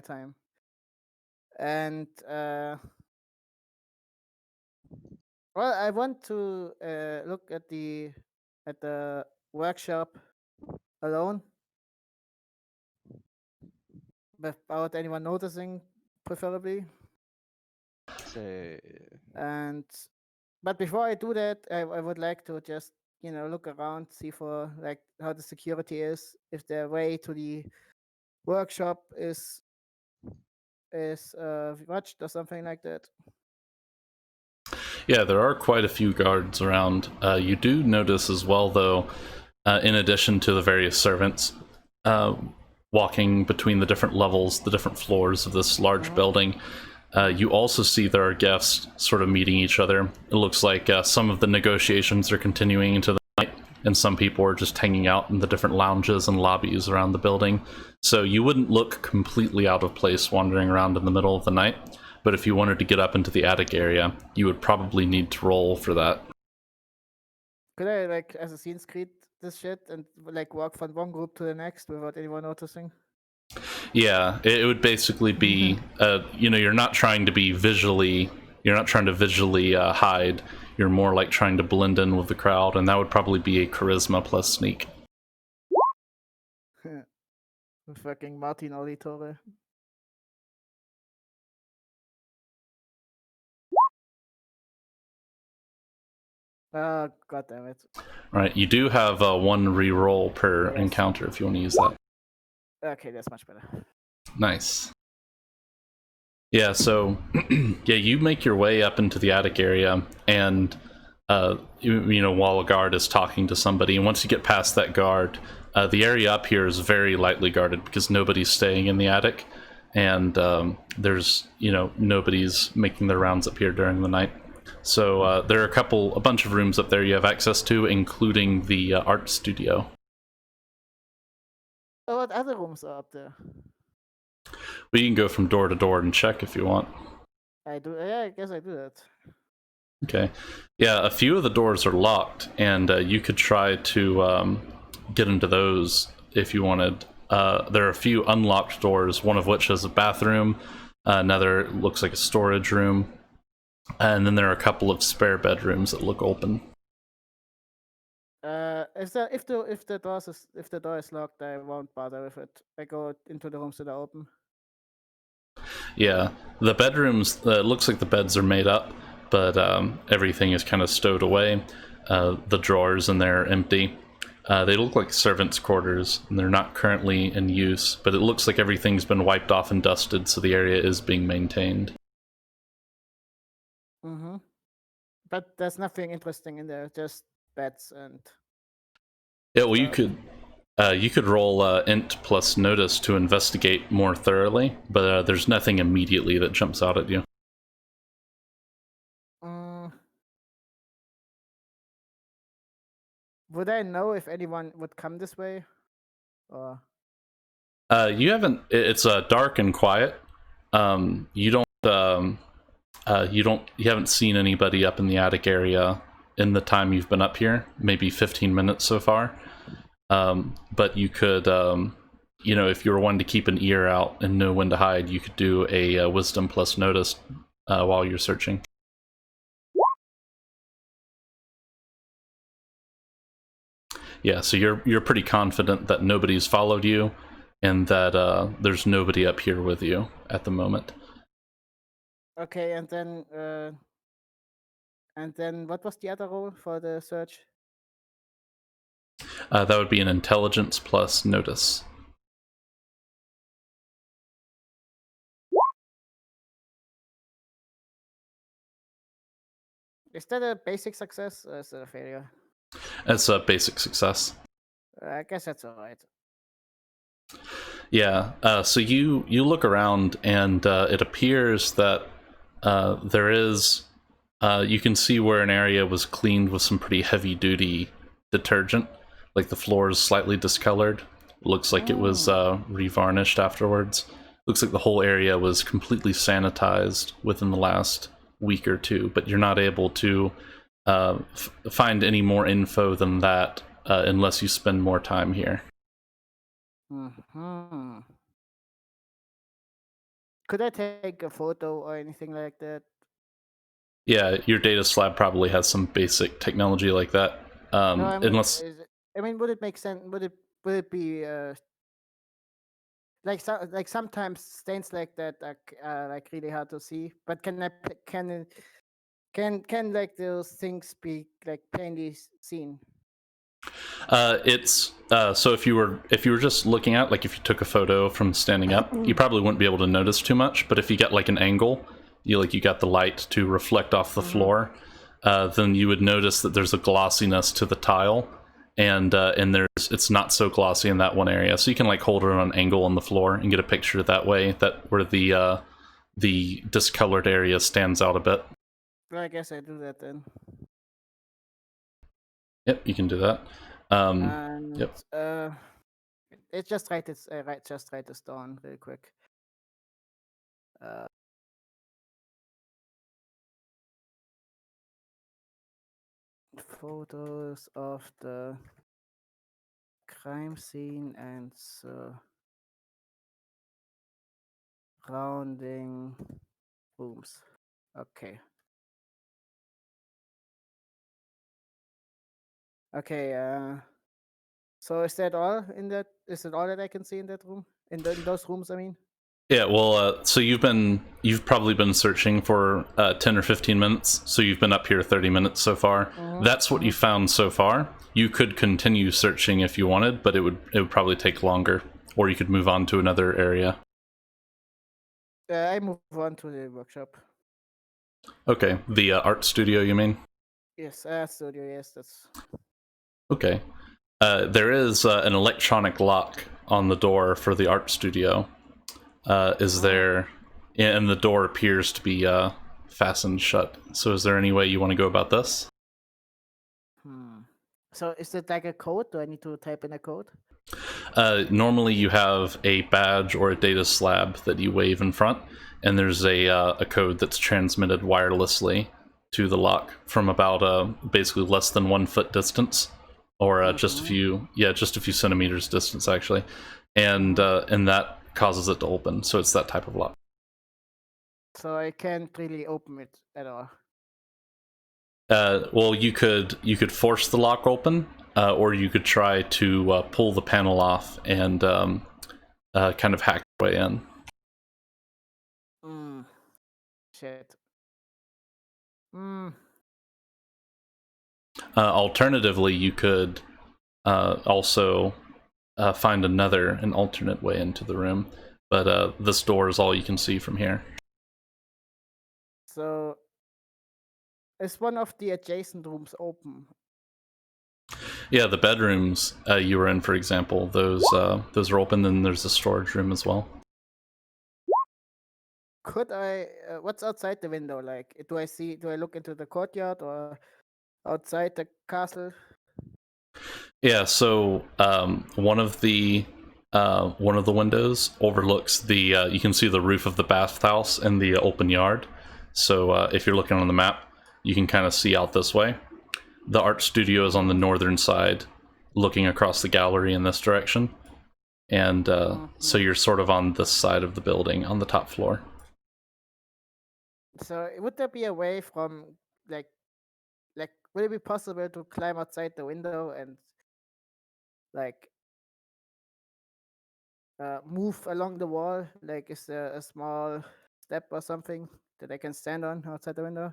time. And well, I want to look at the workshop alone without anyone noticing, preferably. So, And but before I do that, I would like to just look around, see for like how the security is, if the way to the workshop is watched or something like that. Yeah, there are quite a few guards around. You do notice as well, though, in addition to the various servants walking between the different levels, the different floors of this large building, you also see there are guests sort of meeting each other. It looks like some of the negotiations are continuing into the night, and some people are just hanging out in the different lounges and lobbies around the building. So you wouldn't look completely out of place wandering around in the middle of the night. But if you wanted to get up into the attic area, you would probably need to roll for that. Could I like Assassin's Creed this shit and like walk from one group to the next without anyone noticing? Yeah, it would basically be, you're not trying to be visually, you're not trying to visually hide. You're more like trying to blend in with the crowd, and that would probably be a charisma plus sneak. Fucking Martin Auditore. God damn it. Right, you do have one re-roll per encounter if you want to use that. Okay, that's much better. Nice. Yeah, so yeah, you make your way up into the attic area, and while a guard is talking to somebody, and once you get past that guard, the area up here is very lightly guarded because nobody's staying in the attic, and there's nobody's making their rounds up here during the night. So there are a bunch of rooms up there you have access to, including the art studio. Oh, what other rooms are up there? But you can go from door to door and check if you want. I do. Yeah, I guess I do that. Okay. Yeah, a few of the doors are locked, and you could try to get into those if you wanted. There are a few unlocked doors, one of which has a bathroom, another looks like a storage room, and then there are a couple of spare bedrooms that look open. If the door is locked, I won't bother with it. I go into the rooms that are open. Yeah, the bedrooms, looks like the beds are made up, but everything is kind of stowed away. The drawers in there are empty. They look like servants' quarters, and they're not currently in use, but it looks like everything's been wiped off and dusted, so the area is being maintained. Mm-hmm. But there's nothing interesting in there, just beds and... Yeah, well, you could roll int plus notice to investigate more thoroughly, but there's nothing immediately that jumps out at you. Would I know if anyone would come this way? Or you haven't. It's dark and quiet. You haven't seen anybody up in the attic area in the time you've been up here. Maybe 15 minutes so far. But you could, if you were one to keep an ear out and know when to hide, you could do a wisdom plus notice while you're searching. Yeah, so you're pretty confident that nobody's followed you, and that there's nobody up here with you at the moment. okay, and then what was the other role for the search? That would be an intelligence plus notice. Is that a basic success or is it a failure? It's a basic success. I guess that's alright. Yeah, so you look around, and it appears that there is... you can see where an area was cleaned with some pretty heavy-duty detergent. Like, the floor is slightly discolored. It looks like it was revarnished afterwards. Looks like the whole area was completely sanitized within the last week or two, but you're not able to find any more info than that unless you spend more time here. Mm-hmm. Could I take a photo or anything like that? Yeah, your data slab probably has some basic technology like that. No, I mean, Unless would it make sense? Would it be like sometimes stains like that are like really hard to see? But can like those things be like plainly seen? it's so if you were just looking at, like, if you took a photo from standing up, you probably wouldn't be able to notice too much. But if you get like an angle, you got the light to reflect off the floor, then you would notice that there's a glossiness to the tile, and it's not so glossy in that one area. So you can like hold it on an angle on the floor and get a picture that way, that where the discolored area stands out a bit. Well, I guess I do that then. Yep, you can do that. And Yep. it's just write this. Just write this down real quick. Uh, Photos of the crime scene and surrounding rooms. Okay. Okay. So is that all in that? Is it all that I can see in that room? In those rooms, I mean. Yeah, well, so you've probably been searching for 10 or 15 minutes, so you've been up here 30 minutes so far. That's what you found so far. You could continue searching if you wanted, but it would probably take longer, or you could move on to another area. I move on to the workshop. Okay, the art studio, you mean? Yes, studio. Yes, that's Okay. There is an electronic lock on the door for the art studio. Is there... And the door appears to be fastened shut. So is there any way you want to go about this? So is it like a code? Do I need to type in a code? Normally you have a badge or a data slab that you wave in front, and there's a code that's transmitted wirelessly to the lock from about basically less than 1 foot distance, or just a few centimeters distance actually, and that causes it to open. So it's that type of lock. So I can't really open it at all. Well, you could force the lock open, or you could try to pull the panel off and kind of hack your way in. Shit. Alternatively, you could also find an alternate way into the room, but this door is all you can see from here. So is one of the adjacent rooms open? Yeah, the bedrooms you were in, for example, those are open, and there's a storage room as well. Could I? What's outside the window? Like, do I look into the courtyard or outside the castle? Yeah, so one of the windows overlooks the. You can see the roof of the bathhouse and the open yard. So if you're looking on the map, you can kind of see out this way. The art studio is on the northern side, looking across the gallery in this direction, and so you're sort of on this side of the building, on the top floor. So would there be a way from like would it be possible to climb outside the window and like move along the wall? Like, is there a small step or something that I can stand on outside the window?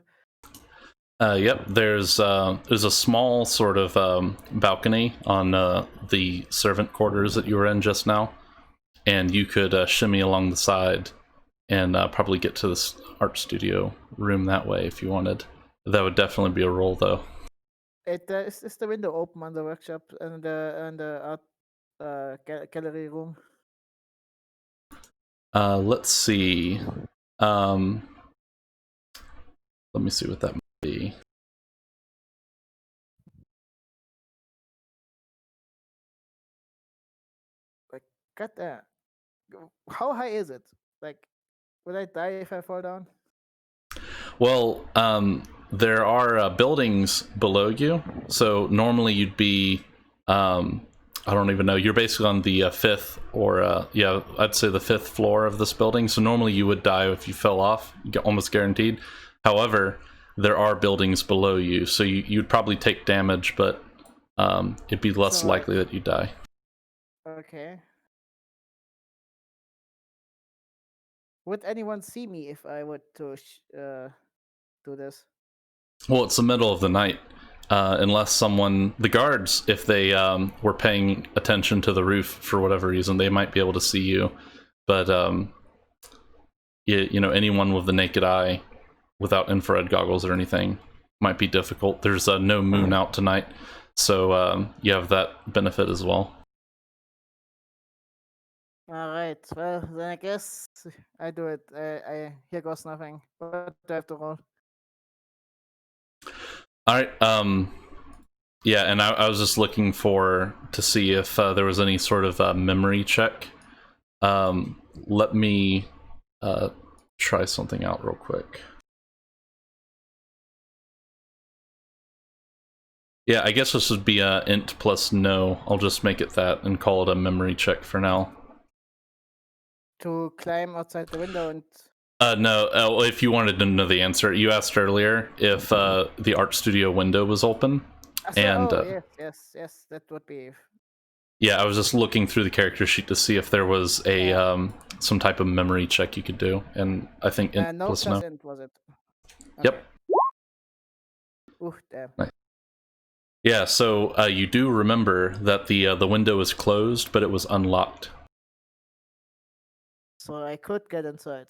Yep, there's a small sort of balcony on the servant quarters that you were in just now, and you could shimmy along the side and probably get to this art studio room that way if you wanted. That would definitely be a roll, though. Is the window open on the workshop and the art gallery room? Let's see. Let me see what that might be. Like, got that. How high is it? Like, would I die if I fall down? Well, there are buildings below you, so normally you'd be. I don't even know. You're basically on the fifth, or yeah, I'd say the fifth floor of this building. So normally you would die if you fell off, almost guaranteed. However, there are buildings below you, so you'd probably take damage, but it'd be less likely that you die. Okay. Would anyone see me if I would to do this? Well, it's the middle of the night. Unless the guards, if they were paying attention to the roof for whatever reason, they might be able to see you. But anyone with the naked eye, without infrared goggles or anything, might be difficult. There's no moon out tonight, so you have that benefit as well. All right. Well, then I guess I do it. I here goes nothing. What do I have to roll? All right. Yeah, and I was just looking to see if there was any sort of memory check. Let me try something out real quick. Yeah, I guess this would be int plus no. I'll just make it that and call it a memory check for now. To climb outside the window and... No, if you wanted to know the answer. You asked earlier if the art studio window was open. Yes, that would be... Yeah, I was just looking through the character sheet to see if there was a some type of memory check you could do, and I think int no plus no. int, was it? Okay. Yep. Ooh, damn. Nice. Yeah, so you do remember that the window is closed, but it was unlocked. So I could get inside.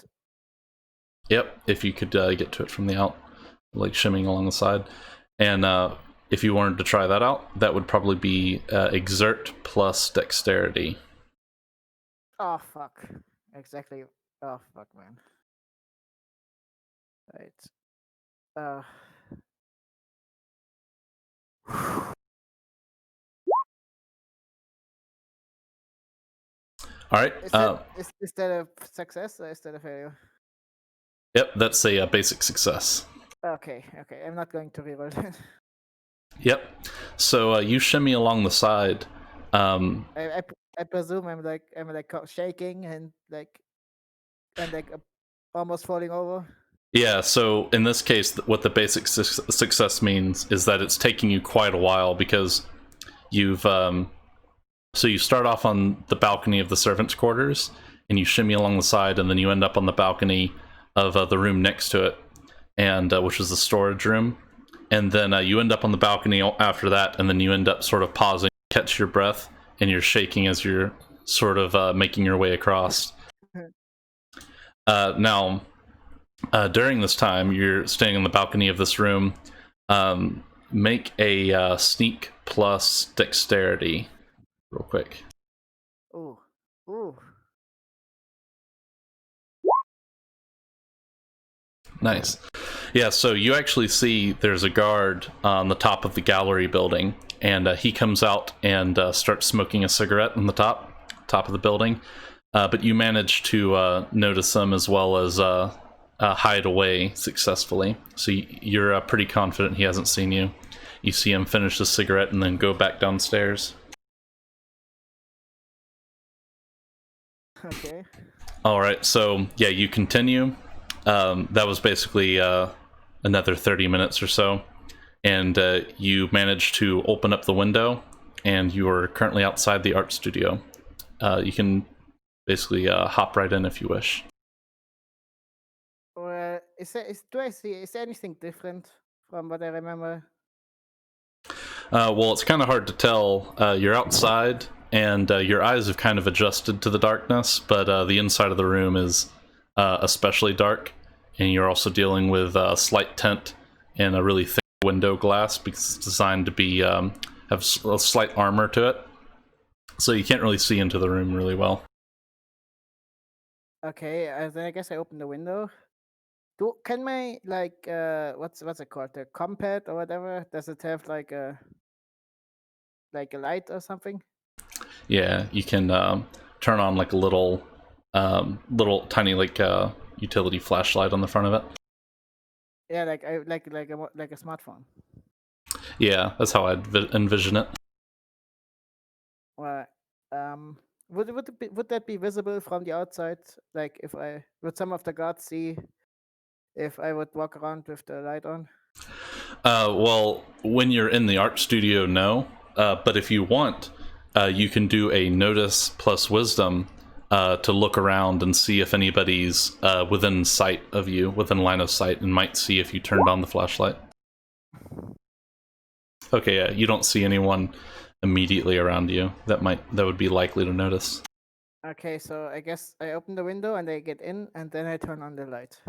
Yep, if you could get to it from the out, like shimming along the side. And if you wanted to try that out, that would probably be exert plus dexterity. Oh, fuck. Exactly. Oh, fuck, man. Right. All right. Is that a success or is that a failure? Yep, that's a basic success. Okay. I'm not going to reroll that. Yep. So you shimmy along the side. I presume I'm like shaking and almost falling over. Yeah, so in this case, what the basic success means is that it's taking you quite a while because you've so you start off on the balcony of the servants' quarters and you shimmy along the side, and then you end up on the balcony of the room next to it, and which is the storage room, and then you end up on the balcony after that, and then you end up sort of pausing, catch your breath, and you're shaking as you're sort of making your way across. Now, during this time, you're staying on the balcony of this room. Make a sneak plus dexterity, real quick. Ooh. Nice. Yeah, so you actually see there's a guard on the top of the gallery building, and he comes out and starts smoking a cigarette on the top of the building. But you manage to notice him as well as hide away successfully. So you're pretty confident he hasn't seen you. You see him finish the cigarette and then go back downstairs. Okay. All right, so yeah, you continue. That was basically another 30 minutes or so, and you managed to open up the window, and you are currently outside the art studio. You can basically hop right in if you wish. Is there anything different from what I remember? Well, it's kind of hard to tell. You're outside, and your eyes have kind of adjusted to the darkness, but the inside of the room is especially dark, and you're also dealing with a slight tint and a really thick window glass because it's designed to be have a slight armor to it, so you can't really see into the room really well. Okay, then I guess I open the window. Can my what's it called, the compact or whatever? Does it have like a light or something? Yeah, you can turn on like a little tiny utility flashlight on the front of it. Yeah, like a smartphone. Yeah, that's how I'd envision it. Well, would that be visible from the outside? Like, if I would some of the guards see if I would walk around with the light on? Well, when you're in the art studio, no. But if you want, you can do a notice plus wisdom to look around and see if anybody's within sight of you, within line of sight, and might see if you turned on the flashlight. Okay, yeah, you don't see anyone immediately around you that would be likely to notice. Okay, so I guess I open the window and I get in, and then I turn on the light.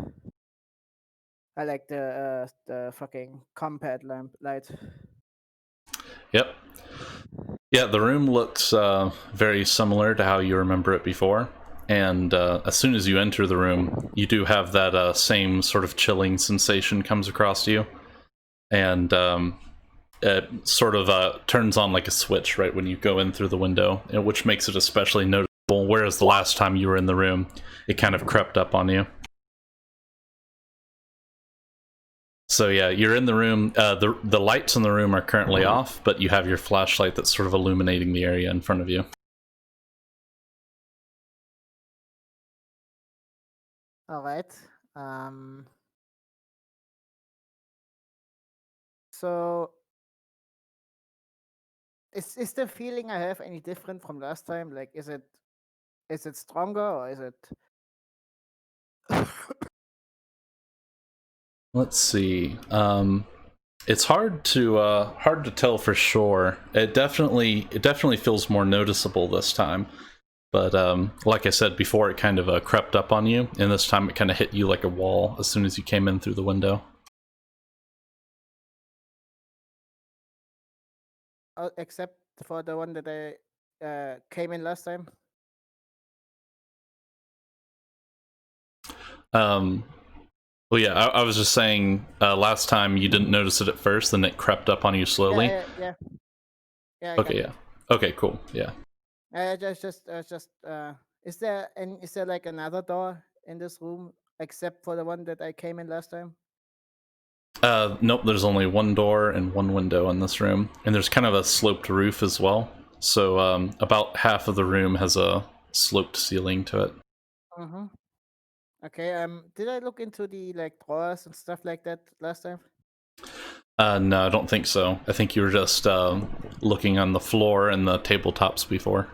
I like the fucking compact lamp light. Yep. Yeah, the room looks very similar to how you remember it before. And as soon as you enter the room, you do have that same sort of chilling sensation comes across you. And it sort of turns on like a switch right when you go in through the window, which makes it especially noticeable. Whereas the last time you were in the room, it kind of crept up on you. So yeah, you're in the room. The lights in the room are currently off, but you have your flashlight that's sort of illuminating the area in front of you. All right. So is the feeling I have any different from last time? Like, is it stronger, or is it? Let's see. It's hard to tell for sure. It definitely feels more noticeable this time. But like I said before, it kind of crept up on you, and this time it kind of hit you like a wall as soon as you came in through the window. Except for the one that I came in last time. Well, yeah, I was just saying last time you didn't notice it at first, then it crept up on you slowly. Yeah. I Okay, yeah. Okay, cool. Yeah. Is there like another door in this room except for the one that I came in last time? Nope, there's only one door and one window in this room, and there's kind of a sloped roof as well. So about half of the room has a sloped ceiling to it. Mm-hmm. Okay. Did I look into the like drawers and stuff like that last time? No, I don't think so. I think you were just looking on the floor and the tabletops before.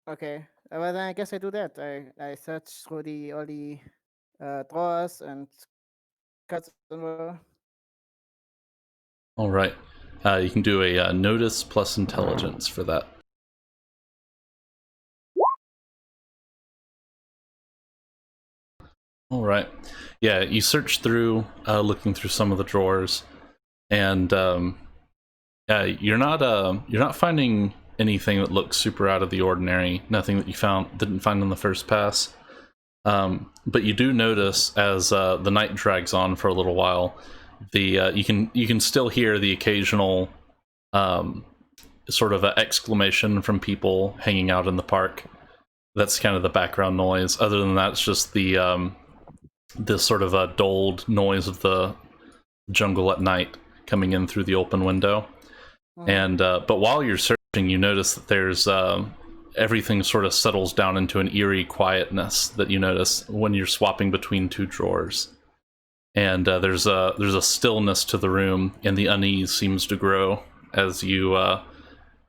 Okay. Well, then I guess I do that. I search through all the drawers and cuts and whatever. All right. You can do a notice plus intelligence for that. All right. Yeah, you search through, looking through some of the drawers, and you're not finding anything that looks super out of the ordinary. Nothing that you didn't find on the first pass. But you do notice as the night drags on for a little while, you can still hear the occasional sort of exclamation from people hanging out in the park. That's kind of the background noise. Other than that, it's just the this sort of a dulled noise of the jungle at night coming in through the open window. And but while you're searching, you notice that there's everything sort of settles down into an eerie quietness that you notice when you're swapping between two drawers. And there's a stillness to the room, and the unease seems to grow as you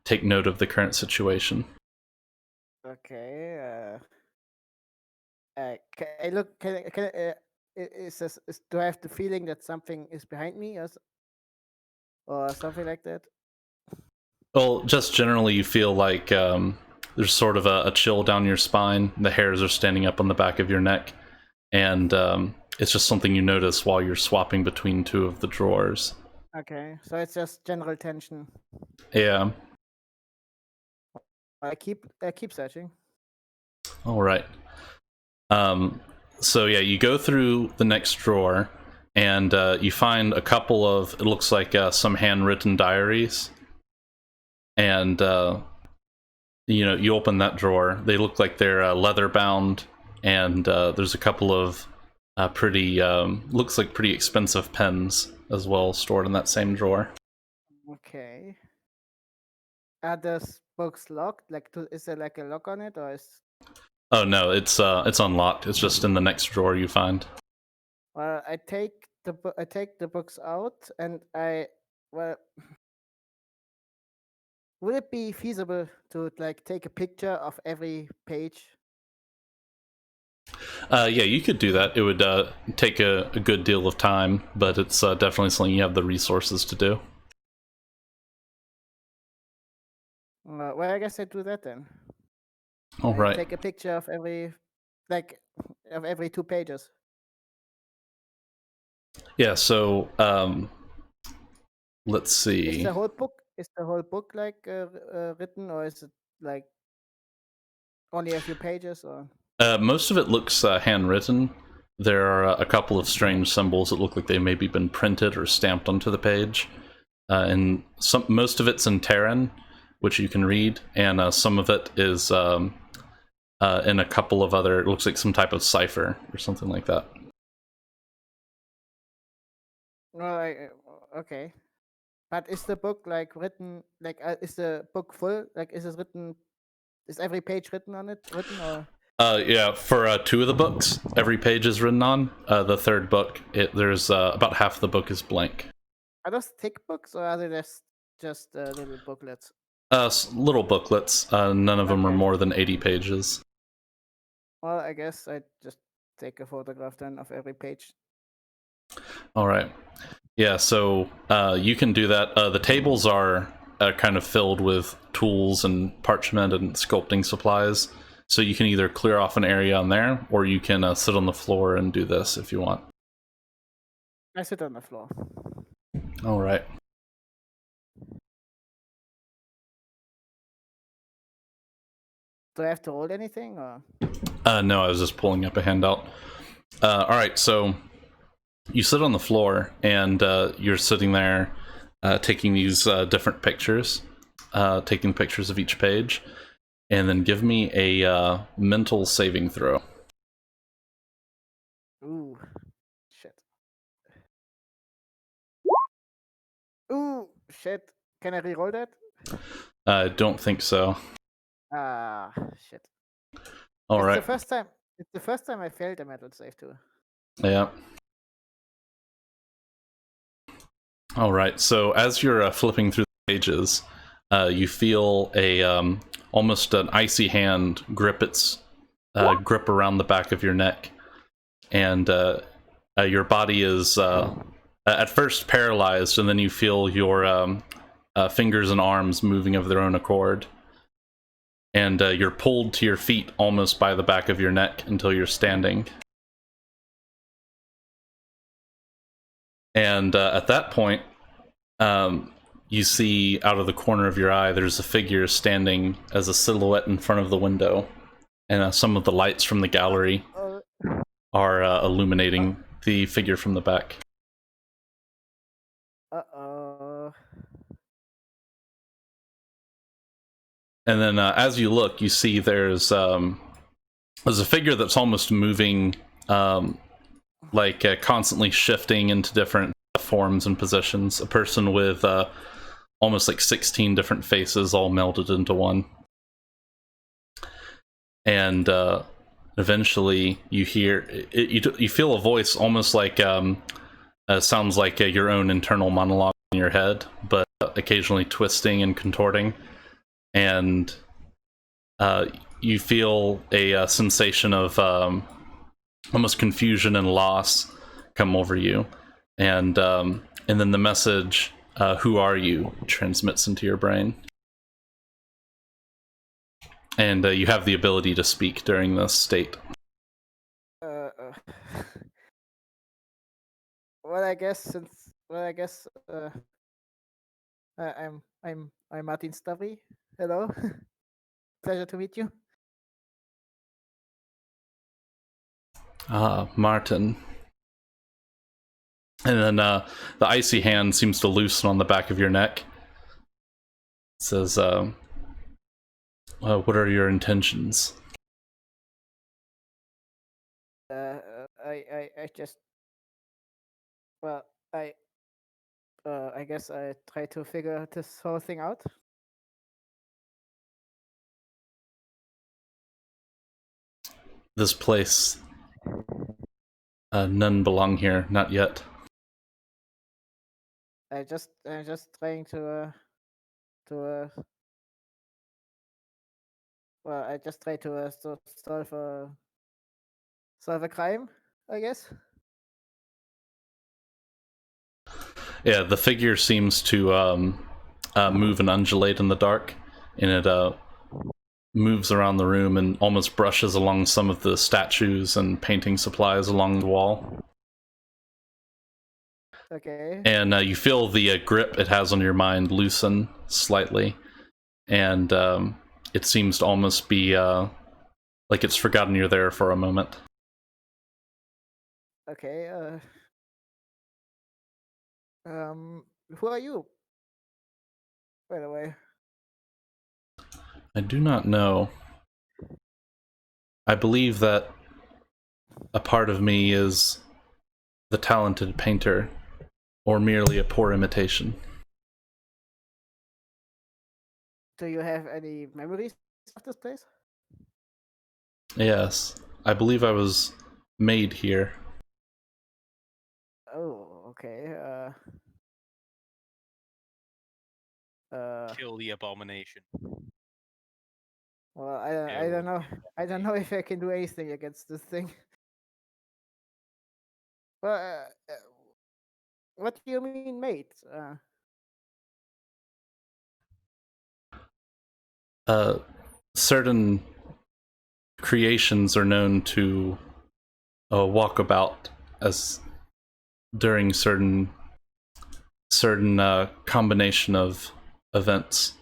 take note of the current situation. Okay. Can I look? Do I have the feeling that something is behind me, or something like that? Well, just generally, you feel like there's sort of a chill down your spine. The hairs are standing up on the back of your neck, and it's just something you notice while you're swapping between two of the drawers. Okay, so it's just general tension. Yeah. I keep searching. All right. So yeah, you go through the next drawer, and you find a couple of, it looks like some handwritten diaries. And you open that drawer. They look like they're leather bound, and there's a couple of looks like pretty expensive pens as well stored in that same drawer. Okay. Are the books locked? Is there like a lock on it, or is? Oh no, it's unlocked. It's just in the next drawer you find. Well, I take the books out, and well, would it be feasible to like take a picture of every page? Yeah, you could do that. It would take a good deal of time, but it's definitely something you have the resources to do. Well, I guess I do that then. All I right. take a picture of like, every 2 pages. Yeah. So let's see. Is the whole book like written, or is it like only a few pages? Or Most of it looks handwritten. There are a couple of strange symbols that look like they maybe been printed or stamped onto the page, and most of it's in Terran, which you can read, and some of it is in a couple of other. It looks like some type of cipher or something like that. well, okay. But is the book like written? Like, is the book full? Like, is it written? Is every page written on it? Written or? Yeah, for two of the books, every page is written on. The third book, there's about half the book is blank. Are those thick books, or are they just little booklets? Little booklets. None of them are Okay. more than 80 pages. Well, I guess I just take a photograph then of every page. All right. Yeah, so you can do that. The tables are kind of filled with tools and parchment and sculpting supplies. So you can either clear off an area on there, or you can sit on the floor and do this if you want. I sit on the floor. All right. Do I have to roll anything, or? No, I was just pulling up a handout. All right, so you sit on the floor and you're sitting there taking these different pictures, taking pictures of each page, and then give me a mental saving throw. Ooh, shit. Ooh, shit. Can I reroll that? I don't think so. Ah, shit. All It's right. the first time. It's the first time I failed a metal save too. Yeah. All right. So as you're flipping through the pages, you feel a almost an icy hand grip grip around the back of your neck, and your body is at first paralyzed, and then you feel your fingers and arms moving of their own accord, and you're pulled to your feet almost by the back of your neck until you're standing. And at that point, you see out of the corner of your eye, there's a figure standing as a silhouette in front of the window, and some of the lights from the gallery are illuminating the figure from the back. Uh-oh. And then as you look, you see there's a figure that's almost moving, constantly shifting into different forms and positions. A person with almost like 16 different faces all melded into one. And eventually you hear, you feel a voice almost like, sounds like your own internal monologue in your head, but occasionally twisting and contorting. And you feel a sensation of almost confusion and loss come over you, and then the message, "Who are you?" transmits into your brain, and you have the ability to speak during this state. Well, I guess I'm Martin Stavry. Hello, pleasure to meet you. Martin. And then the icy hand seems to loosen on the back of your neck. It says, "What are your intentions?" I just well I guess I try to figure this whole thing out. this place. None belong here, not yet. I just trying to well, I just try to solve a crime, I guess. Yeah, the figure seems to move and undulate in the dark, and it moves around the room and almost brushes along some of the statues and painting supplies along the wall. Okay. And you feel the grip it has on your mind loosen slightly, and it seems to almost be like it's forgotten you're there for a moment. Okay. Who are you? By the way. I do not know. I believe that a part of me is the talented painter, or merely a poor imitation. Do you have any memories of this place? Yes, I believe I was made here. Oh, okay. Uh. Kill the abomination. Well, I don't know. I don't know if I can do anything against this thing. Well, what do you mean, mate? Certain creations are known to walk about as during certain combination of events.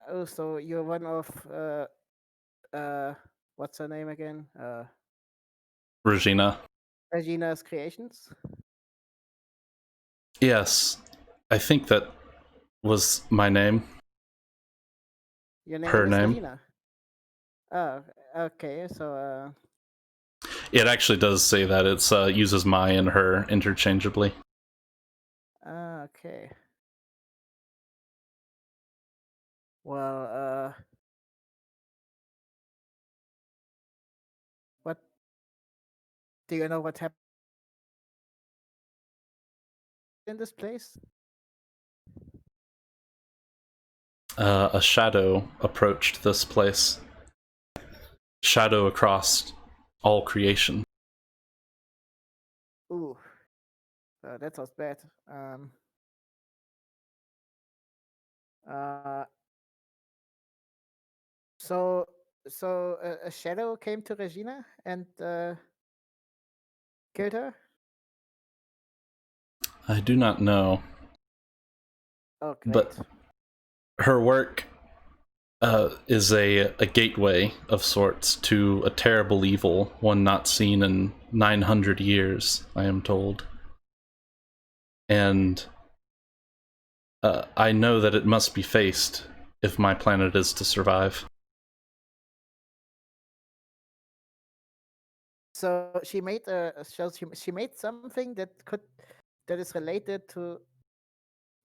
Oh, so you're one of what's her name again? Regina. Regina's creations. Yes, I think that was my name. Your name Her is name. Regina. Oh, okay. So It actually does say that. It's uses my and her interchangeably. okay. Well, what do you know what happened in this place? A shadow approached this place. Shadow across all creation. Ooh, that was bad. Uh, so a shadow came to Regina and killed her. I do not know, Oh, great. but her work is a gateway of sorts to a terrible evil, one not seen in 900 years, I am told. And I know that it must be faced if my planet is to survive. So she made she made something that is related to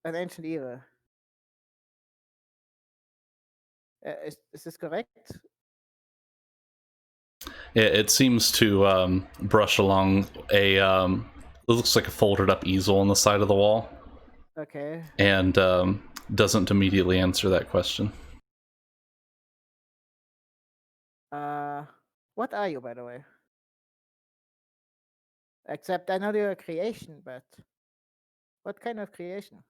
an ancient era. Is this correct? It seems to brush along a it looks like a folded up easel on the side of the wall, Okay. and doesn't immediately answer that question. What are you, by the way? Except I know you're a creation, but what kind of creation?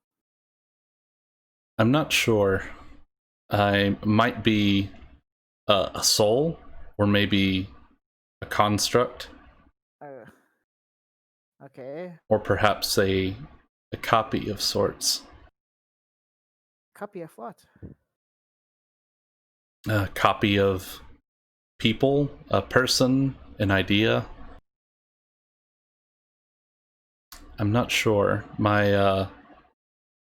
I'm not sure. I might be a soul, or maybe a construct, Uh, okay. or perhaps a copy of sorts. Copy of what? A copy of people, a person, an idea. I'm not sure. My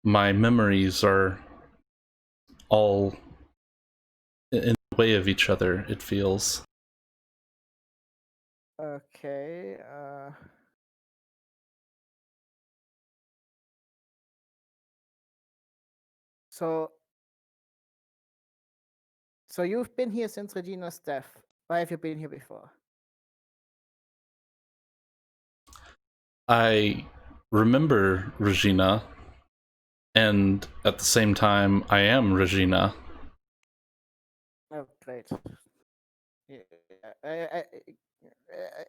memories are all in the way of each other, it feels. Okay. So you've been here since Regina's death, Or have you been here before? I remember Regina, and at the same time, I am Regina. Oh, great. Yeah,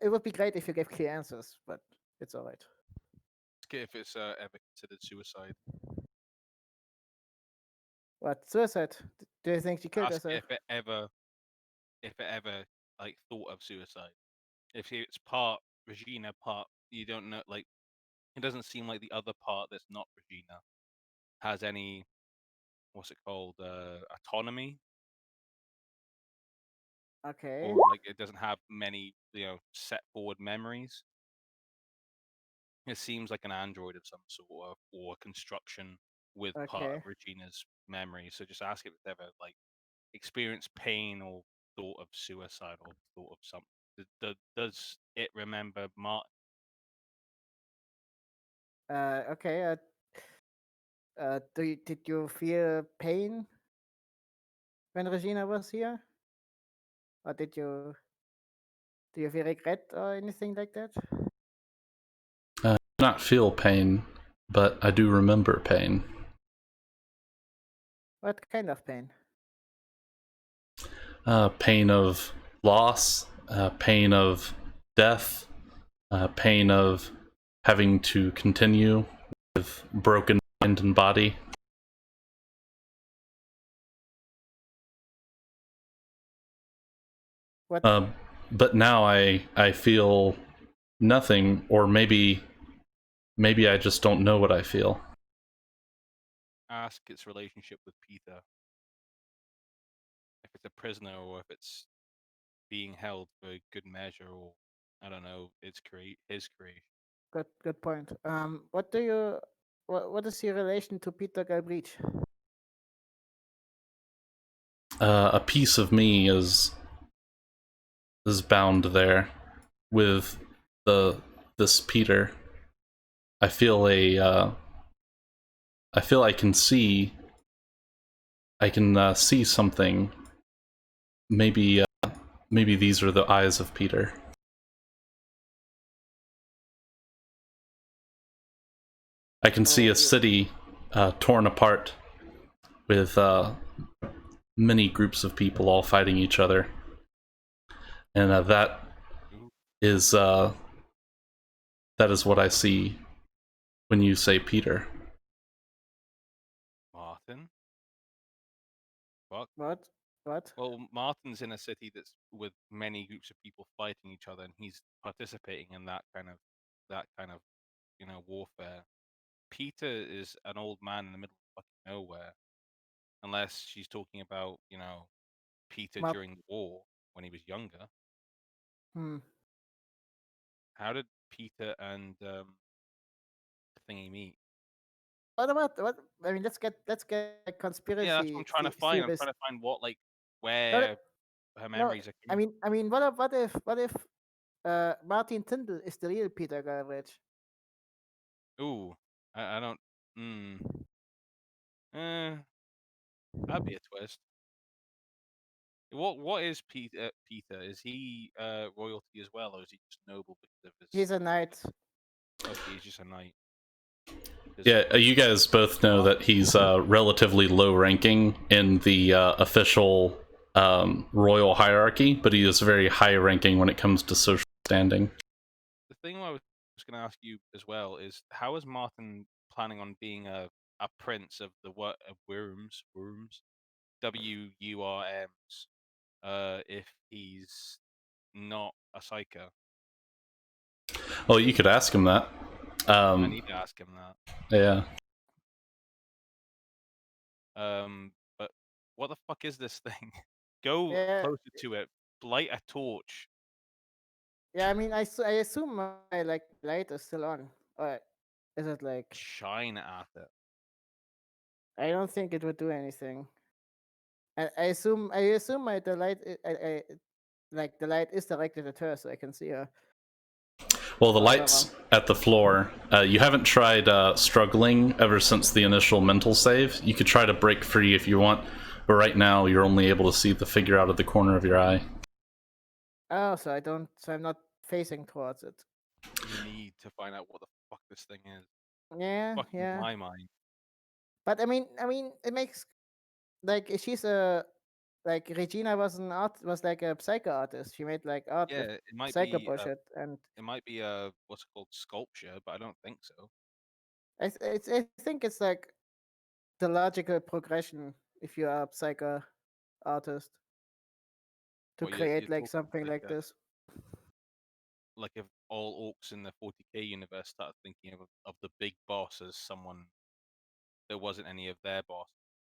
it would be great if you gave clear answers, but it's all right. If it's ever considered suicide. What, suicide? Do you think she killed Ask herself? if it ever like thought of suicide. If it's part Regina, part you don't know, like it doesn't seem like the other part that's not Regina has any what's it called autonomy, Okay. or like it doesn't have many set forward memories. It seems like an android of some sort or construction with part of Okay. Regina's memory. So just ask if it's ever like experienced pain or thought of suicide or thought of something. Does it remember Martin? Okay. Did you feel pain when Regina was here? Or do you feel regret or anything like that? I do not feel pain, but I do remember pain. What kind of pain? Pain of loss, pain of death, pain of having to continue with broken mind and body. What? But now I feel nothing, or maybe I just don't know what I feel. Ask its relationship with Peter. If it's a prisoner or if it's being held for good measure, or I don't know, his creation. Good point. What is your relation to Peter Galbraith? A piece of me is bound there with this Peter. I feel I feel I can see see something. Maybe maybe these are the eyes of Peter. I can see a city torn apart with many groups of people all fighting each other, and that is what I see when you say Peter. Martin? Fuck. What? Well, Martin's in a city that's with many groups of people fighting each other, and he's participating in that kind of warfare. Peter is an old man in the middle of fucking nowhere, unless she's talking about Peter Mart- during the war when he was younger. Hmm. How did Peter and thingy meet? What? I mean, let's get a Yeah, that's what conspiracy I'm trying to find. I'm theorist. trying to find what No, where her no. memories are coming. I mean, what if Martin Tyndall is the real Peter Galbraith? Ooh, I don't. Hmm. That'd be a twist. What is Peter? Peter, is he royalty as well, or is he just noble because of his? He's a knight. Okay, he's just a knight. Yeah, you guys both know that he's relatively low ranking in the official royal hierarchy, but he is very high ranking when it comes to social standing. The thing I was going to ask you as well is, how is Martin planning on being a prince of the worms, WURMs, if he's not a psycho? Well, you could ask him that. I need to ask him that. Yeah. But what the fuck is this thing? Go closer to it. Light a torch. Yeah, I mean, I assume my light is still on, or is it like? Shine at it. I don't think it would do anything. I assume the light, the light is directed at her, so I can see her. Well, the light's at the floor. You haven't tried struggling ever since the initial mental save. You could try to break free if you want, but right now you're only able to see the figure out of the corner of your eye. Oh, so I don't. So I'm not facing towards it. You need to find out what the fuck this thing is. Yeah, Fucking yeah. my mind. But I mean, it makes like she's a like Regina was like a psycho artist. She made like art Yeah, with it might psycho be bullshit, and a what's it called, sculpture, but I don't think so. I think it's like the logical progression if you are a psycho artist to What you're create like talking something like this. like if all orcs in the 40k universe started thinking of the big boss as someone there wasn't any of their boss,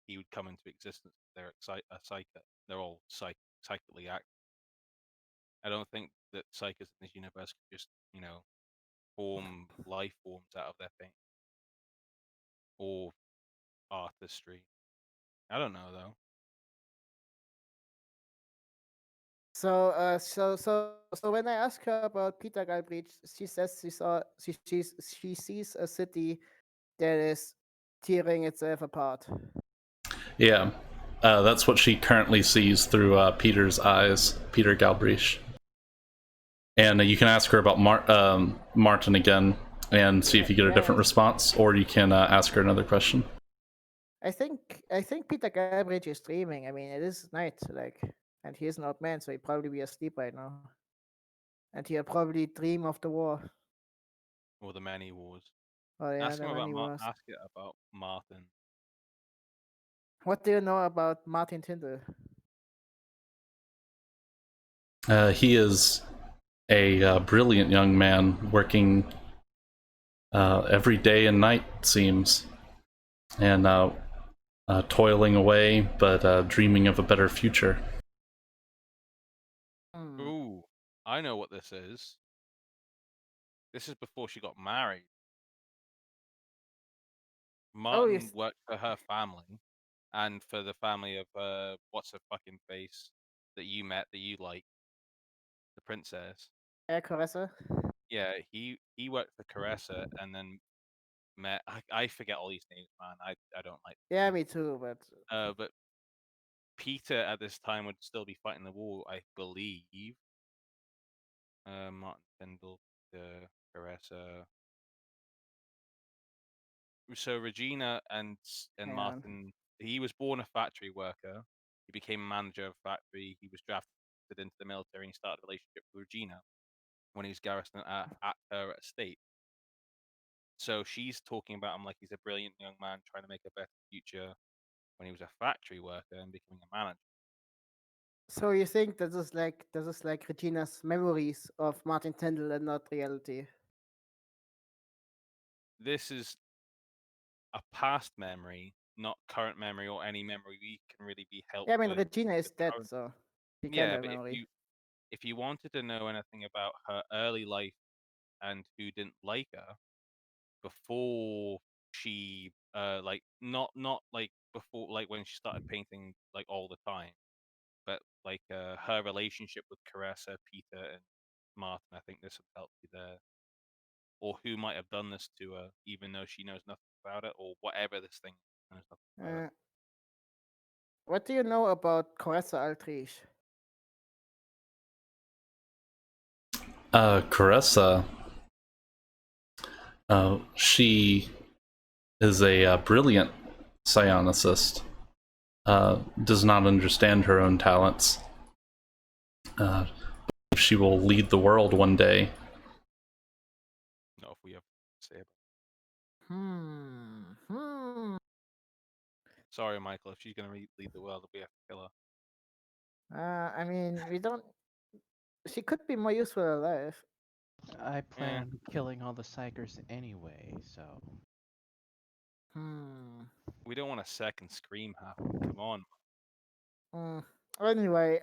he would come into existence. They're a psychic. They're all psychically active. I don't think that psychics in this universe could just form life forms out of their paint or artistry. I don't know though. So when I ask her about Peter Galbraith, she says she sees a city that is tearing itself apart. Yeah, that's what she currently sees through Peter's eyes, Peter Galbraith. And you can ask her about Martin again and see if you get a different response, or you can ask her another question. I think Peter Galbraith is dreaming. I mean, it is night, like, and he is an old man, so he'd probably be asleep right now, and he'll probably dream of the war. Or the many wars. Oh yeah, Ask the him about many wars. ask it about Martin. What do you know about Martin Tyndall? He is a brilliant young man working every day and night, it seems, and toiling away, but dreaming of a better future. Ooh, I know what this is. This is before she got married. Martin worked for her family and for the family of what's her fucking face that you met that you like, the princess. Caressa? Yeah, he worked for Caressa and then met. I forget all these names, man. I don't like. Yeah, me too. But Peter at this time would still be fighting the war, I believe. Martin Tyndall, Caressa. So Regina and Hang on. Martin. He was born a factory worker. He became a manager of a factory. He was drafted into the military and he started a relationship with Regina when he was garrisoning at her estate. So she's talking about him like he's a brilliant young man trying to make a better future when he was a factory worker and becoming a manager. So you think this is like Regina's memories of Martin Tyndall and not reality? This is a past memory, not current memory or any memory we can really be helped Yeah, I mean with. Regina is dead, Current... so she can't Yeah, have but memory. if you wanted to know anything about her early life and who didn't like her before she like not like before like when she started painting like all the time, but like her relationship with Caressa, Peter, and Martin, I think this would help you there. Or who might have done this to her, even though she knows nothing about it, or whatever this thing knows nothing about it. What do you know about Caressa Altriche? Caressa, she is a brilliant psionicist. Does not understand her own talents. She will lead the world one day. Not if we have to say about Hmm. Sorry, Michael, if she's gonna lead the world, we have to kill her. I mean, we don't. She could be more useful alive. I plan on killing all the psychers anyway, so. We don't want a second scream happen. Come on. Anyway,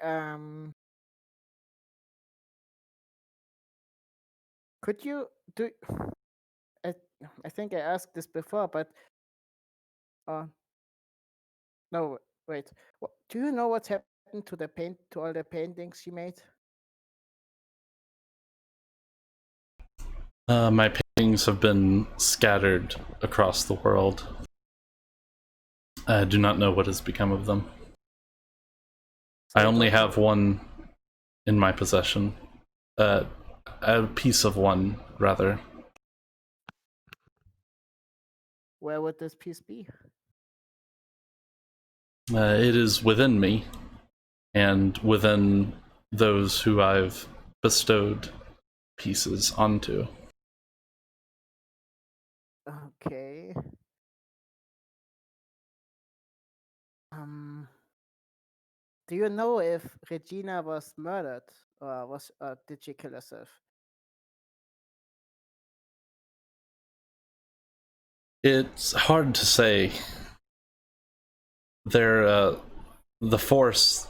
could you do? I, I think I asked this before, but no, wait. Do you know what's happened to to all the paintings she made? My paintings have been scattered across the world. I do not know what has become of them. I only have one in my possession. A piece of one, rather. Where would this piece be? It is within me, and within those who I've bestowed pieces onto. Okay. Um. Do you know if Regina was murdered, or did she kill herself? It's hard to say. The force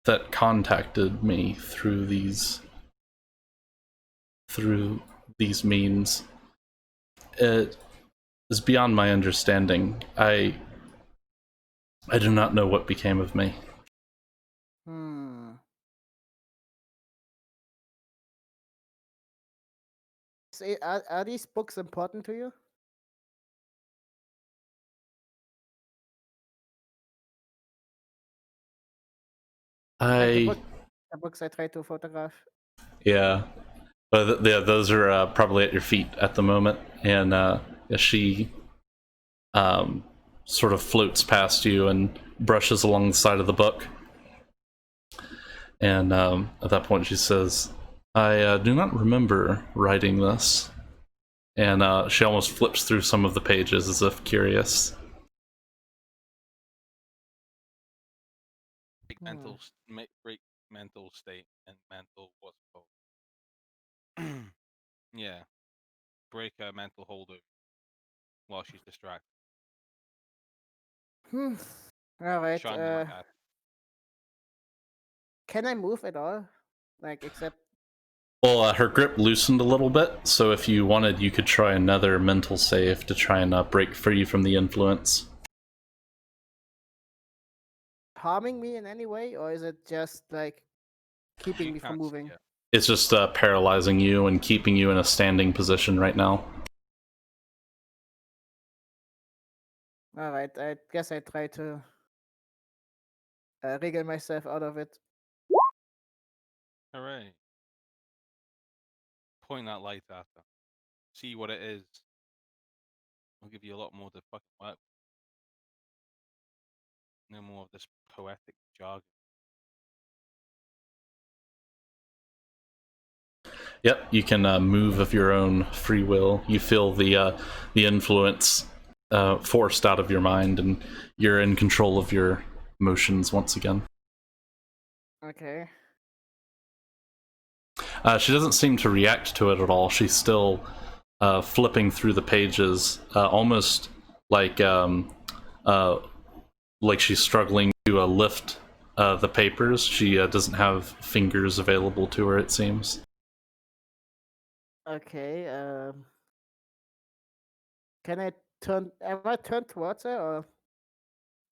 that contacted me through these means, it is beyond my understanding. I do not know what became of me. Hmm. Are these books important to you? Like the books I tried to photograph. Yeah, but yeah, those are probably at your feet at the moment, and she sort of floats past you and brushes along the side of the book. And at that point, she says, "I do not remember writing this." And she almost flips through some of the pages as if curious. Break mental state and mental what's it called? Yeah, break her mental hold over while she's distracted. Hmm. All right. Shine the light at. Can I move at all? Like, except. Well, her grip loosened a little bit, so if you wanted, you could try another mental save to try and break free from the influence. Harming me in any way, or is it just like keeping You me from can't see moving? it. It's just paralyzing you and keeping you in a standing position right now. All right. I guess I try to wriggle myself out of it. Hooray! Point that light at her. See what it is. I'll give you a lot more to fucking work. No more of this poetic jargon. Yep, you can move of your own free will. You feel the influence forced out of your mind, and you're in control of your emotions once again. Okay. She doesn't seem to react to it at all. She's still flipping through the pages, almost uh, like she's struggling to lift the papers. She doesn't have fingers available to her, it seems. Okay. Can I turn? Am I turned towards her, or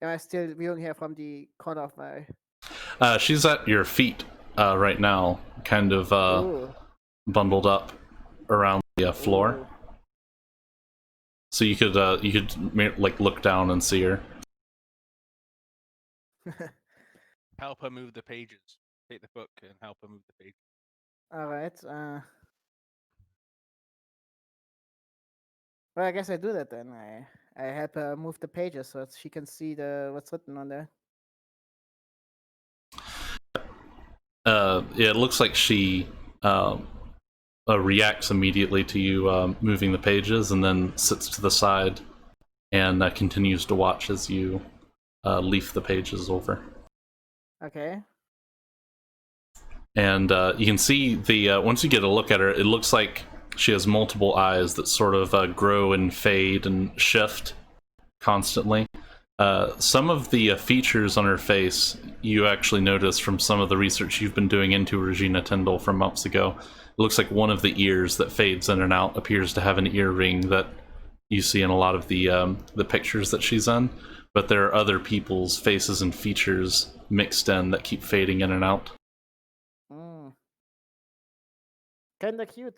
am I still viewing her from the corner of my? She's at your feet right now, kind of Ooh. bundled up around the floor. Ooh. So you could like look down and see her. Help her move the pages. Take the book and help her move the pages. All right. Well, I guess I do that then. I help her move the pages so that she can see what's written on there. It looks like she reacts immediately to you moving the pages, and then sits to the side and continues to watch as you leaf the pages over. Okay. And you can see the once you get a look at her, it looks like she has multiple eyes that sort of grow and fade and shift constantly. Some of the features on her face you actually notice from some of the research you've been doing into Regina Tyndall from months ago. It looks like one of the ears that fades in and out appears to have an earring that you see in a lot of the pictures that she's in, but there are other people's faces and features mixed in that keep fading in and out. Mm. Kinda cute.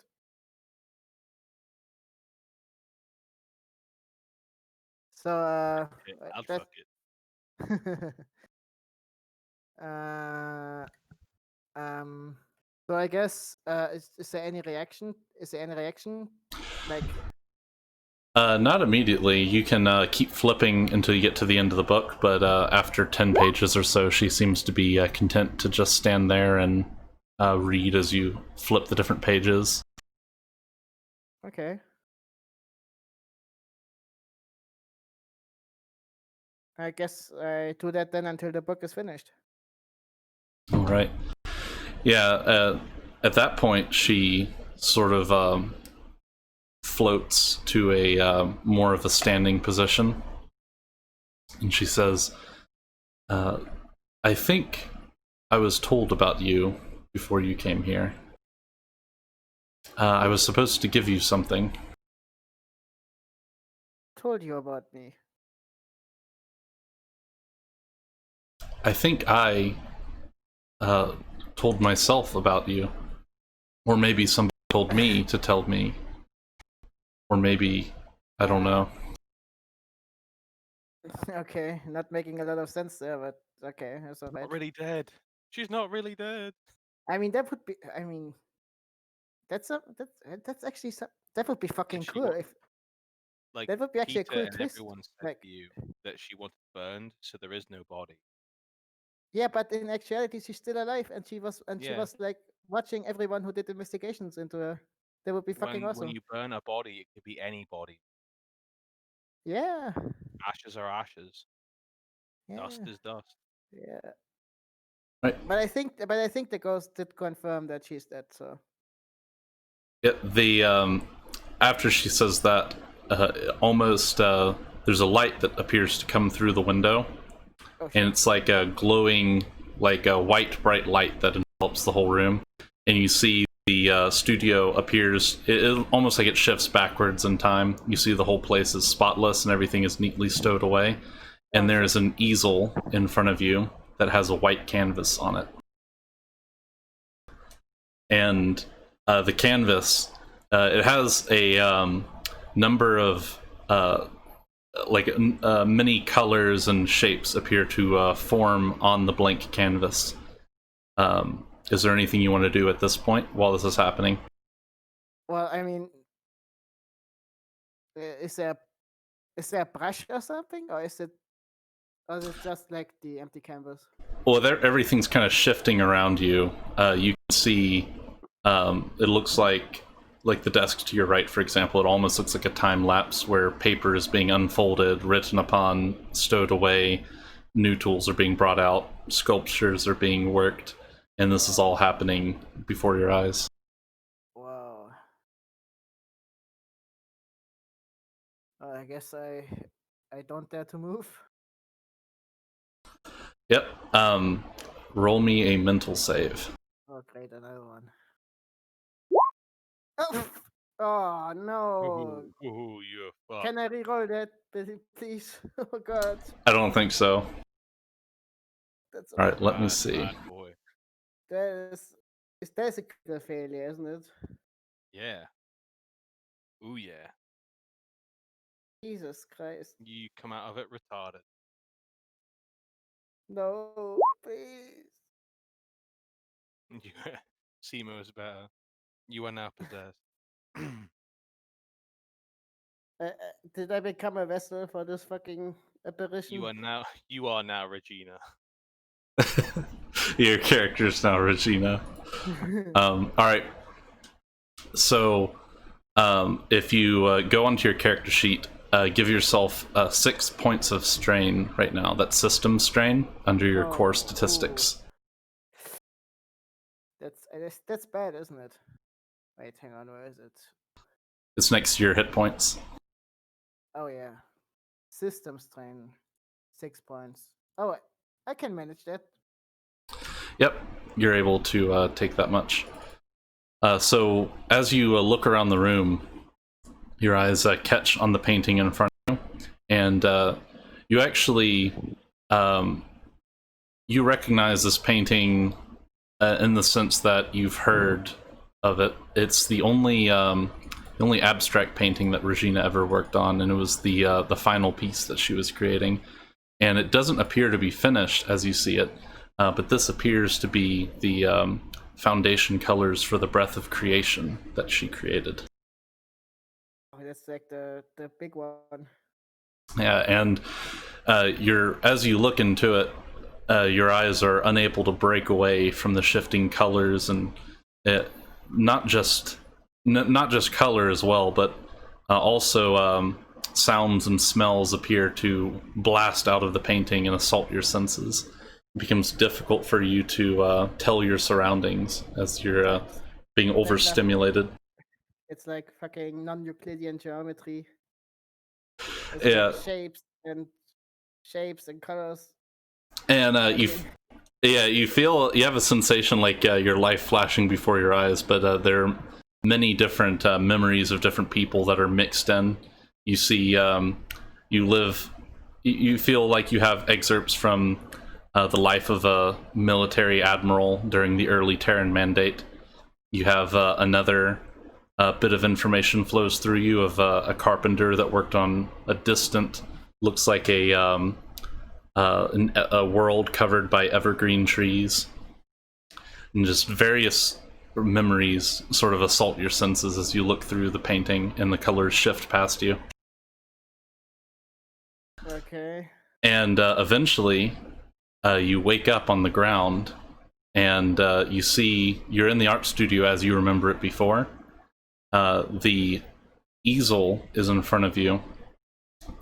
So Okay, I'll that fuck it. uh So I guess is there any reaction? Is there any reaction? Like Not immediately. You can keep flipping until you get to the end of the book, but after 10 pages or so, she seems to be content to just stand there and read as you flip the different pages. okay. I guess I do that then until the book is finished. All right. Yeah, at that point, she sort of floats to a more of a standing position. And she says, I think I was told about you before you came here. I was supposed to give you something. Told you about me. I think I told myself about you. Or maybe somebody told me to tell me. Or maybe, I don't know. Okay, not making a lot of sense there, but okay, that's alright. Not really dead. She's not really dead. I mean, that would be. I mean, that's actually that would be fucking she cool. wa- If Like that would be actually a Peter cool and twist. everyone said Like, to you that she wanted burned, so there is no body. yeah, but in actuality, she's still alive, and she Yeah. was like watching everyone who did investigations into her. That would be fucking When awesome. you burn a body, it could be any body. Yeah, Ashes are ashes. yeah, Dust is dust. yeah. Right. But I think the ghost did confirm that she's dead. So Yeah, after she says that, almost there's a light that appears to come through the window, oh and shit. it's like a glowing, like a white bright light that envelops the whole room, and you see the studio appears. It almost like it shifts backwards in time. You see the whole place is spotless and everything is neatly stowed away, and there is an easel in front of you that has a white canvas on it, and the canvas, it has a number of many colors and shapes appear to form on the blank canvas. Is there anything you want to do at this point while this is happening? Well, I mean, is there a brush or something, or is it just like the empty canvas? Well, everything's kind of shifting around you. You can see it looks like the desk to your right, for example. It almost looks like a time lapse where paper is being unfolded, written upon, stowed away. New tools are being brought out. Sculptures are being worked, and this is all happening before your eyes. Wow. I guess I don't dare to move. Yep. Roll me a mental save. Oh, great, another one. Oh, oh no! Ooh, you're fucked. Can I reroll that, please? Oh god, I don't think so. that's All right, let me Bad, see. bad boy. that is a critical failure, isn't it? Yeah. Ooh, yeah. Jesus Christ! You come out of it retarded. No, please. Simo is better. You are now possessed. Did I become a vessel for this fucking apparition? You are now Regina. Your character's now Regina. All right. So, if you go onto your character sheet, give yourself 6 points of strain right now. That's system strain under your core statistics. That's bad, isn't it? Wait, hang on, where is it? It's next to your hit points. Oh yeah, system strain, 6 points. Oh, I can manage that. Yep, you're able to take that much. So as you look around the room, your eyes catch on the painting in front of you, and you actually you recognize this painting in the sense that you've heard of it. It's the only abstract painting that Regina ever worked on, and it was the final piece that she was creating. And it doesn't appear to be finished as you see it. but this appears to be the foundation colors for the breath of creation that she created. Oh, that's like the big one. Yeah, and as you look into it, your eyes are unable to break away from the shifting colors, and not just color as well, but also sounds and smells appear to blast out of the painting and assault your senses. It becomes difficult for you to tell your surroundings as you're being overstimulated. It's like fucking non-Euclidean geometry. It's Yeah. just shapes and colors. And you feel, you have a sensation like your life flashing before your eyes, but there are many different memories of different people that are mixed in. You see, you feel like you have excerpts from the life of a military admiral during the early Terran Mandate. You have another bit of information flows through you of a carpenter that worked on a distant, looks like a world covered by evergreen trees, and just various memories sort of assault your senses as you look through the painting and the colors shift past you. Okay. And eventually you wake up on the ground, and you see you're in the art studio as you remember it before. The easel is in front of you,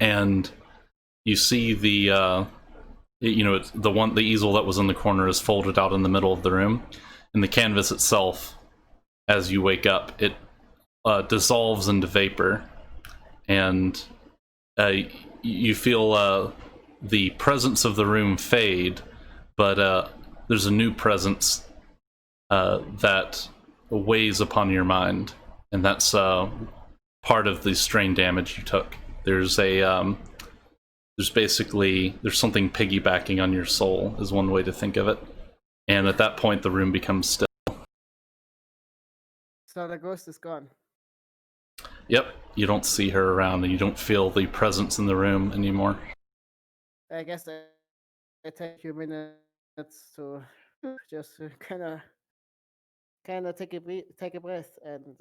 and you see the it's the easel that was in the corner is folded out in the middle of the room, and the canvas itself, as you wake up, it dissolves into vapor, and you feel the presence of the room fade, but there's a new presence that weighs upon your mind, and that's part of the strain damage you took. There's something piggybacking on your soul, is one way to think of it. And at that point, the room becomes still. So the ghost is gone. Yep, you don't see her around, and you don't feel the presence in the room anymore. I guess I take a few minutes to just kind of take a breath. And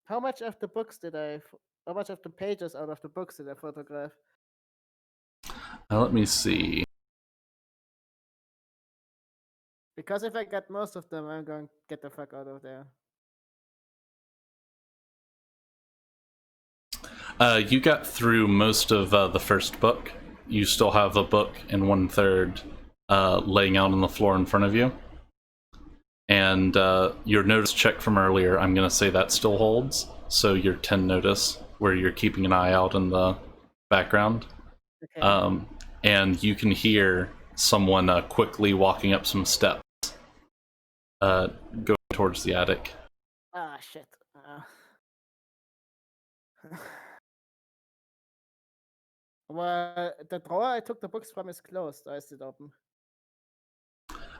how much of the pages out of the books did I photograph? Let me see. Because if I get most of them, I'm going to get the fuck out of there. You got through most of the first book. You still have a book and 1/3 laying out on the floor in front of you. And your notice check from earlier, I'm going to say that still holds. So your 10 notice, where you're keeping an eye out in the background. Okay. And you can hear someone quickly walking up some steps, going towards the attic. Ah, shit. Well, the drawer I took the books from is closed, or is it open?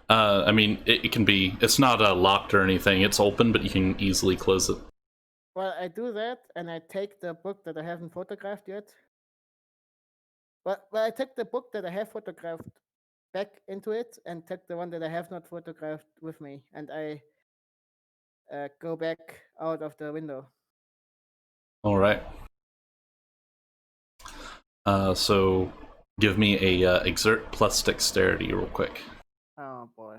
I mean, it can be, it's not locked or anything, it's open, but you can easily close it. Well, I do that, and I take the book that I haven't photographed yet. Well, I take the book that I have photographed back into it, and take the one that I have not photographed with me, and I go back out of the window. All right. So give me a exert plus dexterity real quick. Oh boy.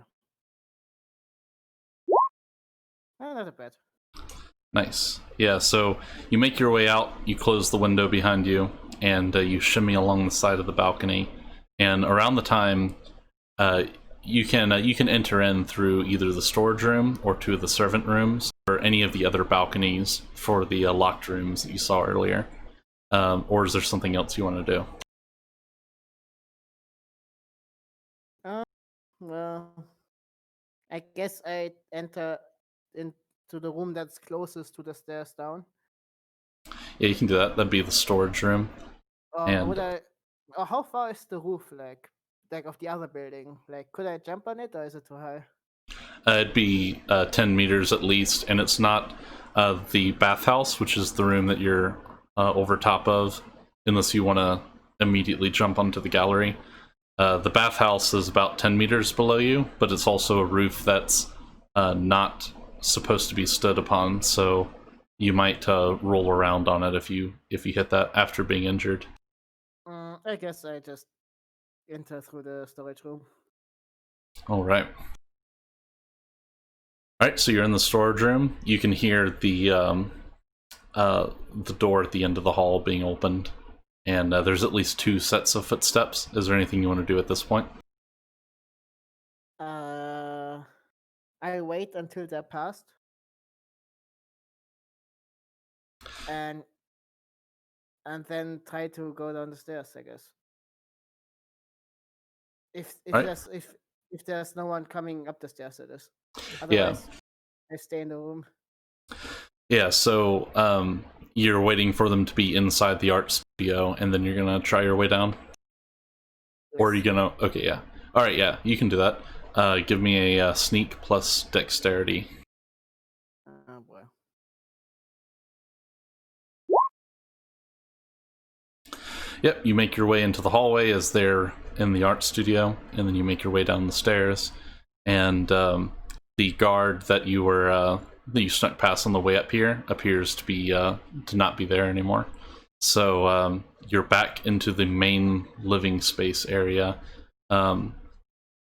Oh, not bad. Nice. Yeah, so you make your way out, you close the window behind you, and you shimmy along the side of the balcony. And around the time, you can enter in through either the storage room or two of the servant rooms, or any of the other balconies for the locked rooms that you saw earlier. Or is there something else you want to do? Well, I guess I enter into the room that's closest to the stairs down. Yeah, you can do that. That'd be the storage room. How far is the roof, like of the other building? Like, could I jump on it, or is it too high? It'd be 10 meters at least, and it's not the bathhouse, which is the room that you're over top of, unless you want to immediately jump onto the gallery. The bathhouse is about 10 meters below you, but it's also a roof that's not supposed to be stood upon, so you might roll around on it if you hit that after being injured. I guess I just enter through the storage room. All right. All right, so you're in the storage room. You can hear the door at the end of the hall being opened, and there's at least 2 sets of footsteps. Is there anything you want to do at this point? I wait until they're passed, and then try to go down the stairs, I guess. If Right. there's no one coming up the stairs, it is. Yeah. Otherwise, I stay in the room. Yeah, so you're waiting for them to be inside the art studio, and then you're gonna try your way down? Or are you gonna... Okay, yeah. Alright, yeah, you can do that. Give me a sneak plus dexterity. Oh boy. Yep, you make your way into the hallway as they're in the art studio, and then you make your way down the stairs, and the guard that you were that you snuck past on the way up here appears to be to not be there anymore. So you're back into the main living space area.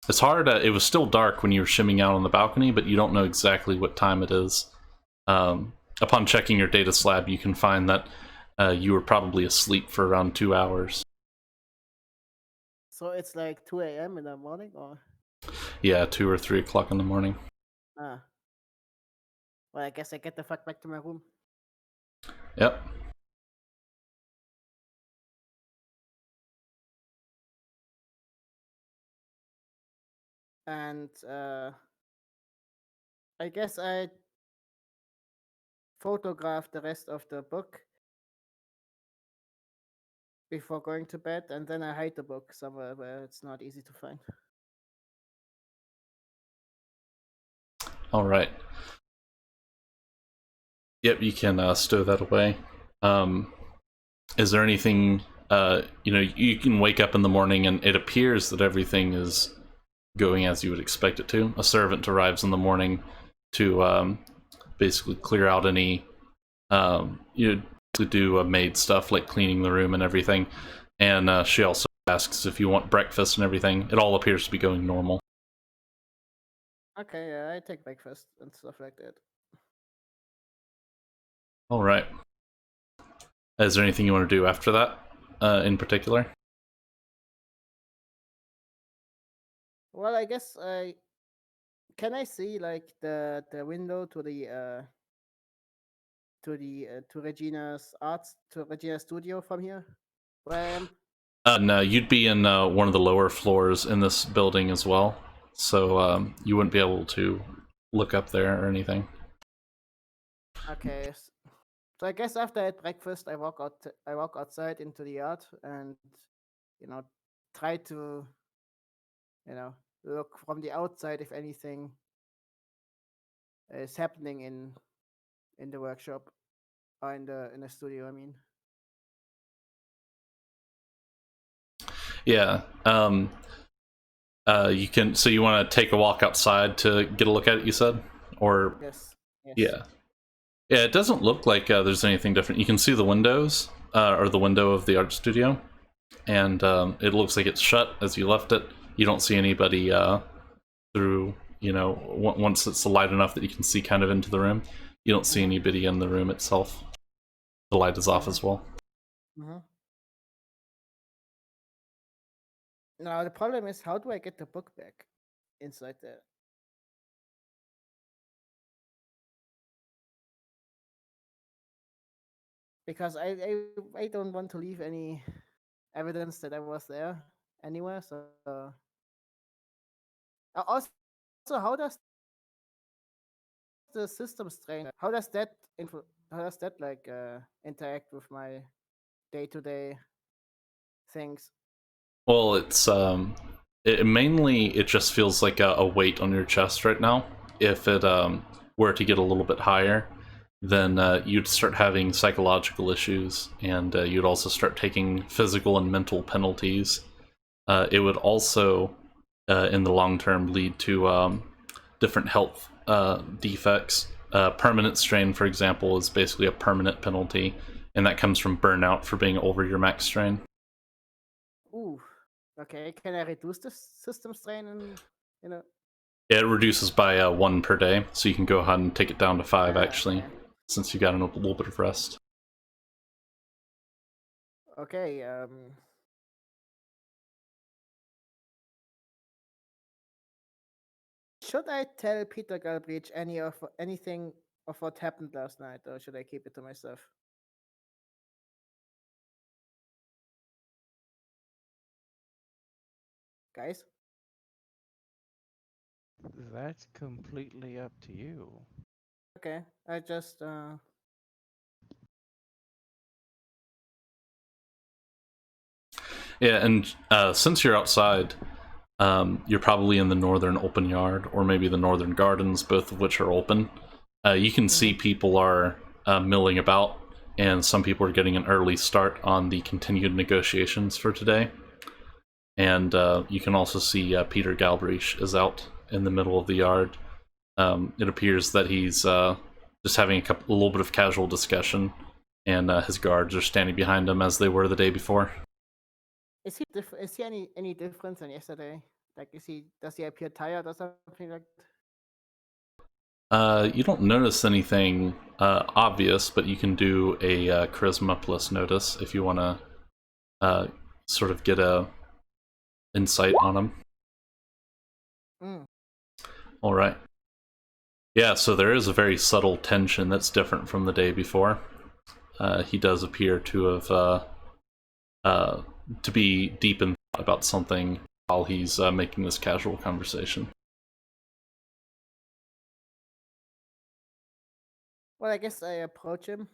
It's hard. It was still dark when you were shimming out on the balcony, but you don't know exactly what time it is. Upon checking your data slab, you can find that you were probably asleep for around 2 hours. So it's like 2 a.m. in the morning, or? Yeah, 2 or 3 o'clock in the morning. Ah. Well, I guess I get the fuck back to my room. Yep. And I guess I photograph the rest of the book before going to bed, and then I hide the book somewhere where it's not easy to find. All right. Yep, you can stow that away. Is there anything, you can wake up in the morning and it appears that everything is going as you would expect it to. A servant arrives in the morning to basically clear out any, to do maid stuff like cleaning the room and everything. And she also asks if you want breakfast and everything. It all appears to be going normal. Okay, yeah, I take breakfast and stuff like that. All right. Is there anything you want to do after that, in particular? Well, I guess can I see like the window to Regina's studio from here, where I am? No, you'd be in one of the lower floors in this building as well, so you wouldn't be able to look up there or anything. Okay, so I guess after I had breakfast, I walk outside into the yard and try to look from the outside if anything is happening in the workshop or in the studio, I mean. Yeah. You can. So you want to take a walk outside to get a look at it? You said, or Yes. Yeah. Yeah. It doesn't look like there's anything different. You can see the windows, or the window of the art studio, and it looks like it's shut as you left it. You don't see anybody through. Once it's light enough that you can see kind of into the room, you don't see anybody in the room itself. The light is off as well. Mm-hmm. Now the problem is, how do I get the book back inside there? Because I don't want to leave any evidence that I was there anywhere. So also, how does the system strain? How does that like interact with my day-to-day things? Well, it's mainly it just feels like a weight on your chest right now. If it were to get a little bit higher, then you'd start having psychological issues, and you'd also start taking physical and mental penalties. it would also, in the long term, lead to different health defects. Permanent strain, for example, is basically a permanent penalty, and that comes from burnout for being over your max strain. Ooh. Okay. Can I reduce the system strain and Yeah, it reduces by 1 per day, so you can go ahead and take it down to 5 actually, okay. since you got a little bit of rest. Okay. Should I tell Peter Galbraith anything of what happened last night, or should I keep it to myself? Guys? That's completely up to you. Okay. I just Yeah, and since you're outside, you're probably in the northern open yard, or maybe the northern gardens, both of which are open. You can see people are milling about, and some people are getting an early start on the continued negotiations for today. And you can also see Peter Galbraith is out in the middle of the yard. It appears that he's just having a little bit of casual discussion, and his guards are standing behind him as they were the day before. is he any different than yesterday? Like, does he appear tired or something like that? You don't notice anything obvious, but you can do a charisma plus notice if you want to sort of get a insight on him. All right. Yeah, so there is a very subtle tension that's different from the day before. He does appear to have to be deep in thought about something while he's making this casual conversation. Well, I guess I approach him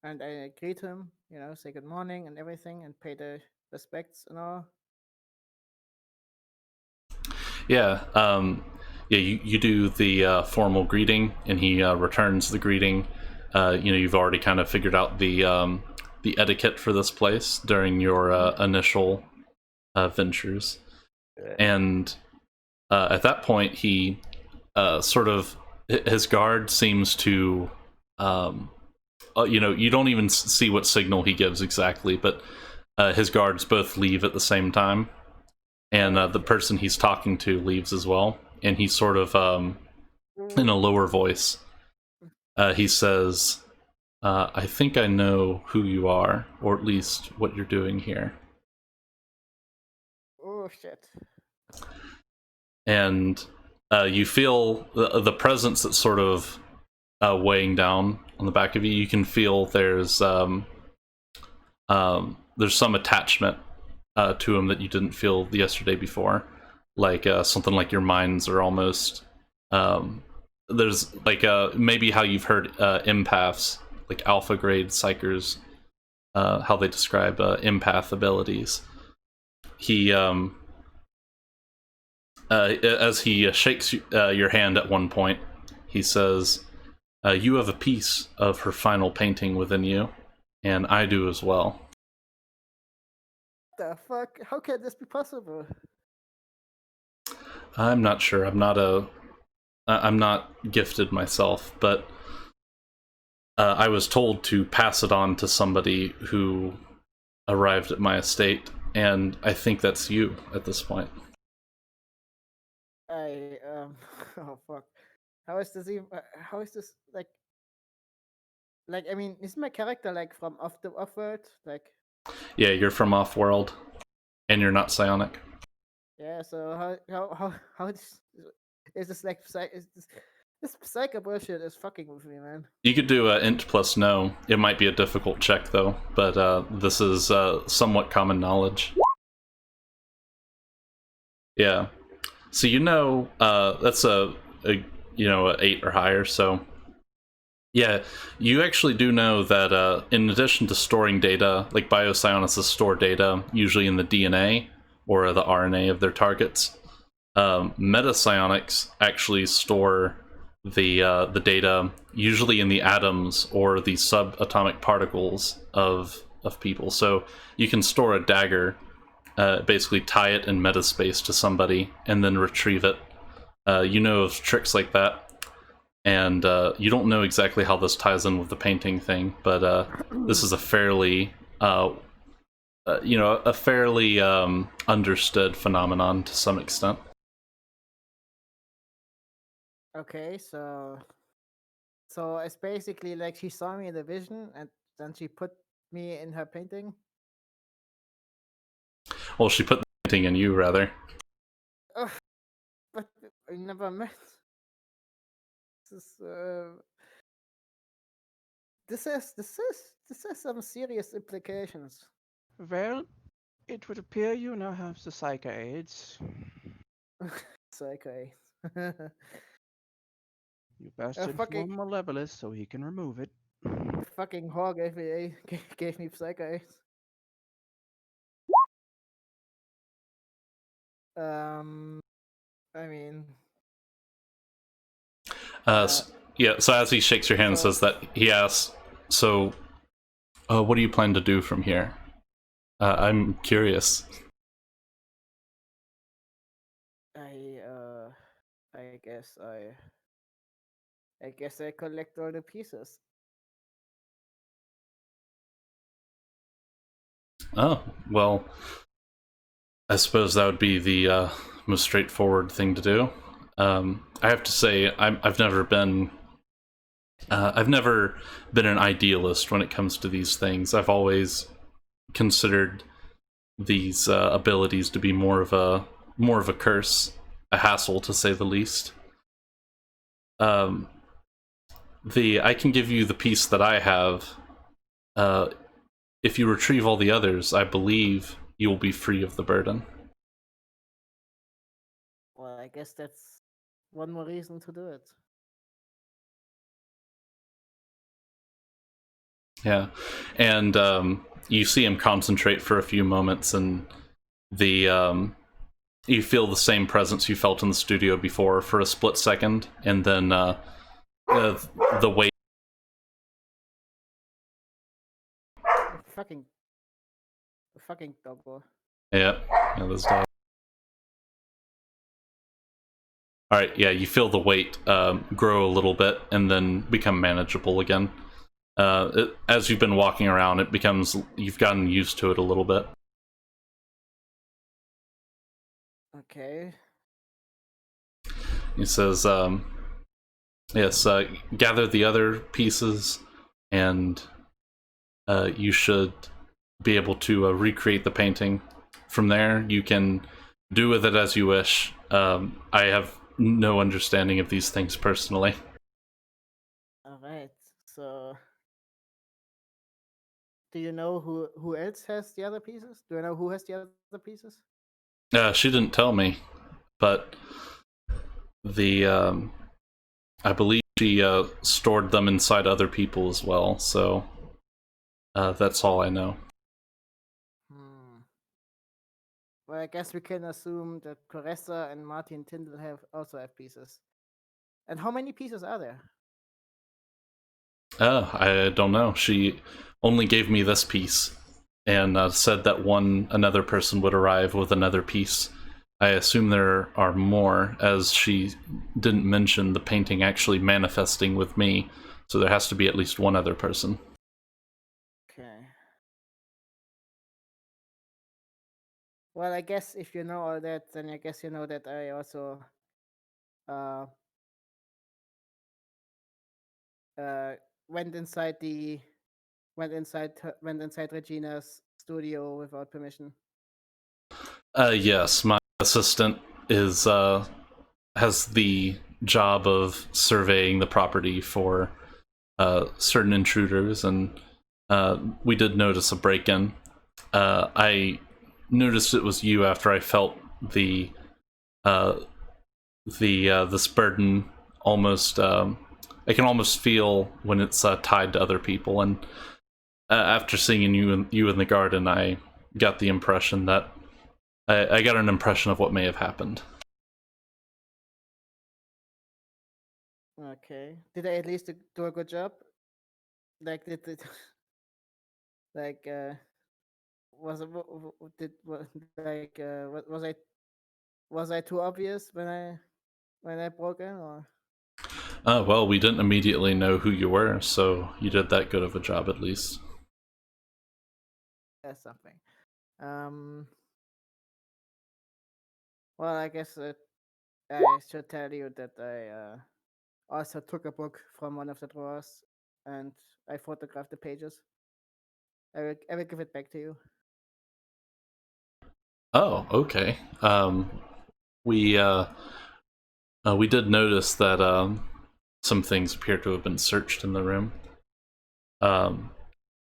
and I greet him, say good morning and everything, and pay the respects and all. Yeah, you do the formal greeting, and he returns the greeting. You've already kind of figured out the etiquette for this place during your initial ventures, and at that point, he sort of his guard seems to, you don't even see what signal he gives exactly, but his guards both leave at the same time. And the person he's talking to leaves as well, and he sort of, in a lower voice, he says, I think I know who you are, or at least what you're doing here. Oh, shit. And you feel the presence that's sort of weighing down on the back of you. You can feel there's some attachment to him that you didn't feel the yesterday before, like something like your minds are almost there's like maybe how you've heard empaths, like alpha grade psychers, how they describe empath abilities. He as he shakes your hand at one point, he says, you have a piece of her final painting within you, and I do as well. The fuck? How can this be possible? I'm not sure. I'm not gifted myself, but I was told to pass it on to somebody who arrived at my estate, and I think that's you at this point. Oh fuck. How is this even? How is this like? I mean, isn't my character like from off-world? Like. Yeah, you're from off-world, and you're not psionic. Yeah. So how is this like? This psycho bullshit is fucking with me, man. You could do int plus no. It might be a difficult check though, but this is somewhat common knowledge. Yeah. So that's a 8 or higher. So yeah, you actually do know that in addition to storing data, like biopsionists store data usually in the DNA or the RNA of their targets. Metapsionics actually store the data usually in the atoms or the subatomic particles of people. So you can store a dagger basically tie it in metaspace to somebody and then retrieve it. You know of tricks like that, and you don't know exactly how this ties in with the painting thing, but this is a fairly, a fairly understood phenomenon to some extent. Okay, so it's basically like she saw me in the vision, and then she put me in her painting. Well, she put the painting in you, rather. Ugh, but I never met. This is this has some serious implications. Well, it would appear you now have the Psycho AIDS. Psycho. You best A inform Malevolus so he can remove it. fucking whore gave me Psycho. I mean, Yeah, so as he shakes your hand and so- says that, he asks, so, what do you plan to do from here? I'm curious. I guess I collect all the pieces. Oh, well, I suppose that would be the most straightforward thing to do. I have to say, I've never been an idealist when it comes to these things. I've always considered these abilities to be more of a curse, a hassle to say the least. I can give you the piece that I have. If you retrieve all the others, I believe you will be free of the burden. Well, I guess that's one more reason to do it. Yeah, and you see him concentrate for a few moments, and you feel the same presence you felt in the studio before for a split second, and then the weight. Fucking doggo. Yeah, this dog. All right, yeah, you feel the weight grow a little bit and then become manageable again. As you've been walking around, you've gotten used to it a little bit. Okay. He says, yes, gather the other pieces, and you should be able to recreate the painting. From there, you can do with it as you wish. I have no understanding of these things personally. All right. So, do you know who else has the other pieces? Do you know who has the other pieces? She didn't tell me, but I believe she stored them inside other people as well. So that's all I know. Well, I guess we can assume that Caressa and Martin Tyndall also have pieces. And how many pieces are there? I don't know. She only gave me this piece and said that another person would arrive with another piece. I assume there are more, as she didn't mention the painting actually manifesting with me, so there has to be at least one other person. Okay. Well, I guess if you know all that, then I guess you know that I also went inside Regina's studio without permission. Yes, my assistant has the job of surveying the property for certain intruders, and we did notice a break-in. I noticed it was you after I felt this burden almost. I can almost feel when it's tied to other people, and after seeing you in the garden, I got the impression that I got an impression of what may have happened. Okay. Did I at least do a good job? Like, was it, did like was I too obvious when I broke in, or? Well, we didn't immediately know who you were, so you did that good of a job at least. That's something. Well, I guess I should tell you that I also took a book from one of the drawers and I photographed the pages. I will give it back to you. Oh, okay. We did notice that some things appear to have been searched in the room.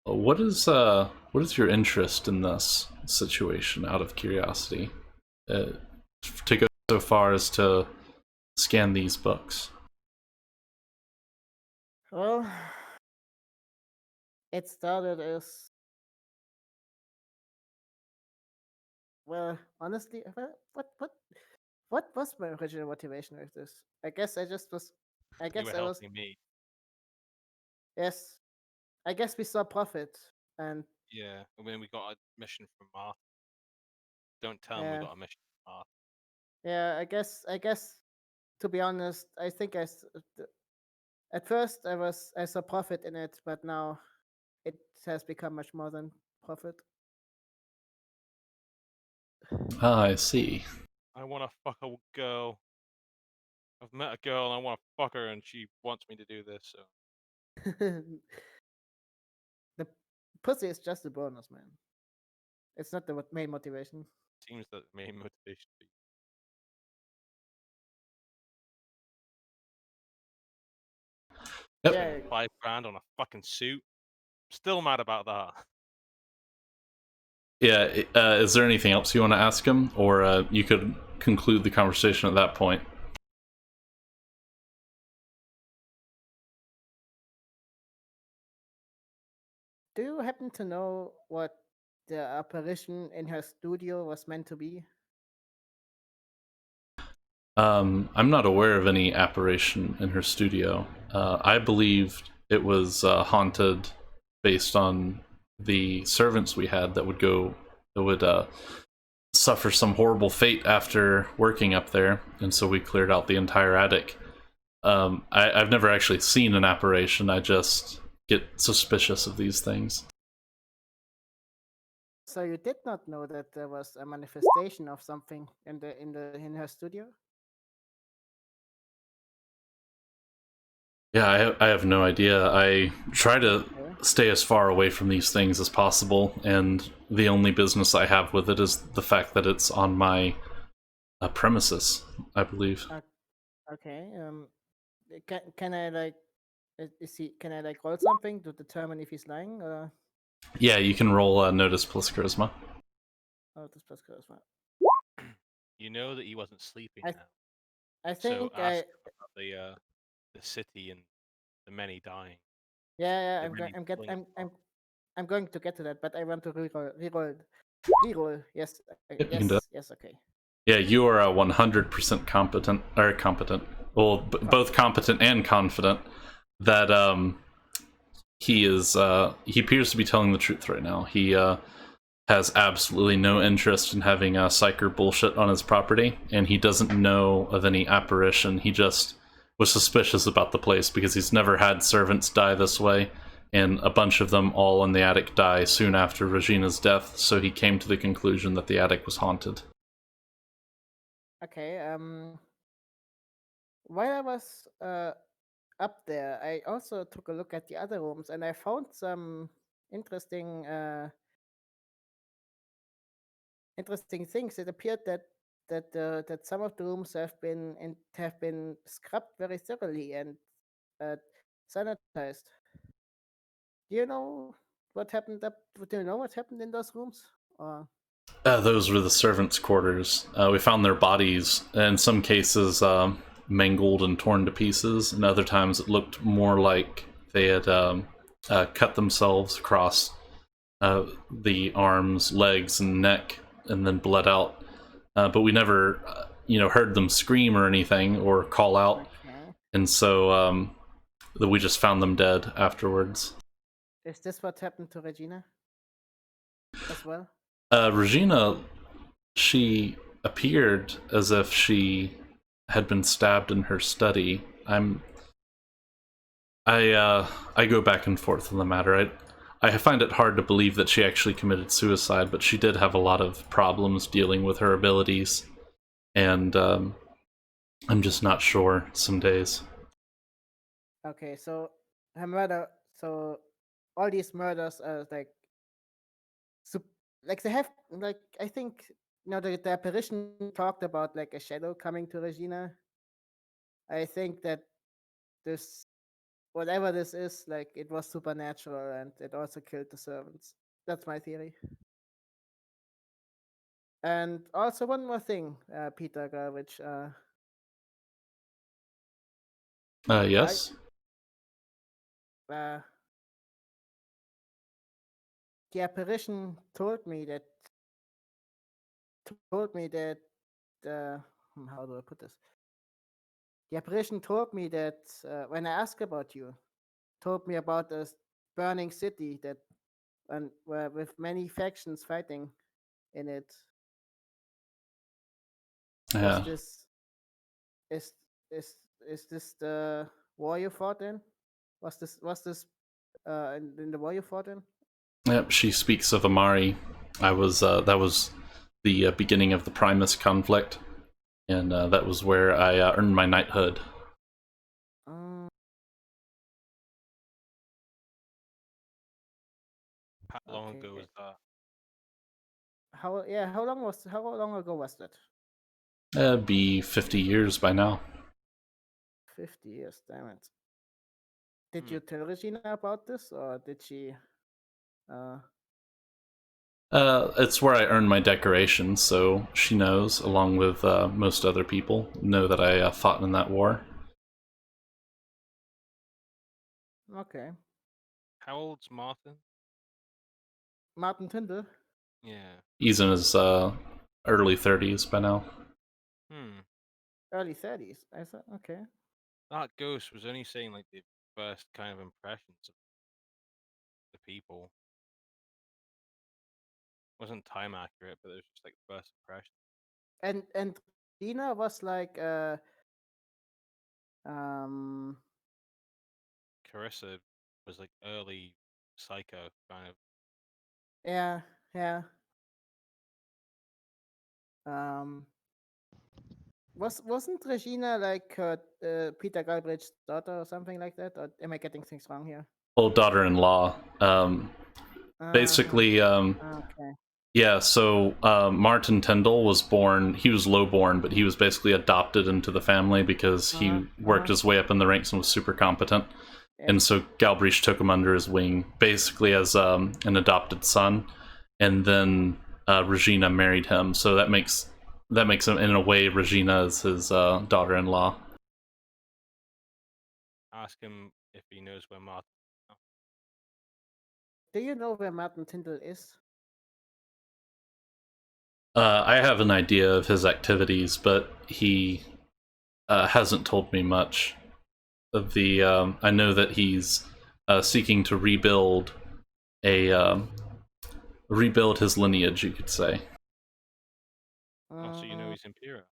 What is your interest in this situation? Out of curiosity, to go so far as to scan these books. Well, it started as well. Honestly, what was my original motivation with this? I guess I just was. I You were guess I was. helping me. Yes. I guess we saw profit, and Yeah. And then we got a mission from Martha. Don't tell him we yeah, got a mission from Martha. yeah. I guess to be honest, I think at first I saw profit in it, but now it has become much more than profit. Ah, I see. I want to fuck a girl. I've met a girl and I want to fuck her, and she wants me to do this. So The pussy is just a bonus, man. It's not the main motivation. seems that the main motivation. Yep. Yeah, $5,000 on a fucking suit. Still mad about that. Yeah. Is there anything else you want to ask him, or you could conclude the conversation at that point? do you happen to know what the apparition in her studio was meant to be? I'm not aware of any apparition in her studio. I believed it was haunted based on the servants we had that would suffer some horrible fate after working up there, and so we cleared out the entire attic. I've never actually seen an apparition. I just get suspicious of these things. So you did not know that there was a manifestation of something in her studio? Yeah, I have no idea. I try to Okay. stay as far away from these things as possible, and the only business I have with it is the fact that it's on my premises, I believe. Okay. Can I like can I like roll something to determine if he's lying or Yeah, you can roll Notice plus Charisma. oh this plus charisma? You know that he wasn't sleeping I now. I So think ask him about the city and the many dying. yeah The many pulling apart. I'm going to get to that, but I want to reroll. Yes, Yep, you can do it. yes, okay. Yeah, you are 100% competent. Well, both competent and confident that he appears to be telling the truth right now. He has absolutely no interest in having psyker bullshit on his property, and he doesn't know of any apparition. He just was suspicious about the place because he's never had servants die this way, and a bunch of them all in the attic die soon after Regina's death, so he came to the conclusion that the attic was haunted. Okay. While I was up there, I also took a look at the other rooms, and I found some interesting interesting things. It appeared that some of the rooms have been scrubbed very thoroughly and uh, sanitized. Do you know what happened up? Do you know what happened in those rooms? Or Those were the servants' quarters. We found their bodies, in some cases, mangled and torn to pieces, and other times it looked more like they had cut themselves across the arms, legs, and neck, and then bled out. But we never, heard them scream or anything or call out, okay, and so we just found them dead afterwards. is this what happened to Regina as well? Regina, she appeared as if she had been stabbed in her study. I go back and forth on the matter. I find it hard to believe that she actually committed suicide, but she did have a lot of problems dealing with her abilities, and I'm just not sure some days. Okay, so her murder. So all these murders are like, like they have like I think the apparition talked about like a shadow coming to Regina. I think that this whatever this is, like it was supernatural and it also killed the servants. That's my theory. And also one more thing, Peter Garbage. Yes? Uh, the apparition told me that how do I put this? The apparition told me that when I asked about you, told me about this burning city that and where with many factions fighting in it. Is Yeah. this is is this the war you fought in? Was this in the war you fought in? Yep, she speaks of Amari. That was the beginning of the Primus conflict, and that was where I earned my knighthood. Um, How long ago okay. was that? How long ago was that? It'd be 50 years by now. 50 years, damn it. Did Hmm. you tell Regina about this, or did she? Uh, It's where I earned my decoration, so she knows, along with most other people, know that I fought in that war. okay. How old's Martin? Martin Tyndall, Yeah. He's in his early 30s by now. Hmm. early 30s. I thought, okay. That ghost was only saying like the first kind of impressions of the people. Wasn't time accurate, but it was just like first impression. And Regina was like um Carissa was like early psycho kind of. yeah, yeah. Um wasn't Regina like Peter Galbraith's daughter or something like that? Or am I getting things wrong here? Well, daughter-in-law. Uh-huh. Basically, Okay. yeah, so Martin Tyndall was born, he was lowborn, but he was basically adopted into the family because Uh-huh. he worked his way up in the ranks and was super competent. Yep. And so Galbraith took him under his wing, basically as an adopted son. And then Regina married him, so that makes him, in a way, Regina is his daughter-in-law. Ask him if he knows where Martin. Do you know where Martin Tyndall is? I have an idea of his activities, but he hasn't told me much. Of the I know that he's seeking to rebuild his lineage, you could say. Oh, so you know Uh, he's Imperial.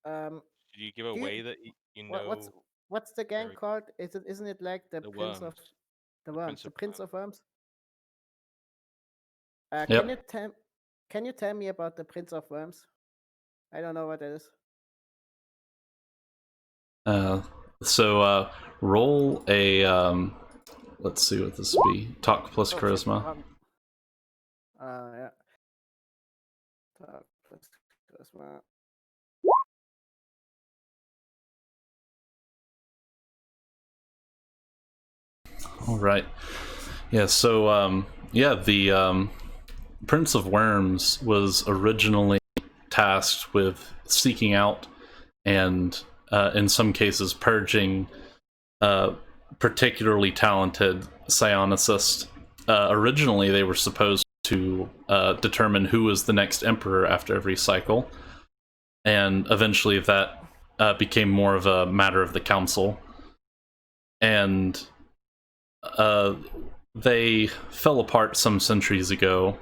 um Did you give do you away that you what, know what's the gang where called? Isn't it like the the Prince of worms? the The Worms? Prince The of Prince of Worms. Worms? Yep. Can you tell me about the Prince of Worms? I don't know what that is. So roll a let's see what this would be. Talk plus Oh shit, charisma. wrong. Yeah. Plus charisma. All right. Yeah. So yeah, the Prince of Worms was originally tasked with seeking out and, in some cases, purging particularly talented psionicists. Originally, they were supposed to determine who was the next emperor after every cycle, and eventually that became more of a matter of the council. And they fell apart some centuries ago,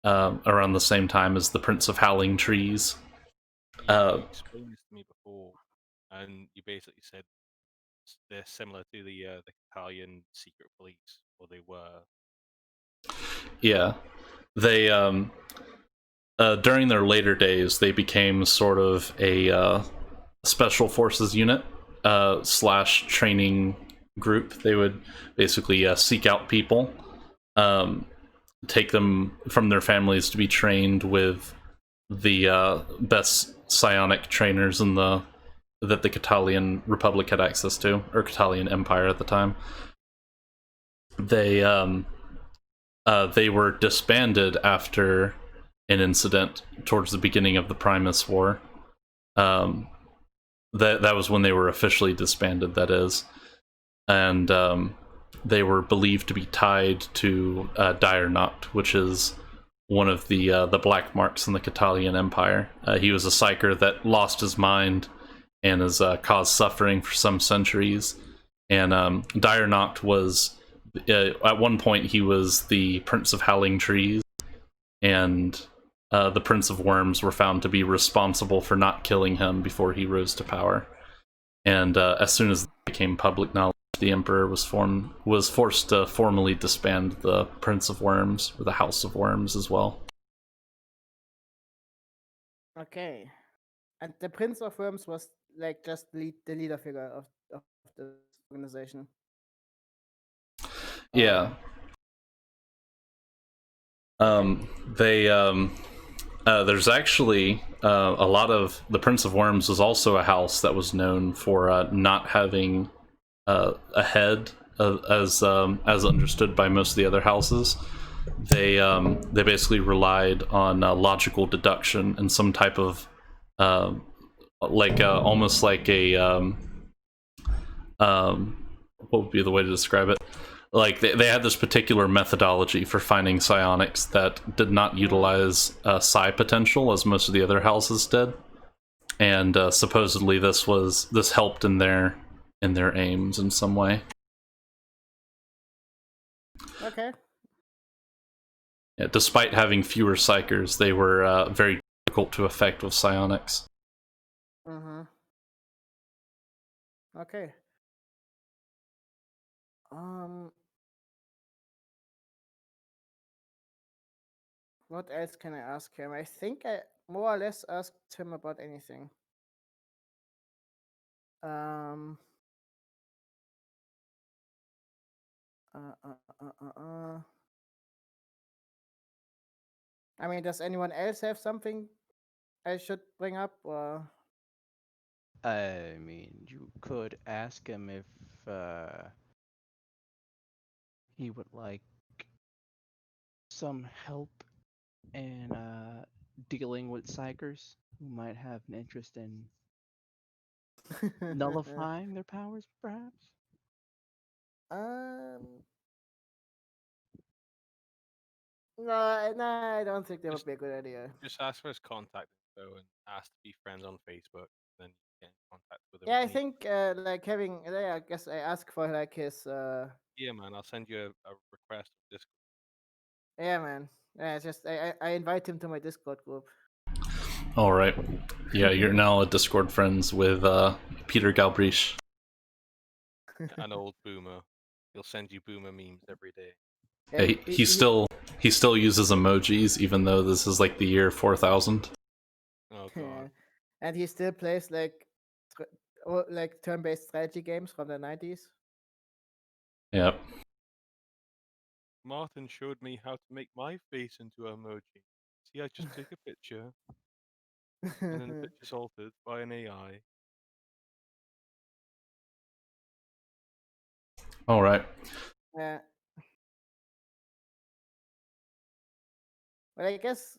around the same time as the Prince of Howling Trees. Yeah, you explained this to me before, and you basically said they're similar to the Italian secret police, or they were. Yeah, they during their later days they became sort of a special forces unit slash training group. They would basically seek out people, um, take them from their families to be trained with the best psionic trainers in the that the Catalian Republic had access to, or Catalian Empire at the time. They they were disbanded after an incident towards the beginning of the Primus War. Um, that was when they were officially disbanded. That is, and they were believed to be tied to Dire Nacht, which is one of the black marks in the Catalian Empire. He was a psyker that lost his mind and has caused suffering for some centuries. And Dire Nacht was, at one point, he was the Prince of Howling Trees, and the Prince of Worms were found to be responsible for not killing him before he rose to power. And as soon as it became public knowledge, the Emperor was forced to formally disband the Prince of Worms, or the House of Worms as well. Okay. And the Prince of Worms was like just the leader figure of this organization. Yeah. They there's actually a lot of the Prince of Worms was also a house that was known for not having a head, as understood by most of the other houses. They basically relied on logical deduction and some type of almost like a what would be the way to describe it? Like they had this particular methodology for finding psionics that did not utilize psi potential as most of the other houses did, and supposedly this helped in their aims in some way. Okay. Yeah, despite having fewer psychers, they were very difficult to affect with psionics. Mm-hmm. Okay. What else can I ask him? I think I more or less asked him about anything. Um. Uh, uh, uh, uh, uh. I mean, does anyone else have something I should bring up, or? I mean, you could ask him if he would like some help in dealing with psychers who might have an interest in nullifying their powers, perhaps? um. No, I don't think that would Just be a good idea. just ask for his contact info and ask to be friends on Facebook. Then you get in contact with him. Yeah, I think like having. Yeah, I guess I ask for like his. Yeah, man, I'll send you a request on Discord. Yeah, man. Yeah, it's just I invite him to my Discord group. All right. Yeah, you're now a Discord friends with Peter Galbraith. An old boomer. He'll send you boomer memes every day. Yeah, He still uses emojis, even though this is like the year 4000. Oh yeah. god. And he still plays like like turn-based strategy games from the 90s. Yep. Martin showed me how to make my face into emoji. See, I just take a picture, and then the picture's altered by an AI. All right. Yeah. Well, I guess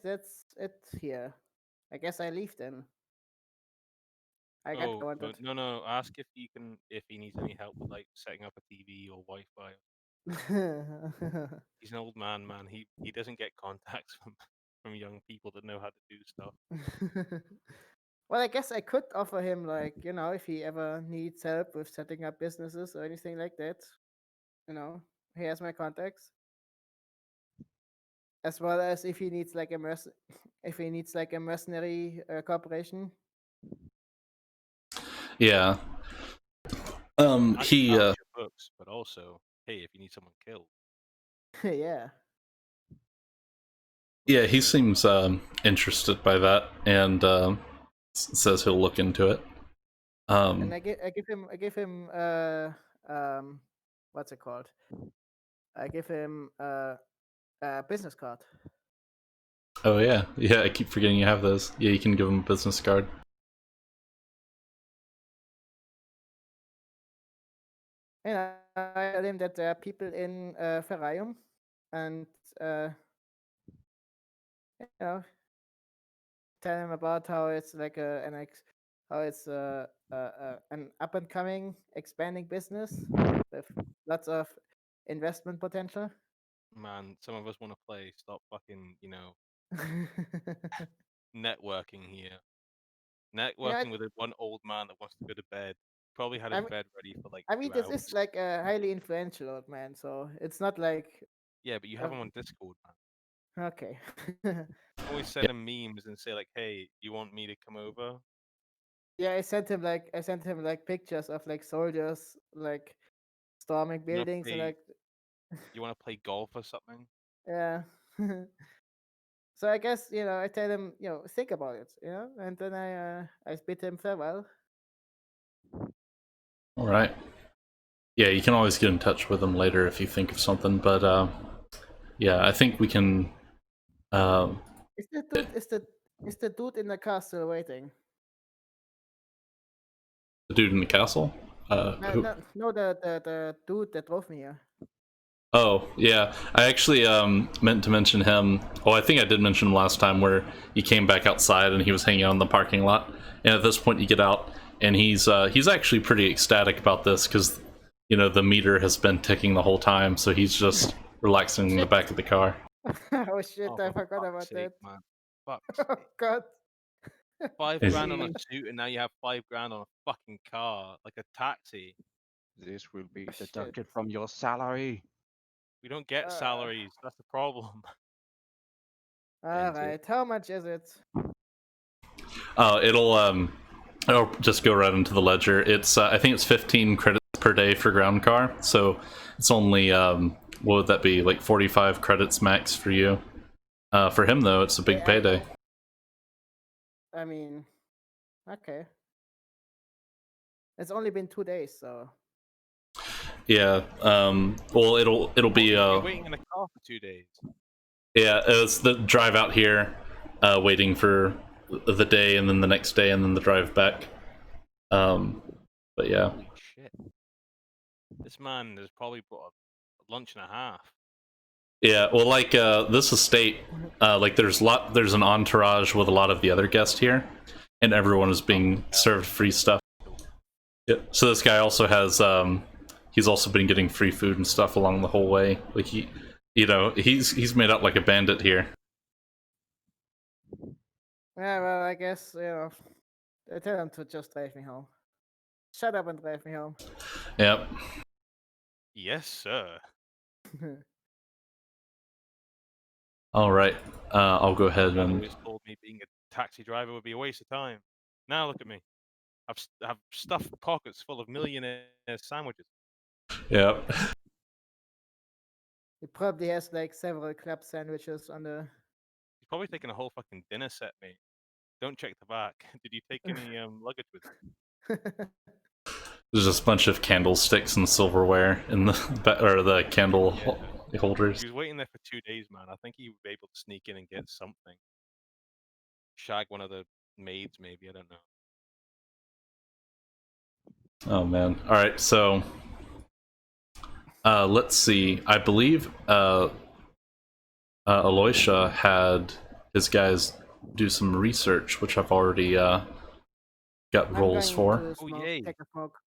that's it here. I guess I leave then. I got Oh what I no! Ask if he needs any help with like setting up a TV or Wi-Fi. wanted. He's an old man, man. He doesn't get contacts from young people that know how to do stuff. Well, I guess I could offer him, like, if he ever needs help with setting up businesses or anything like that. he has my contacts, as well as if he needs like a mercenary corporation. Yeah. I can He vouch your books, but also, hey, if you need someone killed, Yeah. yeah, he seems interested by that, and says he'll look into it. And I give him what's it called? I give him a business card. Oh yeah, yeah. I keep forgetting you have those. Yeah, you can give him a business card. And I tell him that there are people in Ferrarium, and you know, tell him about how it's like how it's an up and coming expanding business with lots of investment potential. man, some of us want to play. Stop fucking, networking here. Yeah, Networking with one old man that wants to go to bed. Probably had I his mean, bed ready for like I mean, 2 this is hours. like a highly influential old man, so it's not like Yeah, but you have him on Discord, man. okay. Always send him memes and say like, "Hey, you want me to come over? Yeah, I sent him like pictures of like soldiers like storming You wanna buildings and play? like You wanna play golf or something?" yeah. So I guess I tell him think about it, and then I bid him farewell. All right. Yeah, you can always get in touch with him later if you think of something. But yeah, I think we can. Um, Is the dude is the dude in the car still waiting? the dude in the castle. No, Who? no, no, the dude that drove me here. Oh, yeah. I actually meant to mention him. Oh, I think I did mention him last time where you came back outside and he was hanging out in the parking lot. And at this point, you get out, and he's actually pretty ecstatic about this because the meter has been ticking the whole time, so he's just relaxing in the Shit. back of the car. Oh shit! Oh, I for forgot fuck's about sake, that. man. Fuck's Oh sake. god. 5 grand on a Jeez. suit, and now you have 5 grand on a fucking car, like a taxi. This will be Shit. deducted from your salary. We don't get Uh, salaries. That's the problem. all right. How much is it? Oh, it'll just go right into the ledger. It's I think it's 15 credits per day for ground car, so it's only what would that be, like 45 credits max for you. For him though, it's a big payday. I mean, okay. It's only been 2 days, so. Yeah. Well, it'll be You're waiting in a car for 2 days. yeah. It's the drive out here, waiting for the day, and then the next day, and then the drive back. But yeah. Holy shit. This man has probably bought a lunch and a half. Yeah, well, like this estate, like there's an entourage with a lot of the other guests here, and everyone is being served free stuff. Yeah. So this guy also has he's also been getting free food and stuff along the whole way. Like he's made out like a bandit here. Yeah, well, I guess I tell him to just drive me home. Shut up and drive me home. Yep. Yes, sir. All right. I'll go ahead Man and always told me being a taxi driver would be a waste of time. Now look at me. I've stuffed pockets full of millionaire sandwiches. yep. He probably has like several club sandwiches on the. He's probably taken a whole fucking dinner set, mate. Don't check the back. Did you take any luggage with you? There's just a bunch of candlesticks and silverware in the candle holders. He was waiting there for 2 days, man. I think he would be able to sneak in and get something. Shag one of the maids, maybe. I don't know. Oh man. All right. So let's see. I believe Aloysia had his guys do some research, which I've already got I'm rolls going for. to Oh, smoke, yay. take a smoke.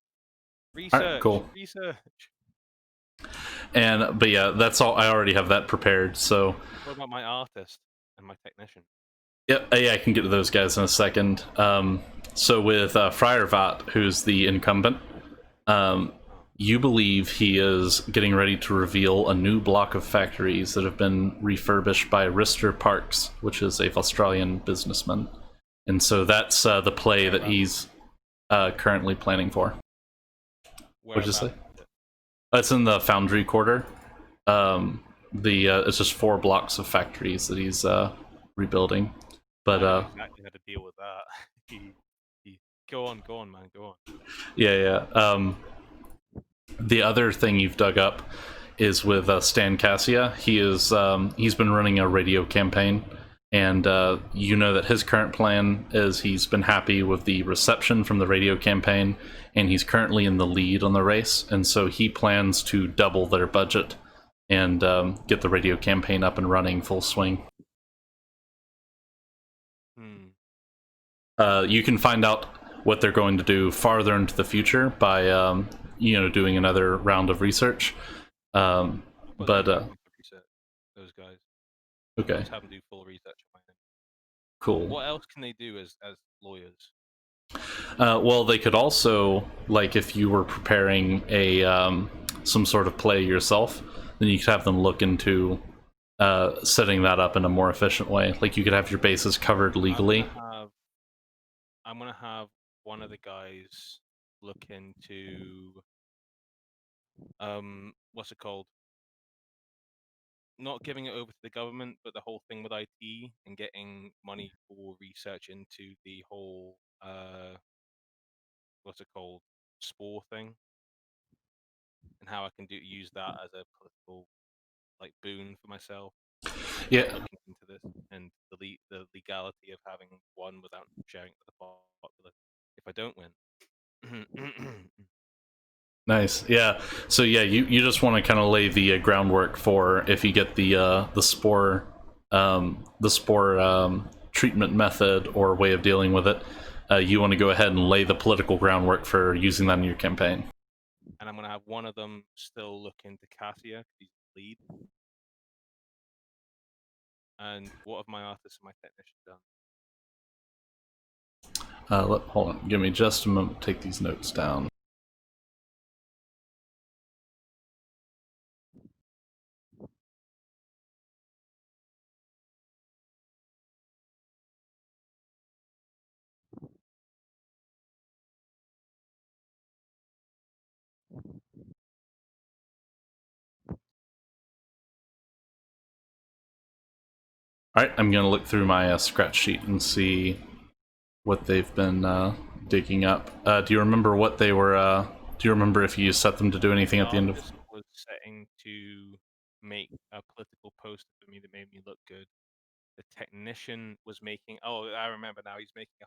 Research. cool. Research. But yeah, that's all. I already have that prepared. So What about my artist and my technician? yeah, I can get to those guys in a second. So with Friarvat, who's the incumbent, you believe he is getting ready to reveal a new block of factories that have been refurbished by Rister Parks, which is a Australian businessman. And so that's the play that he's currently planning for. What'd you say? It's in the Foundry Quarter. It's just 4 blocks of factories that he's rebuilding. But I know exactly how to deal with that. Go on, man, go on. Yeah. The other thing you've dug up is with Stan Cassia. He's been running a radio campaign, and you know that his current plan is he's been happy with the reception from the radio campaign, and he's currently in the lead on the race, and so he plans to double their budget and get the radio campaign up and running full swing. You can find out what they're going to do farther into the future by doing another round of research. Those guys. Okay. Just have them do full research. Cool. What else can they do as lawyers? Well, they could also, like, if you were preparing a some sort of play yourself, then you could have them look into setting that up in a more efficient way. Like, you could have your bases covered legally. I'm gonna have one of the guys look into what's it called? Not giving it over to the government, but the whole thing with IT and getting money for research into the whole what's it called? Spore thing, and how I can use that as a political boon for myself. Yeah. Looking into this and the legality of having one without sharing with the populace if I don't win. Nice. Yeah. So yeah, you just want to kind of lay the groundwork for if you get the spore treatment method or way of dealing with it. You want to go ahead and lay the political groundwork for using that in your campaign. And I'm gonna have one of them still look into Cassia, he's the lead. And what have my artists and my technicians done? Hold on. Give me just a moment to take these notes down. Alright, I'm going to look through my scratch sheet and see what they've been digging up. Do you remember what they were... do you remember if you set them to do anything at the end of... was setting to make a political poster for me that made me look good. The technician was making... Oh, I remember now. He's making a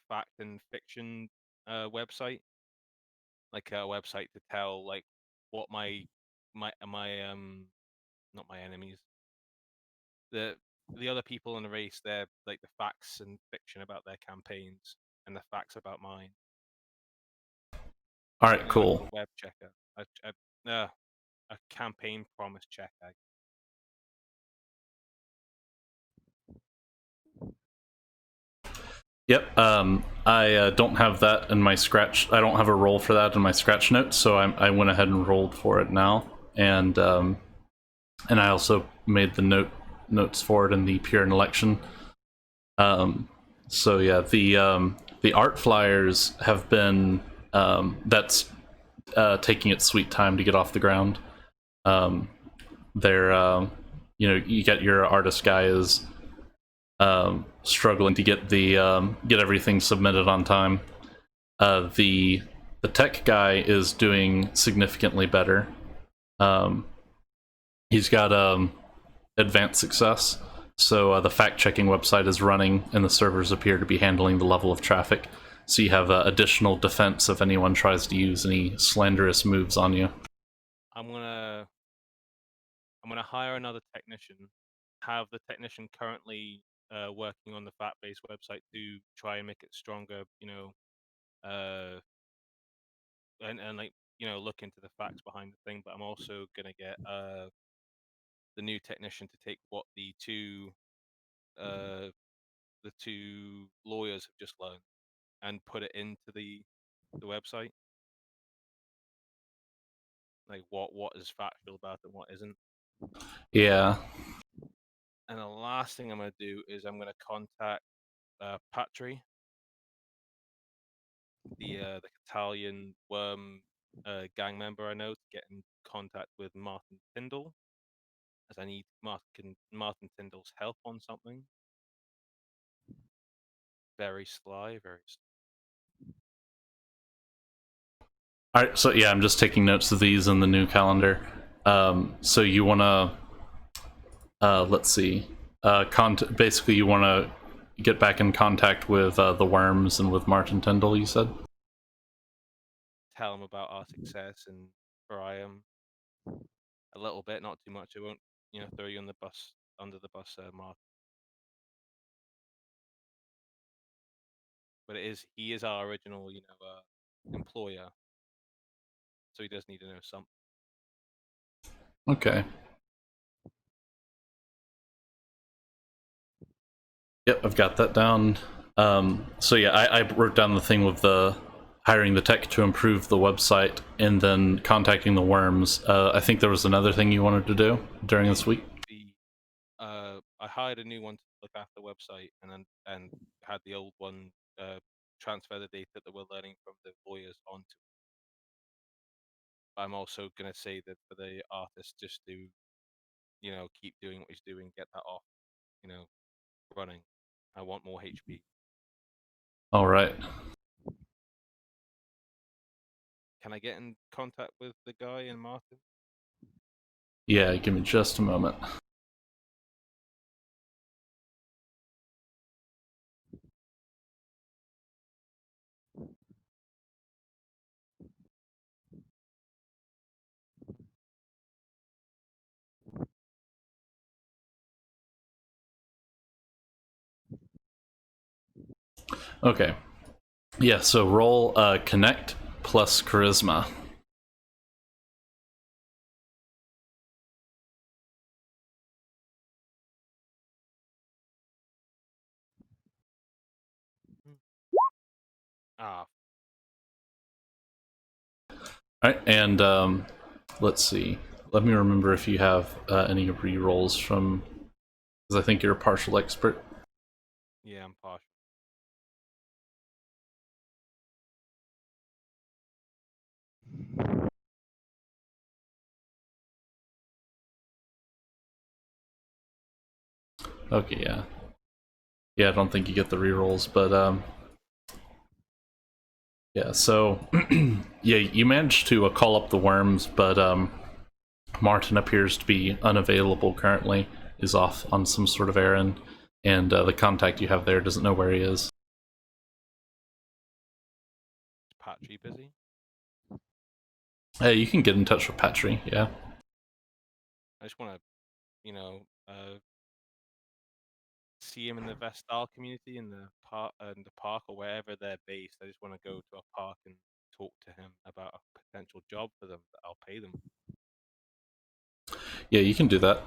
fact and fiction website. Like a website to tell what my not my enemies, the other people in the race, they're like the facts and fiction about their campaigns and the facts about mine. All right, cool. Like a web checker, a campaign promise checker. Yep. I don't have that in my scratch. I don't have a roll for that in my scratch notes, so I went ahead and rolled for it now, and I also made the notes for it in the pure election. So yeah, the art flyers have been that's taking its sweet time to get off the ground. They're you get your artist guy is struggling to get get everything submitted on time. The tech guy is doing significantly better. He's got advanced success, so the fact-checking website is running, and the servers appear to be handling the level of traffic. So you have additional defense if anyone tries to use any slanderous moves on you. I'm gonna hire another technician. Have the technician currently working on the fact-based website to try and make it stronger. And look into the facts behind the thing. But I'm also gonna get the new technician to take what the two lawyers have just learned and put it into the website. like what is factual about it and what isn't. Yeah. And the last thing I'm gonna do is I'm gonna contact Patry, the Italian worm gang member I know, to get in contact with Martin Tyndall, as I need Martin Tyndall's help on something. Very sly, very. All right. So yeah, I'm just taking notes of these in the new calendar. So you want to, let's see, basically you want to get back in contact with the worms and with Martin Tyndall. You said. Tell him about our success and where I am a little bit, not too much. I won't, throw you on the bus under the bus, Mark. But he is our original, employer, so he does need to know something. Okay. Yep, I've got that down. So yeah, I wrote down the thing with the hiring the tech to improve the website and then contacting the worms. I think there was another thing you wanted to do during this week. I hired a new one to look after the website, and had the old one transfer the data that we're learning from the lawyers onto. I'm also gonna say that for the artist, just to keep doing what he's doing, get that off, running. I want more HP. All right. Can I get in contact with the guy and Martin? Yeah, give me just a moment. Okay. Yeah, so roll connect plus charisma. Ah, All right, and let's see. Let me remember if you have any re-rolls from, because I think you're a partial expert. yeah, I'm partial. Okay, yeah. Yeah, I don't think you get the re-rolls, but yeah, so yeah, you managed to call up the worms, but Martin appears to be unavailable currently, is off on some sort of errand, and the contact you have there doesn't know where he is. Is Patry busy? Hey, you can get in touch with Patry, yeah. I just want to, see him in the Vestal community in the park or wherever they're based. I just want to go to a park and talk to him about a potential job for them that I'll pay them. Yeah, you can do that.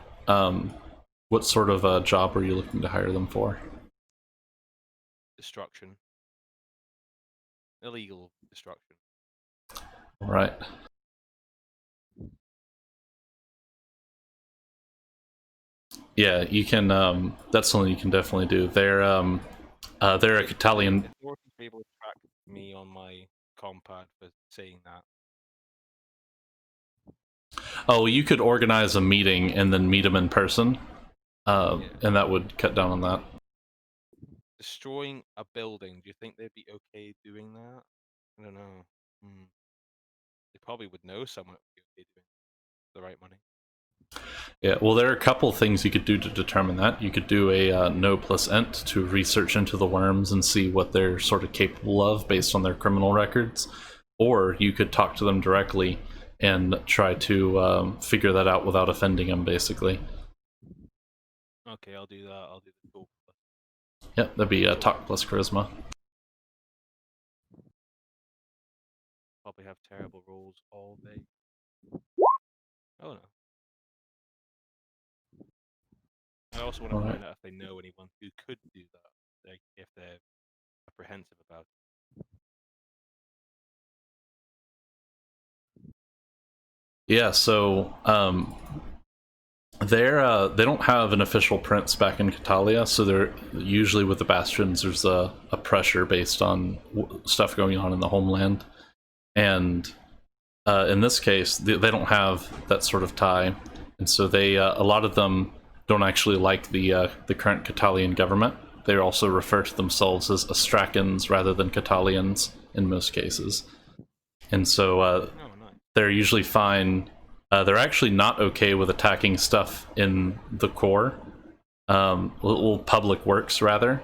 What sort of job are you looking to hire them for? Destruction. Illegal destruction. All right. Yeah, you can. That's something you can definitely do. They're a Italian. If Norton's able to track me on my compad for saying that. Oh, you could organize a meeting and then meet them in person, and that would cut down on that. Destroying a building, do you think they'd be okay doing that? I don't know. They probably would know someone that would be okay doing it for the right money. Yeah, well, there are a couple things you could do to determine that. You could do a no plus ent to research into the worms and see what they're sort of capable of based on their criminal records, or you could talk to them directly and try to figure that out without offending them, basically. Okay, I'll do that. I'll do the talk. Yeah, that'd be talk plus charisma. Probably have terrible rolls all day. Oh no. I also want to find out if they know anyone who could do that, like if they're apprehensive about it. Yeah, so they don't have an official prince back in Catalia, so they're usually with the Bastions. There's a pressure based on stuff going on in the homeland, and in this case, they don't have that sort of tie, and so they a lot of them don't actually like the current Catalian government. They also refer to themselves as Astrakans rather than Catalians in most cases, and so Oh, nice. they're usually fine. They're actually not okay with attacking stuff in the core, little public works rather.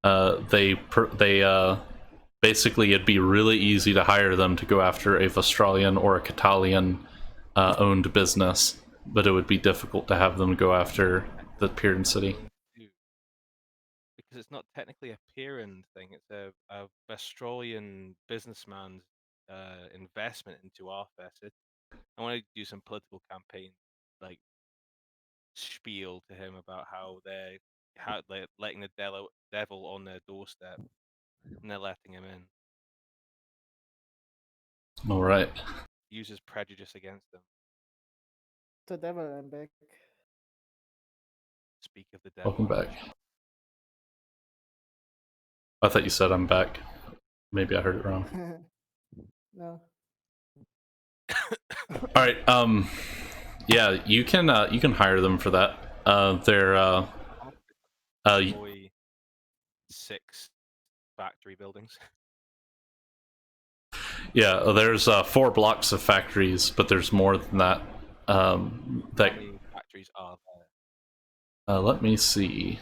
They basically it'd be really easy to hire them to go after a Australian or a Catalian owned business, but it would be difficult to have them go after the Piran city. Because it's not technically a Piran thing; it's a Australian businessman's investment into our city. I want to do some political campaign, like spiel to him about how they're letting the devil on their doorstep, and they're letting him in. All right. Uses prejudice against them. The devil, I'm back. Speak of the devil. Welcome back. I thought you said I'm back. Maybe I heard it wrong. No. All right. Yeah, you can hire them for that. They're Destroy 6 factory buildings. yeah. There's 4 blocks of factories, but there's more than that. How many factories are there? Let me see.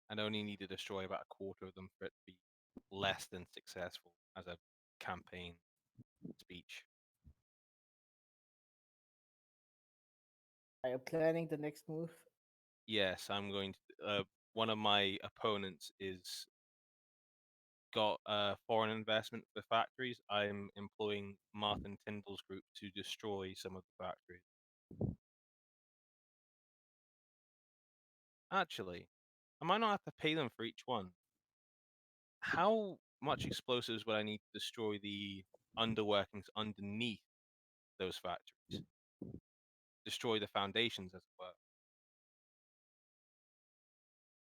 And only need to destroy about a quarter of them for it to be less than successful as a campaign speech. Are you planning the next move? Yes, I'm going to. One of my opponents is got foreign investment for factories. I'm employing Martin Tyndall's group to destroy some of the factories. Actually, I might not have to pay them for each one. How much explosives would I need to destroy the underworkings underneath those factories? Destroy the foundations, as it were.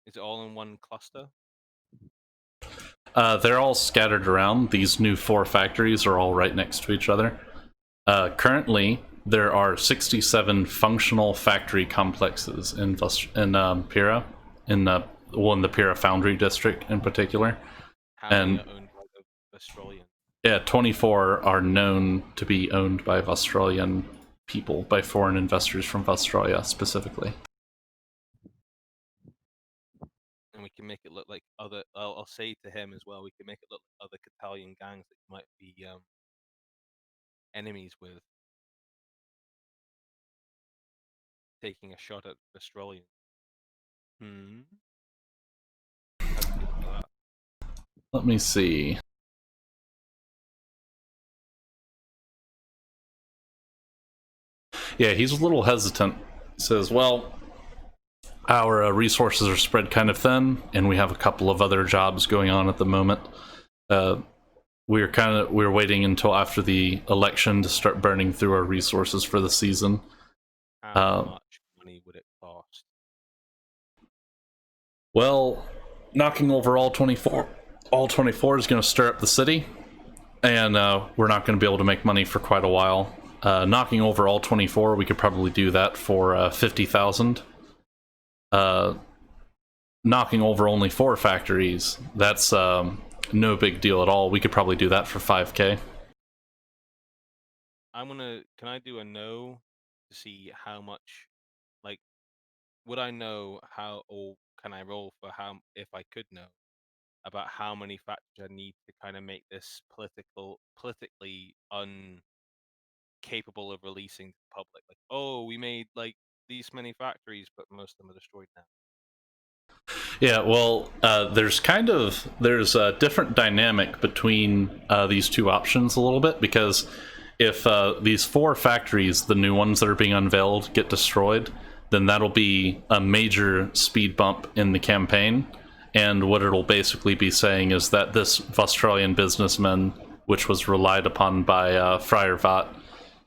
Is it all in one cluster? They're all scattered around. These new 4 factories are all right next to each other. Currently, there are 67 functional factory complexes in Pira, in the Pira Foundry District in particular. How many And are owned by the Australian? yeah, 24 are known to be owned by Australian people, by foreign investors from Australia specifically. And we can make it look like other. I'll say to him as well. We can make it look like other Catalian gangs that you might be enemies with, taking a shot at Australian. How do you feel about that? Let me see. Yeah, he's a little hesitant. He says, well, our resources are spread kind of thin, and we have a couple of other jobs going on at the moment. We're waiting until after the election to start burning through our resources for the season. How much money would it cost? Well, knocking over all 24 is going to stir up the city, and we're not going to be able to make money for quite a while. Knocking over all 24, we could probably do that for 50,000. Knocking over only 4 factories, that's no big deal at all. We could probably do that for 5k. Can I do a no to see how much, like, would I know how, or can I roll for how, if I could know, about how many factories I need to kind of make this politically incapable of releasing to the public? Like, oh, we made like these many factories, but most of them are destroyed now. Yeah, well, there's a different dynamic between these 2 options a little bit, because if these 4 factories, the new ones that are being unveiled, get destroyed, then that'll be a major speed bump in the campaign. And what it'll basically be saying is that this Australian businessman, which was relied upon by Friar Vat,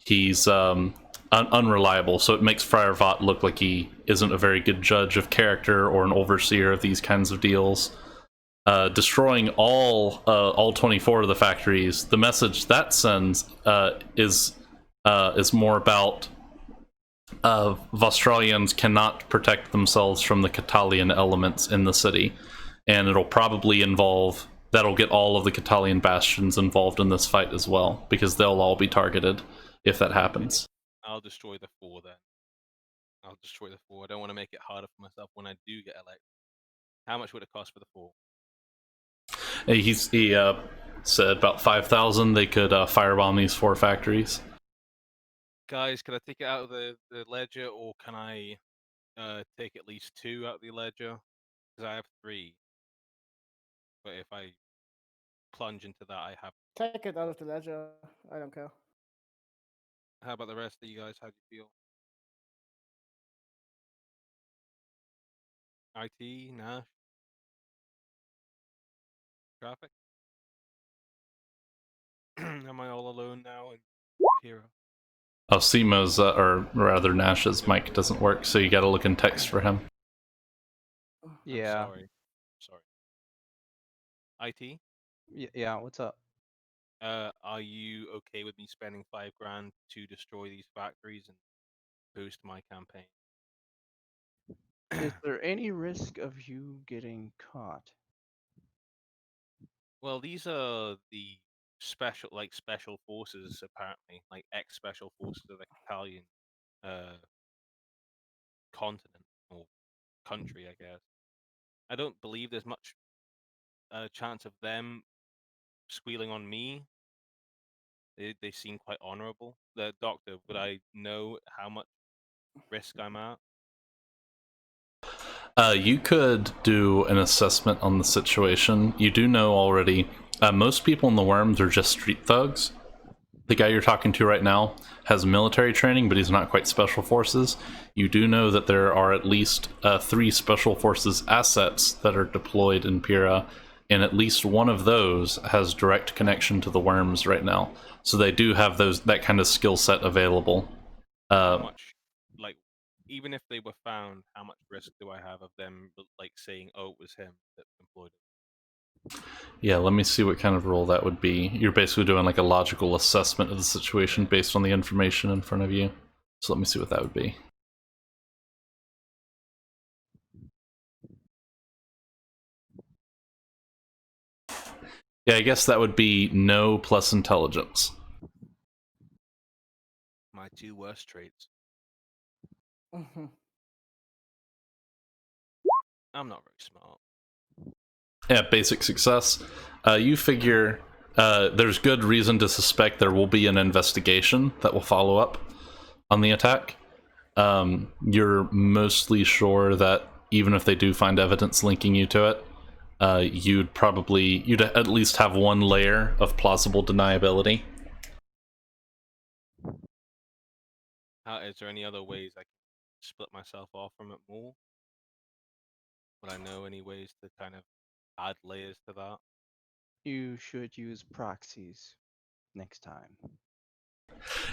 he's unreliable, so it makes Friar Vaught look like he isn't a very good judge of character or an overseer of these kinds of deals. Destroying all 24 of the factories, the message that sends is more about Australians cannot protect themselves from the Catalian elements in the city, and it'll probably involve that'll get all of the Catalian bastions involved in this fight as well, because they'll all be targeted if that happens. I'll destroy the 4 then. I'll destroy the 4. I don't want to make it harder for myself when I do get elected. How much would it cost for the 4? He said about 5,000 they could firebomb these 4 factories. Guys, can I take it out of the ledger, or can I take at least 2 out of the ledger? Because I have 3. But if I plunge into that, I have. Take it out of the ledger. I don't care. How about the rest of you guys? How do you feel? IT, Nash, traffic. Am I all alone now in Hero? Oh, Simo's, or rather Nash's mic doesn't work, so you gotta look in text for him. Yeah. I'm sorry. IT? Yeah, what's up? Are you okay with me spending $5,000 to destroy these factories and boost my campaign? Is there any risk of you getting caught? Well, these are the special forces, apparently, like ex-special forces of the Italian continent or country, I guess. I don't believe there's much chance of them squealing on me. They seem quite honorable. The doctor, would I know how much risk I'm at? You could do an assessment on the situation. You do know already, most people in the Worms are just street thugs. The guy you're talking to right now has military training, but he's not quite special forces. You do know that there are at least 3 special forces assets that are deployed in Pyrrha, and at least one of those has direct connection to the Worms right now. So they do have that kind of skill set available. How much, like, even if they were found, how much risk do I have of them, like, saying, "Oh, it was him that employed him"? Yeah, let me see what kind of role that would be. You're basically doing like a logical assessment of the situation based on the information in front of you. So let me see what that would be. Yeah, I guess that would be no plus intelligence. My 2 worst traits. Mhm. I'm not very smart. Yeah, basic success. You figure there's good reason to suspect there will be an investigation that will follow up on the attack. You're mostly sure that even if they do find evidence linking you to it, you'd at least have one layer of plausible deniability. Is there any other ways I can split myself off from it more? Would I know any ways to kind of add layers to that? You should use proxies next time.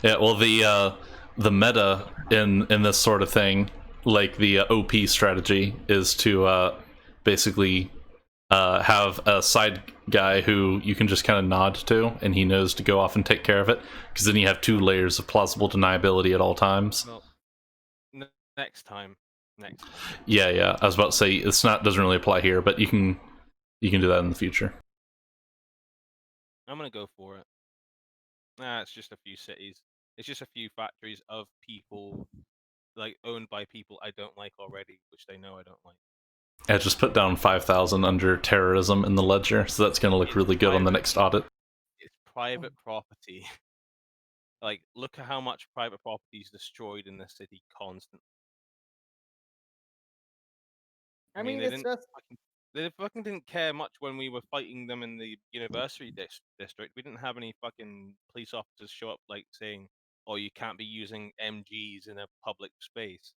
Yeah, well, the meta in this sort of thing, like the OP strategy, is to basically have a side guy who you can just kind of nod to, and he knows to go off and take care of it. Because then you have 2 layers of plausible deniability at all times. Well, next time. Yeah. I was about to say it's not doesn't really apply here, but you can do that in the future. I'm gonna go for it. It's just a few cities. It's just a few factories of people, like, owned by people I don't like already, which they know I don't like. I just put down 5,000 under terrorism in the ledger, so that's going to look really good on the next audit. It's private property. Like, look at how much private property is destroyed in this city constantly. I mean, they it's just they fucking didn't care much when we were fighting them in the university district. We didn't have any fucking police officers show up like saying, "Oh, you can't be using MGs in a public space."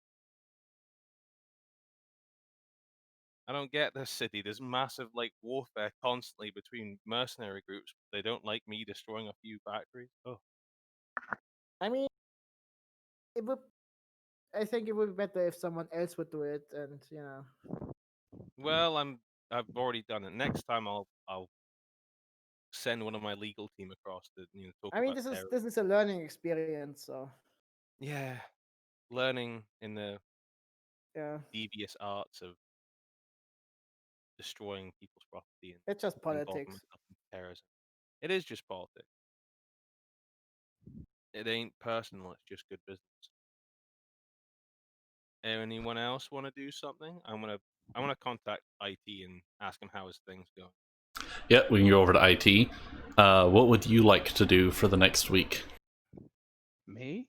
I don't get this city. There's massive like warfare constantly between mercenary groups. They don't like me destroying a few factories. Oh, I mean, it would. I think it would be better if someone else would do it, and Well, I've already done it. Next time I'll send one of my legal team across to talk I mean, about this is terrorism. this is a learning experience, so Yeah, learning in the yeah, devious arts of destroying people's property and it's just involving politics. myself in terrorism. It is just politics. It ain't personal. It's just good business. Anyone else want to do something? I wanna contact IT and ask him how his things going. Yep, we can go over to IT. What would you like to do for the next week? Me?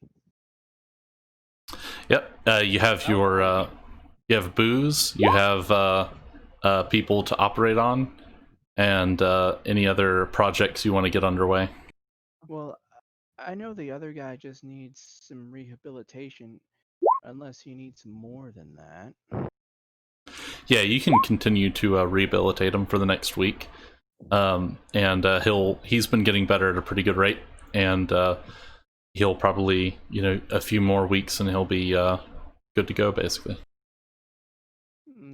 Yep, you have your you have booze, you have people to operate on, and any other projects you want to get underway. Well, I know the other guy just needs some rehabilitation, unless he needs more than that. Yeah, you can continue to rehabilitate him for the next week, and he's been getting better at a pretty good rate, and he'll probably a few more weeks and he'll be good to go basically.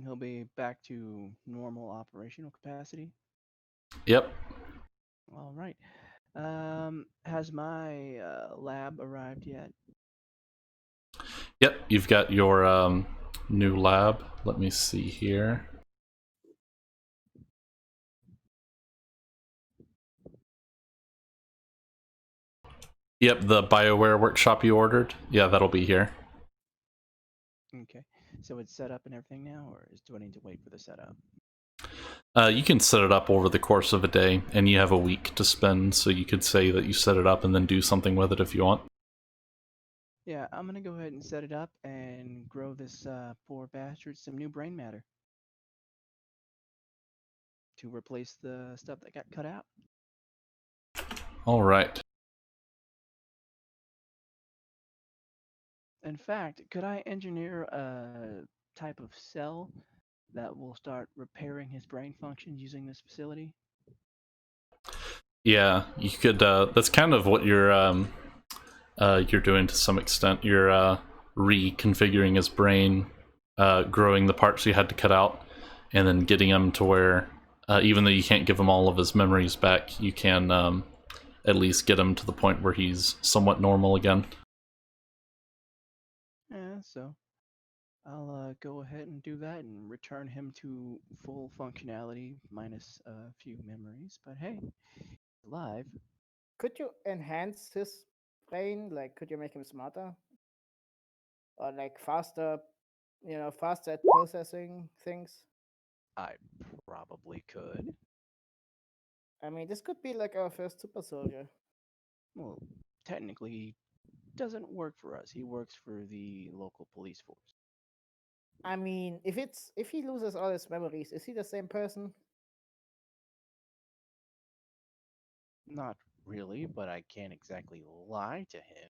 He'll be back to normal operational capacity. Yep. All right. Has my lab arrived yet? Yep, you've got your new lab. Let me see here. Yep, the BioWare workshop you ordered. Yeah, that'll be here. Okay. So it's set up and everything now, or do I need to wait for the setup? You can set it up over the course of a day, and you have a week to spend, so you could say that you set it up and then do something with it if you want. Yeah, I'm gonna go ahead and set it up and grow this poor bastard some new brain matter to replace the stuff that got cut out. Alright. In fact, could I engineer a type of cell that will start repairing his brain functions using this facility? Yeah, you could, that's kind of what you're doing to some extent. You're reconfiguring his brain, growing the parts you had to cut out, and then getting him to where, even though you can't give him all of his memories back, you can at least get him to the point where he's somewhat normal again. Yeah, so I'll go ahead and do that and return him to full functionality minus a few memories. But hey, alive. Could you enhance his brain? Like, could you make him smarter or like faster? Faster at processing things. I probably could. I mean, this could be like our first super soldier. Well, technically, he doesn't work for us. He works for the local police force. I mean, if he loses all his memories, is he the same person? Not really, but I can't exactly lie to him.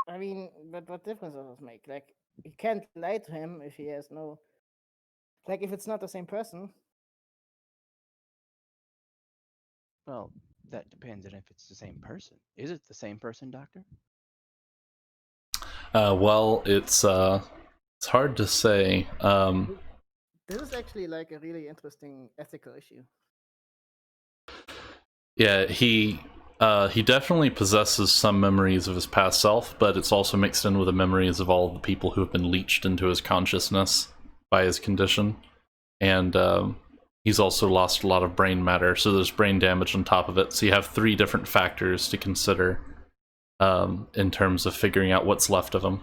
I mean, but what difference does it make? Like, you can't lie to him if he has no. Like, if it's not the same person. Well, that depends on if it's the same person. Is it the same person, Doctor? Well, it's hard to say. This is actually like a really interesting ethical issue. Yeah, he definitely possesses some memories of his past self, but it's also mixed in with the memories of all the people who have been leached into his consciousness by his condition, and he's also lost a lot of brain matter, so there's brain damage on top of it. So you have three different factors to consider in terms of figuring out what's left of him.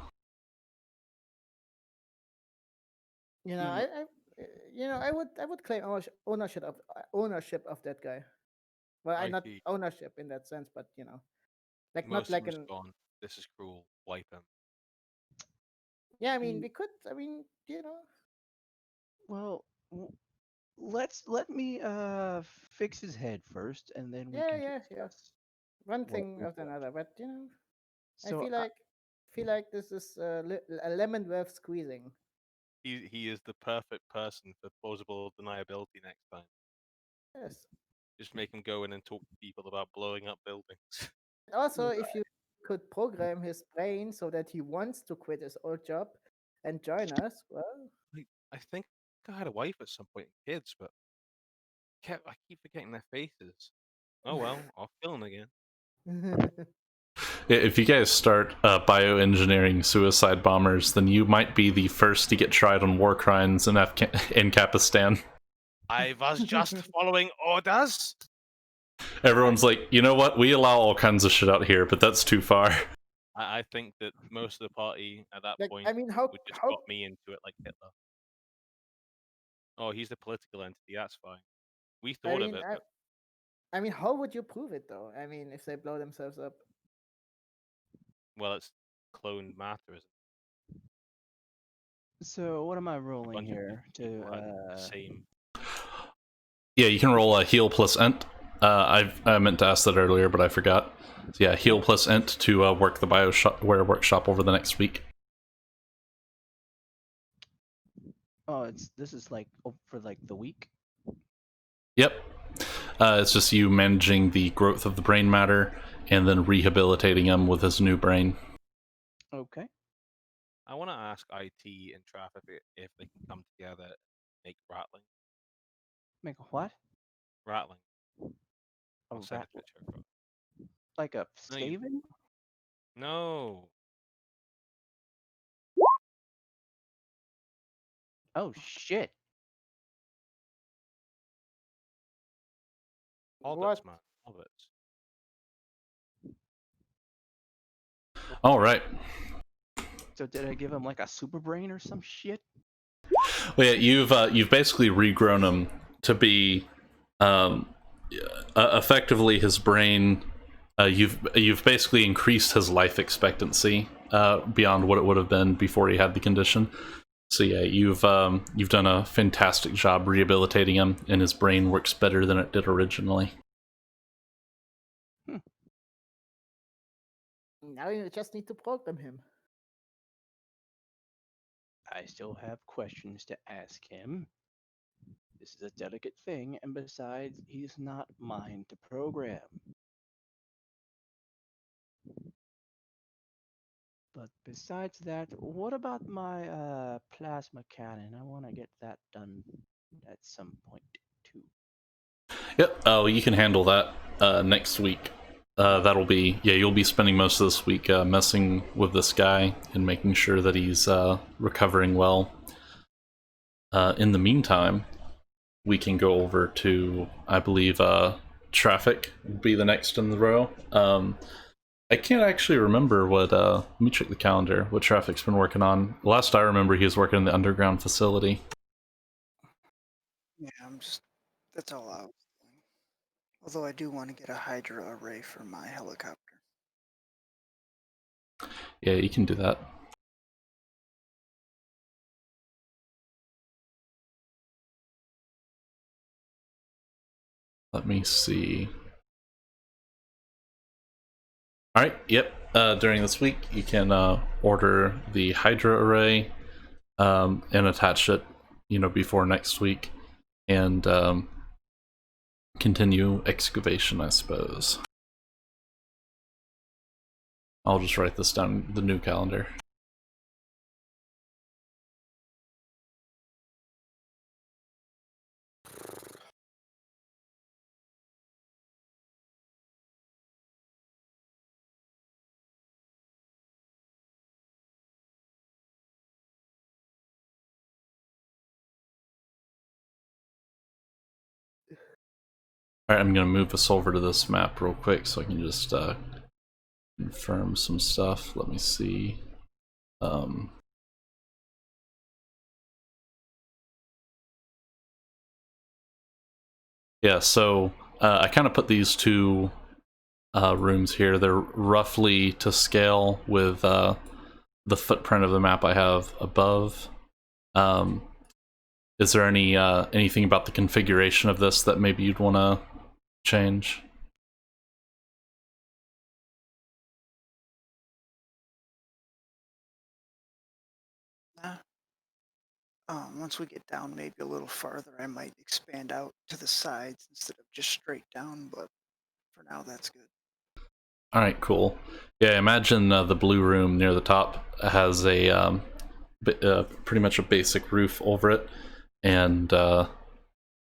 You know, Hmm. I would claim ownership of that guy. Well, I not IT, ownership in that sense, but like not most of like him's an. gone. This is cruel. Wipe him. Yeah, I mean, Mm, we could. I mean, well, let me fix his head first, and then we yeah, can yeah, yeah. discuss One what thing we after want. another, but I So, feel like this is a lemon worth squeezing. He is the perfect person for plausible deniability next time. Yes, Just make him go in and talk to people about blowing up buildings. Also, if you could program his brain so that he wants to quit his old job and join us, well, I think I had a wife at some point, and kids, but I keep forgetting their faces. Oh well, I'll kill them again. If you guys start bioengineering suicide bombers, then you might be the first to get tried on war crimes in in Kapistan. I was just following orders. Everyone's like, you know what? We allow all kinds of shit out here, but that's too far. I think that most of the party at that like, point I mean, how would just how got me into it like Hitler. Oh, he's the political entity. That's fine. We I thought of mean, it, I, but I mean, how would you prove it though? I mean, if they blow themselves up. well, it's cloned matter, isn't it? So what am I A rolling bunch of here people had the to same. Yeah, you can roll a heal plus int. I meant to ask that earlier, but I forgot. So yeah, heal plus int to work the workshop over the next week. Oh, this is like for like the week? Yep. It's just you managing the growth of the brain matter and then rehabilitating him with his new brain. Okay. I want to ask IT and traffic if they can come together and make rattling. Make a what? Rattling. A I'll send rat a picture of it. like a No, you- Skaven? No. Oh shit. Hobbits, What? man. Hobbits. All right. So did I give him like a super brain or some shit? Well, yeah, you've basically regrown him to be um, effectively his brain. You've basically increased his life expectancy beyond what it would have been before he had the condition. So yeah, you've done a fantastic job rehabilitating him, and his brain works better than it did originally. Now you just need to program him. I still have questions to ask him. This is a delicate thing, and besides, he's not mine to program. But besides that, what about my plasma cannon? I want to get that done at some point too. Yep. Oh, you can handle that next week. That'll be you'll be spending most of this week messing with this guy and making sure that he's recovering well. In the meantime, we can go over to, I believe, traffic would be the next in the row. I can't actually remember what. Let me check the calendar. What traffic's been working on? Last I remember, he was working in the underground facility. Yeah, that's all I was doing. Although I do want to get a Hydra array for my helicopter. Yeah, you can do that. Let me see. All right. Yep. During this week, you can order the Hydra array and attach it, before next week, and continue excavation, I suppose. I'll just write this down in the new calendar. Alright, I'm gonna move us over to this map real quick so I can just confirm some stuff. Let me see. Yeah, so I kind of put these two rooms here. They're roughly to scale with the footprint of the map I have above. Is there anything about the configuration of this that maybe you'd want to change? Nah. Once we get down maybe a little farther, I might expand out to the sides instead of just straight down, but for now that's good. All right, cool. Yeah, imagine the blue room near the top has a pretty much a basic roof over it, and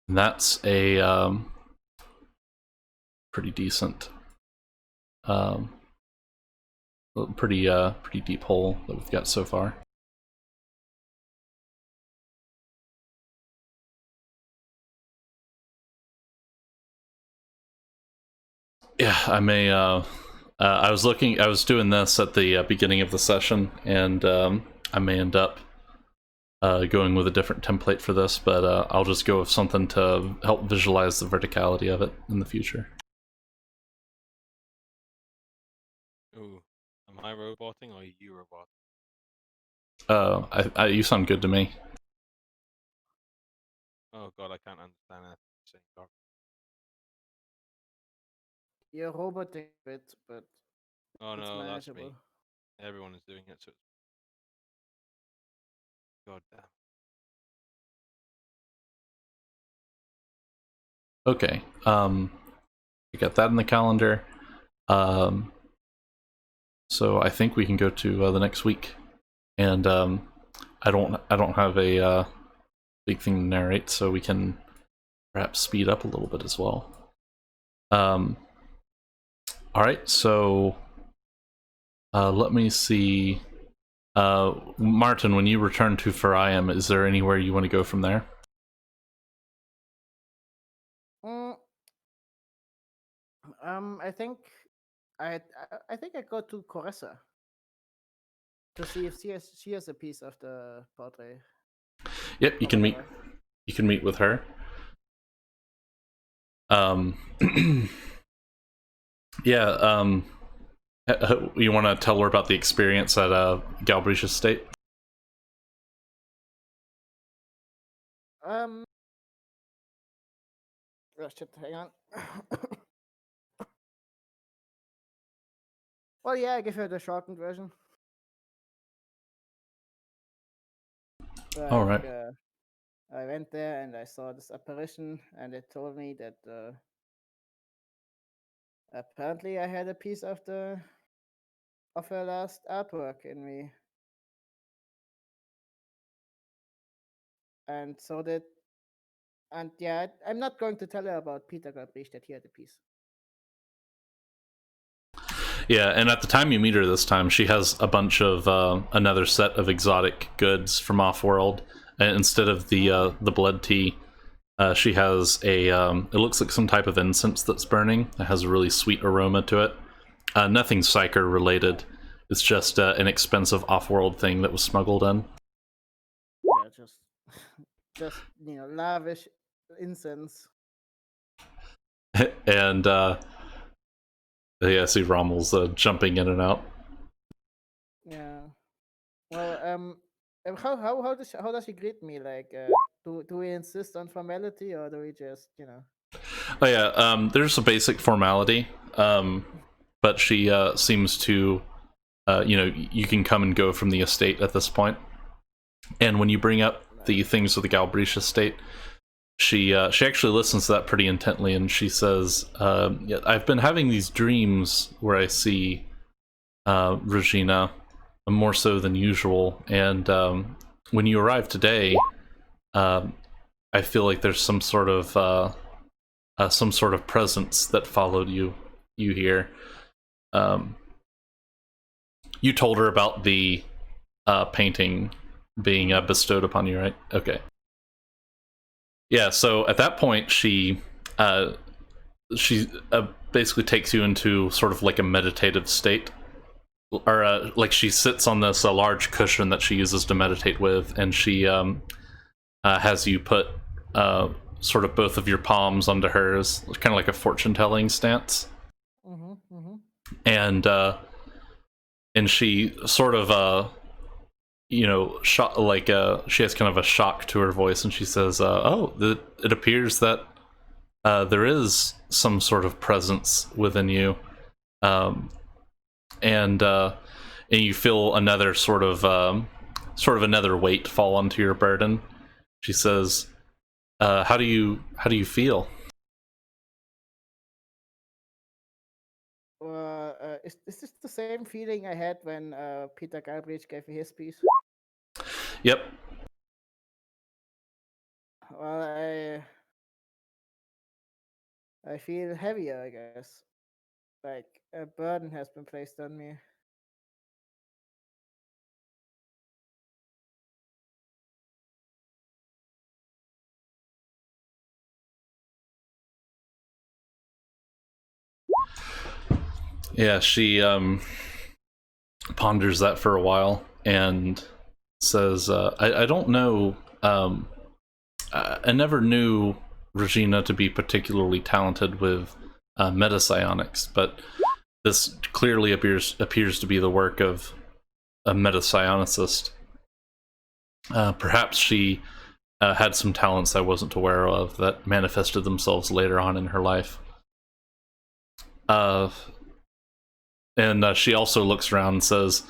that's a pretty decent, um, pretty deep hole that we've got so far. Yeah, I may. I was doing this at the beginning of the session, and I may end up going with a different template for this, but I'll just go with something to help visualize the verticality of it in the future. Ooh, am I roboting or are you roboting? You sound good to me. Oh god, I can't understand that. You're roboting a bit, but Oh it's no, that's manageable. me. Everyone is doing it, so it's... God damn. Okay. I got that in the calendar. So I think we can go to the next week, and I don't have a big thing to narrate, so we can perhaps speed up a little bit as well. All right, so let me see. Martin, when you return to Fariam, is there anywhere you want to go from there? I think I think I go to Coressa to see if she has a piece of the portrait. Yep, you can meet. You can meet with her. Yeah. You want to tell her about the experience at Galbraith Estate? Oh, shit, hang on. Well, yeah, I give her the shortened version. Like, All right. I went there and I saw this apparition, and it told me that apparently I had a piece of her last artwork in me, and so that, and yeah, I'm not going to tell her about Peter Galbraith that he had a piece. Yeah, and at the time you meet her this time, she has a bunch of another set of exotic goods from off-world. And instead of the blood tea, she has a. It looks like some type of incense that's burning. It has a really sweet aroma to it. Nothing psyker related. It's just an expensive off-world thing that was smuggled in. Yeah, just lavish incense. And yeah, I see Rommel's jumping in and out. Yeah. Well, how does she greet me? Like, do we insist on formality, or do we just Oh yeah, there's a basic formality, but she seems to, you can come and go from the estate at this point. And when you bring up the things with the Galbraith estate, she actually listens to that pretty intently, and she says, yeah, I've been having these dreams where I see Regina more so than usual, and when you arrive today, I feel like there's some sort of presence that followed you here. You told her about the painting being bestowed upon you, right? Okay. Yeah, so at that point, she basically takes you into sort of like a meditative state, or like she sits on this large cushion that she uses to meditate with, and she has you put sort of both of your palms onto hers, kind of like a fortune-telling stance. And she sort of shock, like she has kind of a shock to her voice, and she says, it appears that there is some sort of presence within you, and you feel another sort of another weight fall onto your burden. She says, how do you feel? Well, is this the same feeling I had when Peter Galbraith gave me his piece? Yep. Well, I feel heavier, I guess. Like a burden has been placed on me. Yeah, she ponders that for a while and says, I don't know. I never knew Regina to be particularly talented with metapsionics, but this clearly appears to be the work of a metapsionicist. Perhaps she had some talents I wasn't aware of that manifested themselves later on in her life. And she also looks around and says,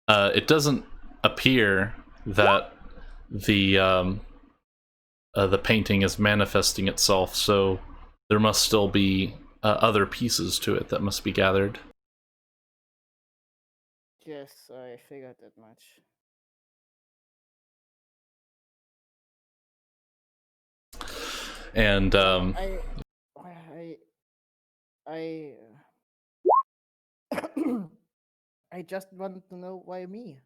it doesn't appear that the painting is manifesting itself, so there must still be other pieces to it that must be gathered. Yes, I figured that much. And I I just want to know why me.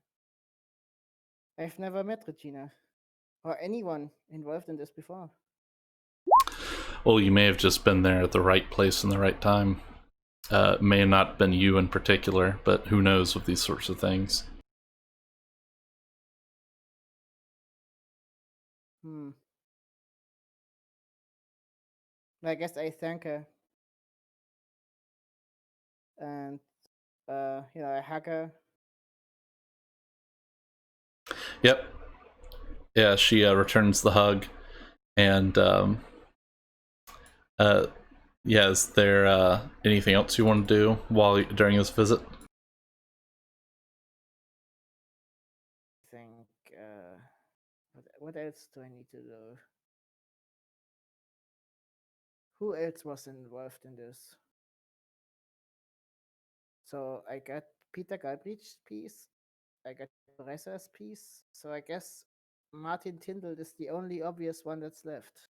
I've never met Regina or anyone involved in this before. well, you may have just been there at the right place in the right time. It may have not been you in particular, but who knows with these sorts of things. I guess I thank her. And I hug her. Yep. Yeah, she returns the hug, and yeah, is there anything else you want to do during this visit? I think what else do I need to do? Who else was involved in this? So I got Peter Galbraith's piece. I got Teresa's piece. So I guess Martin Tyndall is the only obvious one that's left.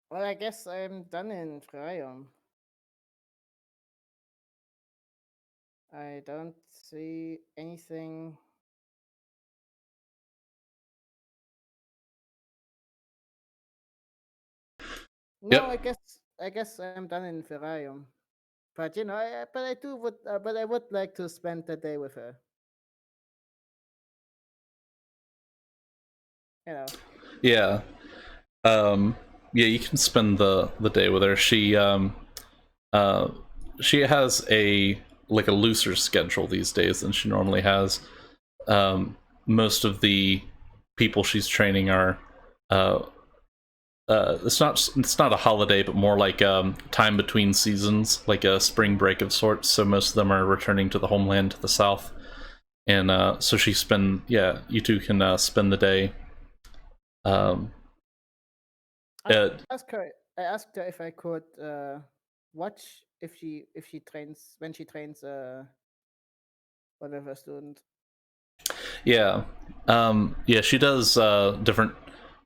Well, I guess I'm done in Freum. I don't see anything. No, Yep. I guess I'm done in Ferrarium. But but I would like to spend the day with her. You know. Yeah. Yeah, you can spend the day with her. She has a looser schedule these days than she normally has. Most of the people she's training are it's not a holiday, but more like time between seasons, like a spring break of sorts. So most of them are returning to the homeland to the south, and so you two can spend the day. I asked her if I could watch if she trains when she trains one of her students. Yeah, yeah, she does different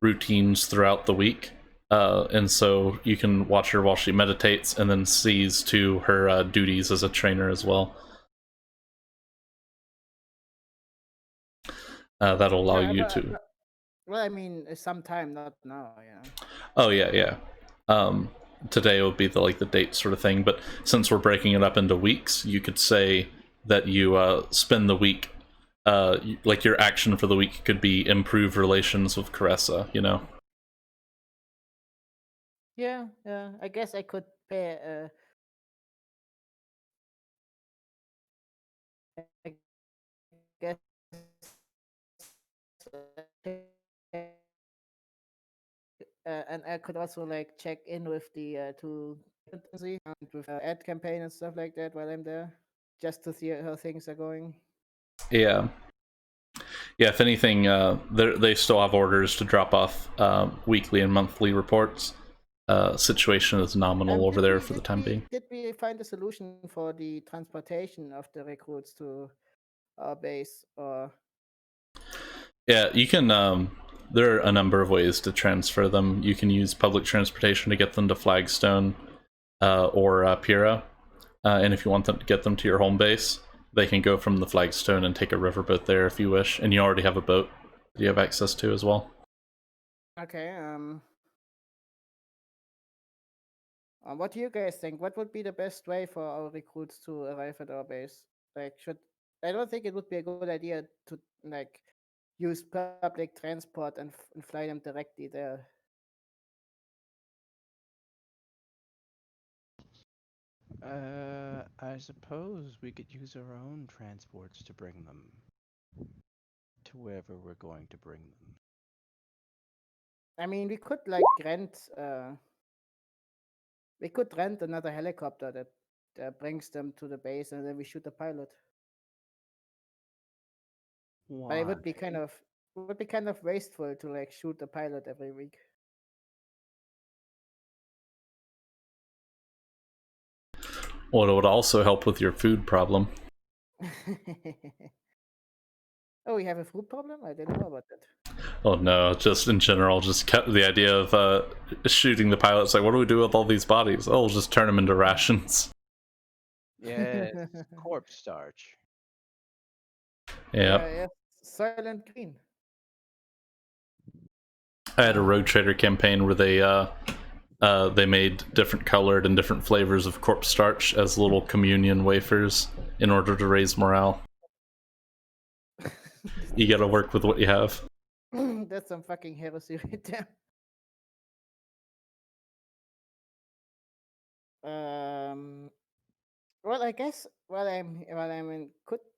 routines throughout the week, and so you can watch her while she meditates, and then sees to her duties as a trainer as well. That'll allow you to. Well, I mean, sometime, not now. Yeah. Oh yeah. Today would be the date sort of thing, but since we're breaking it up into weeks, you could say that you spend the week. Like your action for the week could be improve relations with Caressa, you know. Yeah. I guess I could pay. I guess. And I could also check in with the two and with ad campaign and stuff like that while I'm there, just to see how things are going. Yeah. If anything, they still have orders to drop off weekly and monthly reports. situation is nominal over there for the time being. Did we find a solution for the transportation of the recruits to our base? Or Yeah, you can. There are a number of ways to transfer them. You can use public transportation to get them to Flagstone or Pura, and if you want them to get them to your home base, they can go from the Flagstone and take a riverboat there if you wish. And you already have a boat that you have access to as well. okay, what do you guys think? What would be the best way for our recruits to arrive at our base? Like, I don't think it would be a good idea to like use public transport and fly them directly there. I suppose we could use our own transports to bring them to wherever we're going to bring them. I mean, we could rent another helicopter that brings them to the base, and then we shoot the pilot. But Why? it would be kind of wasteful to like shoot the pilot every week. Well, it would also help with your food problem. Oh, we have a food problem? I didn't know about that. Oh no, just in general, just kept the idea of shooting the pilots. Like, what do we do with all these bodies? Oh, we'll just turn them into rations. Yes, corpse starch. Yeah. Yes, Silent Green. I had a Road Trader campaign where they made different colored and different flavors of corpse starch as little communion wafers in order to raise morale. You gotta work with what you have. That's some fucking heresy right there. Well, I guess while I'm in,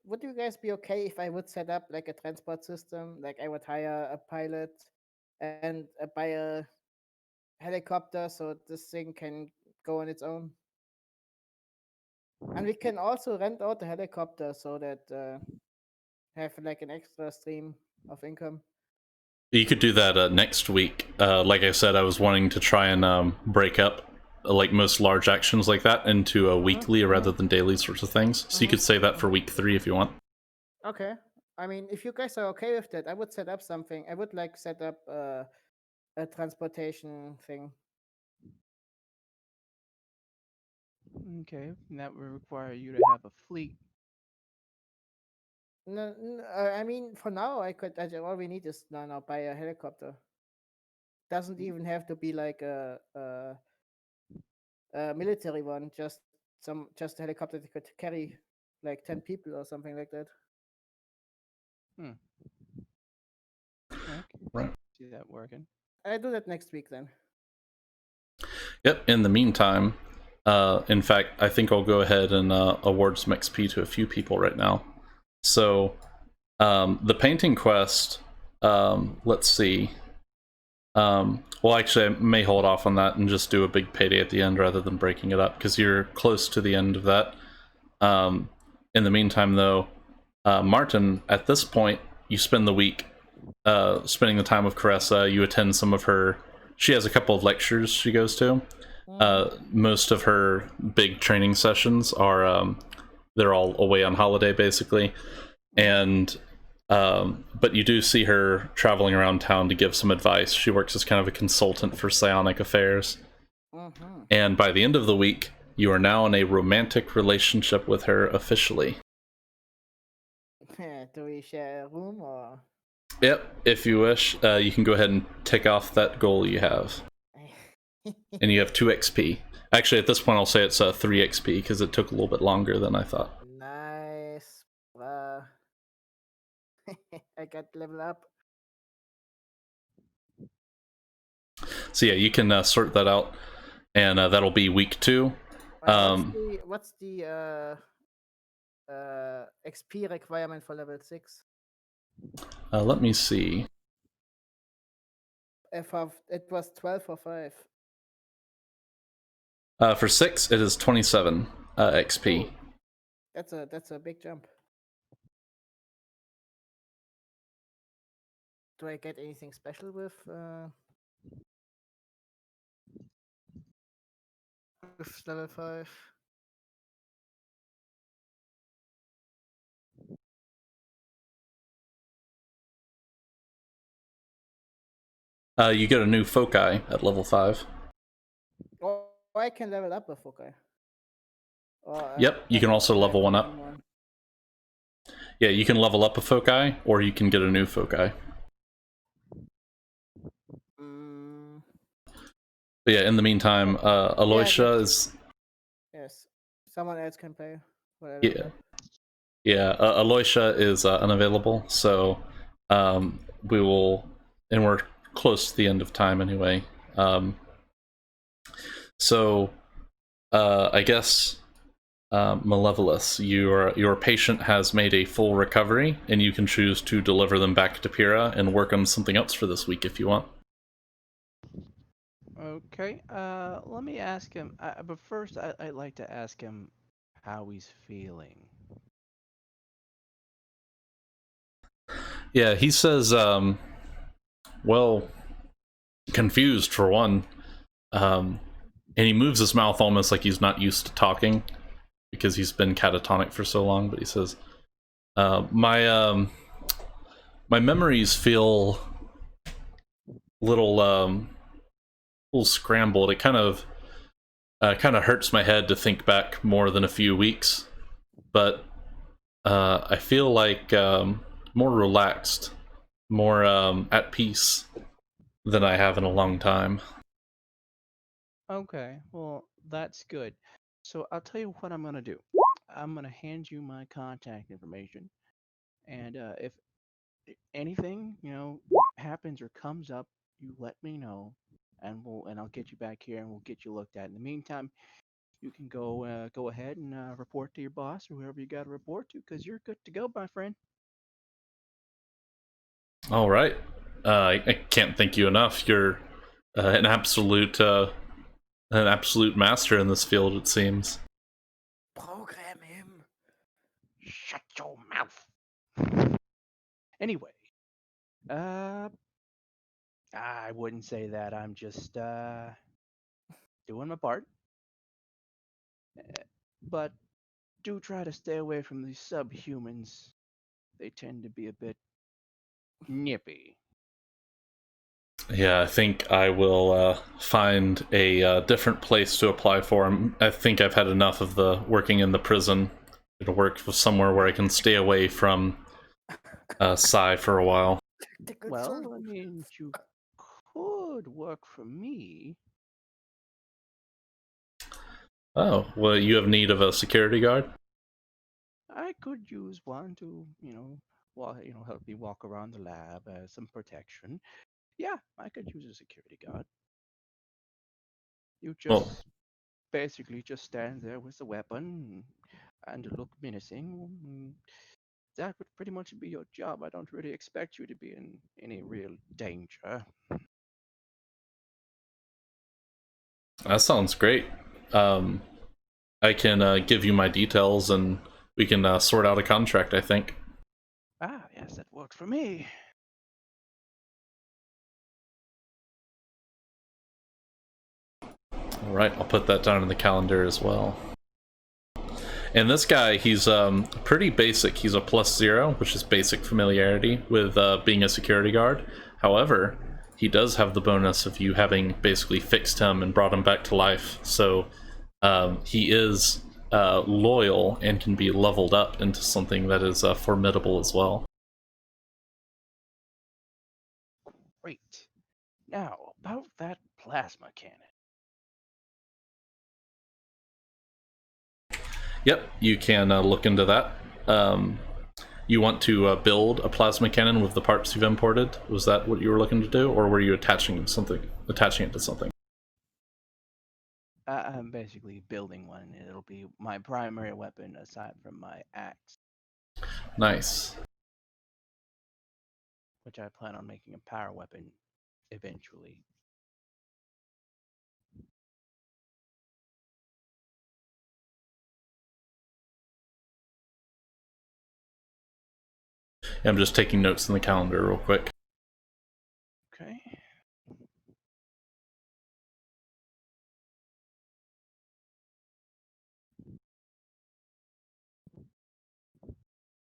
would you guys be okay if I would set up like a transport system? Like I would hire a pilot and buy a helicopter so this thing can go on its own. And we can also rent out the helicopter so that have like an extra stream of income. You could do that next week. Like I said, I was wanting to try and break up like most large actions like that into a weekly rather than daily sorts of things. So you could say that for week 3 if you want. Okay. I mean, if you guys are okay with that, I would set up something. I would like set up a transportation thing. Okay, that would require you to have a fleet. No, I mean, for now, all we need is no, buy a helicopter. Doesn't even have to be like a military one. Just a helicopter that could carry like 10 people or something like that. Okay, Right. see that working. I do that next week then. Yep. In the meantime, in fact, I think I'll go ahead and award some XP to a few people right now. So, the painting quest. Let's see. Well, actually, I may hold off on that and just do a big payday at the end rather than breaking it up because you're close to the end of that. In the meantime, though, Martin, at this point, you spend the week spending the time with Caressa. You attend some of her. She has a couple of lectures she goes to. Most of her big training sessions are they're all away on holiday, basically, and but you do see her traveling around town to give some advice. She works as kind of a consultant for psionic affairs. And by the end of the week, you are now in a romantic relationship with her officially. Do we share a room or? Yep, if you wish, you can go ahead and tick off that goal you have. And you have 2 XP. Actually, at this point, I'll say it's 3 XP because it took a little bit longer than I thought. Nice. I got level up. So yeah, you can sort that out, and that'll be week 2. What's the XP requirement for level 6? Let me see. It was 12 for 5. For 6, it is 27 XP. That's a big jump. Do I get anything special with? with level 5. You get a new foci at level 5. Or I can level up a foci. Yep, you can also level one up. Yeah, you can level up a foci, or you can get a new foci. But yeah, in the meantime, Aloysia is... Yes, someone else can play. Yeah, yeah. Aloysia is unavailable, so we will, and we're close to the end of time anyway. So I guess Malevolus, your patient has made a full recovery, and you can choose to deliver them back to Pyrrha and work on something else for this week if you want. Okay, let me ask him. But first, I'd like to ask him how he's feeling. Yeah, he says, well, confused for one. And he moves his mouth almost like he's not used to talking because he's been catatonic for so long. But he says, my memories feel little little scrambled. It kind of hurts my head to think back more than a few weeks, but I feel like more relaxed, more at peace than I have in a long time. Okay, well, that's good. So I'll tell you what I'm gonna do. I'm gonna hand you my contact information, and if anything, happens or comes up, you let me know, and I'll get you back here and we'll get you looked at. In the meantime, you can go ahead and report to your boss or whoever you got to report to, because you're good to go, my friend. All right, I can't thank you enough. You're an absolute master in this field, it seems. Program him. Shut your mouth. Anyway, I wouldn't say that. I'm just doing my part. But do try to stay away from these subhumans. They tend to be a bit nippy. Yeah, I think I will find a different place to apply for him. I think I've had enough of the working in the prison. To work somewhere where I can stay away from Psy for a while. Well, I mean, you could work for me. Oh, well, you have need of a security guard? I could use one to, help me walk around the lab as some protection. Yeah, I could use a security guard. You Well, just basically just stand there with a weapon and look menacing. That would pretty much be your job. I don't really expect you to be in any real danger. that sounds great. I can give you my details and we can sort out a contract, I think. Ah, yes, that worked for me. All right, I'll put that down in the calendar as well. And this guy, he's pretty basic. He's a +0, which is basic familiarity with being a security guard. However, he does have the bonus of you having basically fixed him and brought him back to life. So he is loyal and can be leveled up into something that is formidable as well. Great. Now, about that plasma cannon. Yep, you can look into that. You want to build a plasma cannon with the parts you've imported? Was that what you were looking to do, or were you attaching it to something? I'm basically building one. It'll be my primary weapon aside from my axe. Nice. Which I plan on making a power weapon eventually. I'm just taking notes in the calendar real quick. Okay.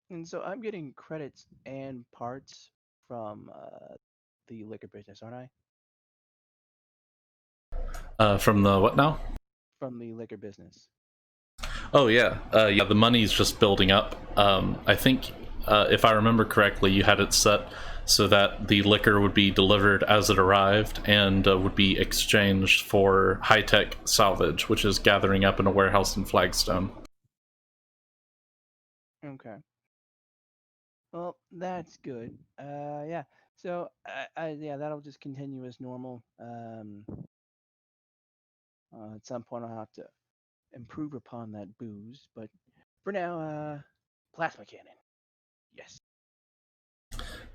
And so I'm getting credits and parts from the liquor business, aren't I? From the what now? From the liquor business. Oh yeah, yeah. The money's just building up. I think, if I remember correctly, you had it set so that the liquor would be delivered as it arrived and would be exchanged for high-tech salvage, which is gathering up in a warehouse in Flagstone. Okay. Well, that's good. Yeah. So, yeah, that'll just continue as normal. At some point, I'll have to improve upon that booze, but for now, plasma cannon. Yes.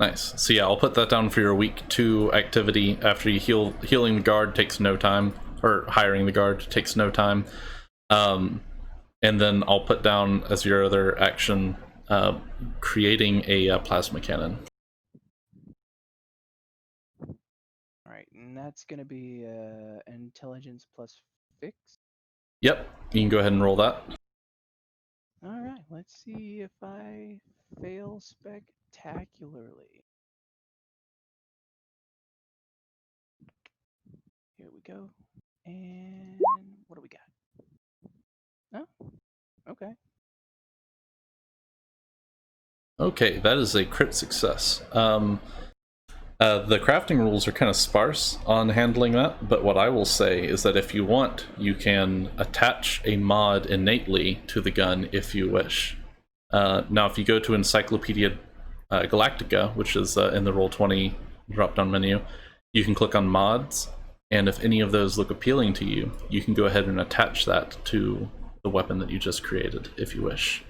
Nice. So yeah, I'll put that down for your week 2 activity. After you healing the guard takes no time, or hiring the guard takes no time. And then I'll put down as your other action, creating a plasma cannon. All right, and that's gonna be intelligence plus fix. Yep, you can go ahead and roll that. All right, let's see if I fail spectacularly. Here we go. And what do we got? Oh, okay. Okay, that is a crit success. The crafting rules are kind of sparse on handling that, but what I will say is that if you want, you can attach a mod innately to the gun if you wish. Now, if you go to Encyclopedia Galactica, which is in the Roll20 drop-down menu, you can click on mods, and if any of those look appealing to you, you can go ahead and attach that to the weapon that you just created, if you wish.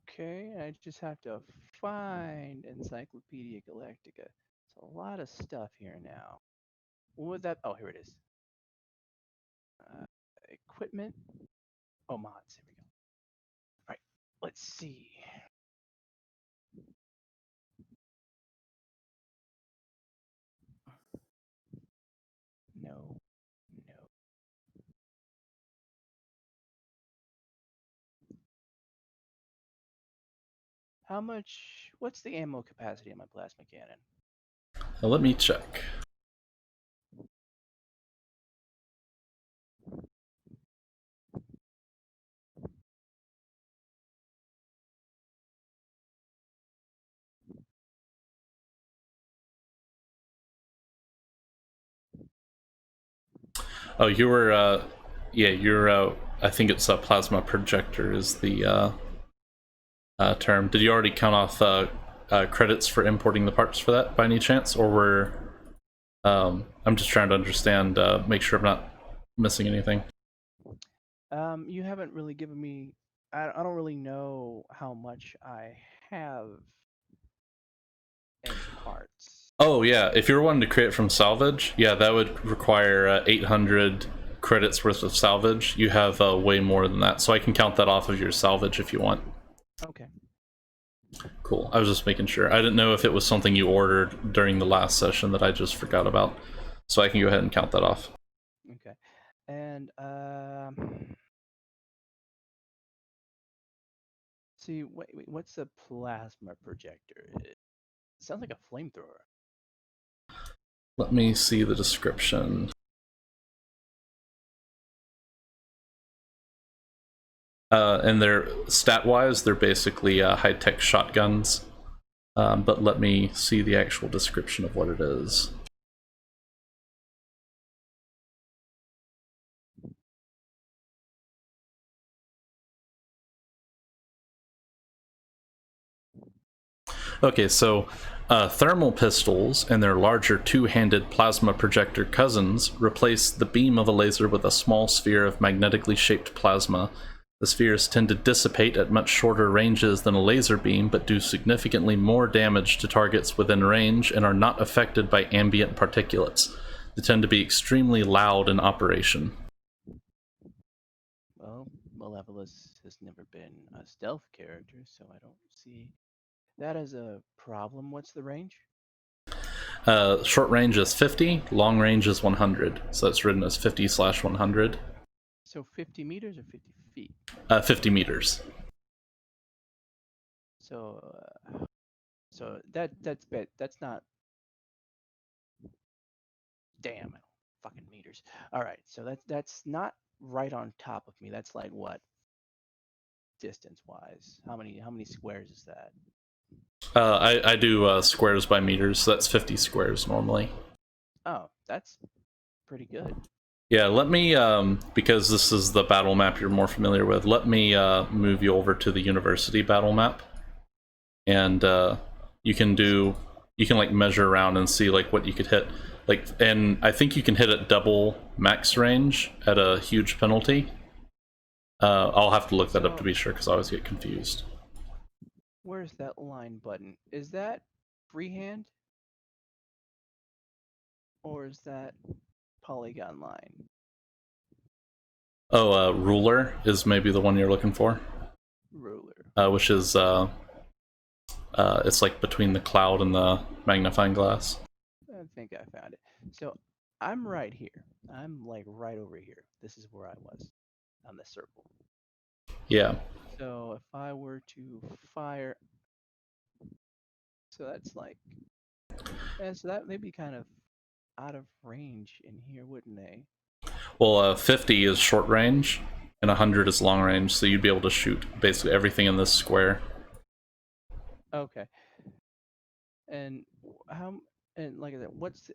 Okay, I just have to find Encyclopedia Galactica. It's a lot of stuff here now. What was that? Oh, here it is. Equipment. Oh, mods. Here we go. All right, let's see. No, no. How much? What's the ammo capacity of my plasma cannon? Now, let me check. Oh, you were, yeah, you're, I think it's a plasma projector is the term. Did you already count off credits for importing the parts for that by any chance? Or were, I'm just trying to understand, make sure I'm not missing anything. You haven't really given me. I don't really know how much I have in parts. Oh yeah, if you're wanting to create from salvage, yeah, that would require 800 credits worth of salvage. You have way more than that, so I can count that off of your salvage if you want. Okay. Cool. I was just making sure. I didn't know if it was something you ordered during the last session that I just forgot about, so I can go ahead and count that off. Okay. And see, wait, what's a plasma projector? It sounds like a flamethrower. Let me see the description. And they're stat-wise, they're basically high-tech shotguns. But let me see the actual description of what it is. Okay, so thermal pistols and their larger two-handed plasma projector cousins replace the beam of a laser with a small sphere of magnetically shaped plasma. The spheres tend to dissipate at much shorter ranges than a laser beam, but do significantly more damage to targets within range and are not affected by ambient particulates. They tend to be extremely loud in operation. Well, Malevolus has never been a stealth character, so I don't see that as a problem. What's the range? Short range is 50, long range is 100. So it's written as 50/100. So 50 meters or 50 feet? 50 meters. So that's bit. That's not. Damn, fucking meters. All right, so that's not right on top of me. That's like what distance wise? How many squares is that? I do squares by meters, so that's 50 squares normally. Oh, that's pretty good. Yeah, let me, because this is the battle map you're more familiar with, let me move you over to the university battle map. And you can like measure around and see like what you could hit. Like, and I think you can hit at double max range at a huge penalty. I'll have to look that up to be sure because I always get confused. Where's that line button? Is that freehand? Or is that polygon line? Oh, ruler is maybe the one you're looking for. Ruler. Which is it's like between the cloud and the magnifying glass. I think I found it. So I'm right here. I'm like right over here. This is where I was on the circle. Yeah. So if I were to fire, so that's like, yeah, so that may be kind of out of range in here, wouldn't they? Well, 50 is short range, and 100 is long range, so you'd be able to shoot basically everything in this square. Okay. And how? And like I said,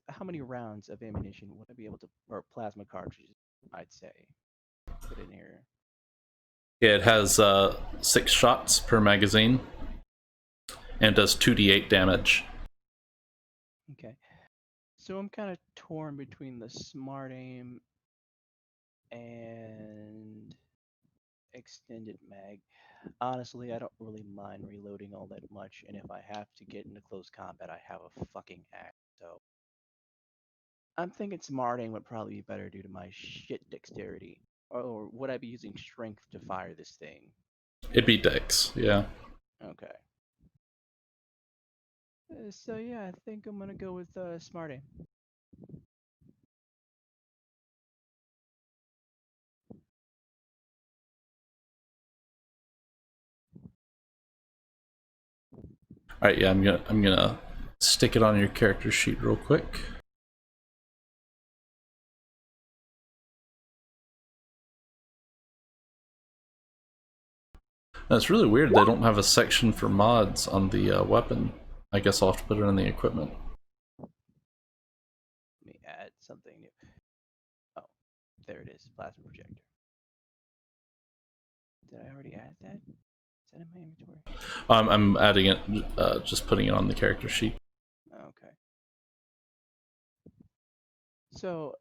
how many rounds of ammunition would I be able to, or plasma cartridges, I'd say, put in here? Yeah, it has 6 shots per magazine, and does 2d8 damage. Okay. So I'm kind of torn between the smart aim and extended mag. Honestly, I don't really mind reloading all that much, and if I have to get into close combat, I have a fucking axe. So I'm thinking smart aim would probably be better due to my shit dexterity. Or would I be using strength to fire this thing? It'd be dex, yeah. Okay. So yeah, I think I'm gonna go with smart aim. All right, yeah, I'm gonna stick it on your character sheet real quick. That's really weird. They don't have a section for mods on the weapon. I guess I'll have to put it in the equipment. Let me add something new. Oh, there it is, plasma projector. Did I already add that? Is that in my inventory? I'm adding it, just putting it on the character sheet. Okay. So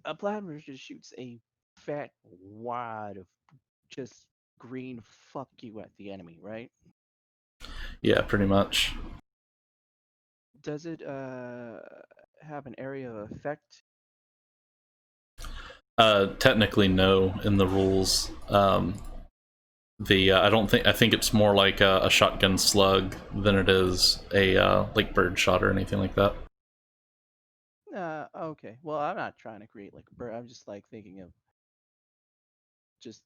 a plasma just shoots a fat wad of just green fuck you at the enemy, right? Yeah, pretty much. Does it have an area of effect? Technically, no, in the rules. I think it's more like a shotgun slug than it is a like bird shot or anything like that. Okay. Well, I'm not trying to create like a bird. I'm just like thinking of just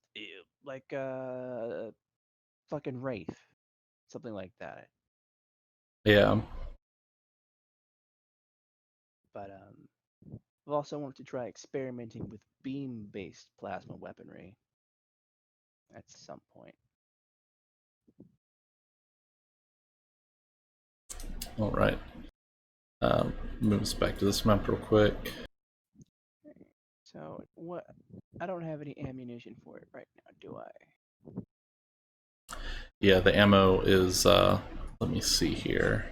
like fucking wraith, something like that. Yeah. But I've also wanted to try experimenting with beam-based plasma weaponry at some point. All right. Move us back to this map real quick. So what? I don't have any ammunition for it right now, do I? Yeah, the ammo is. Let me see here.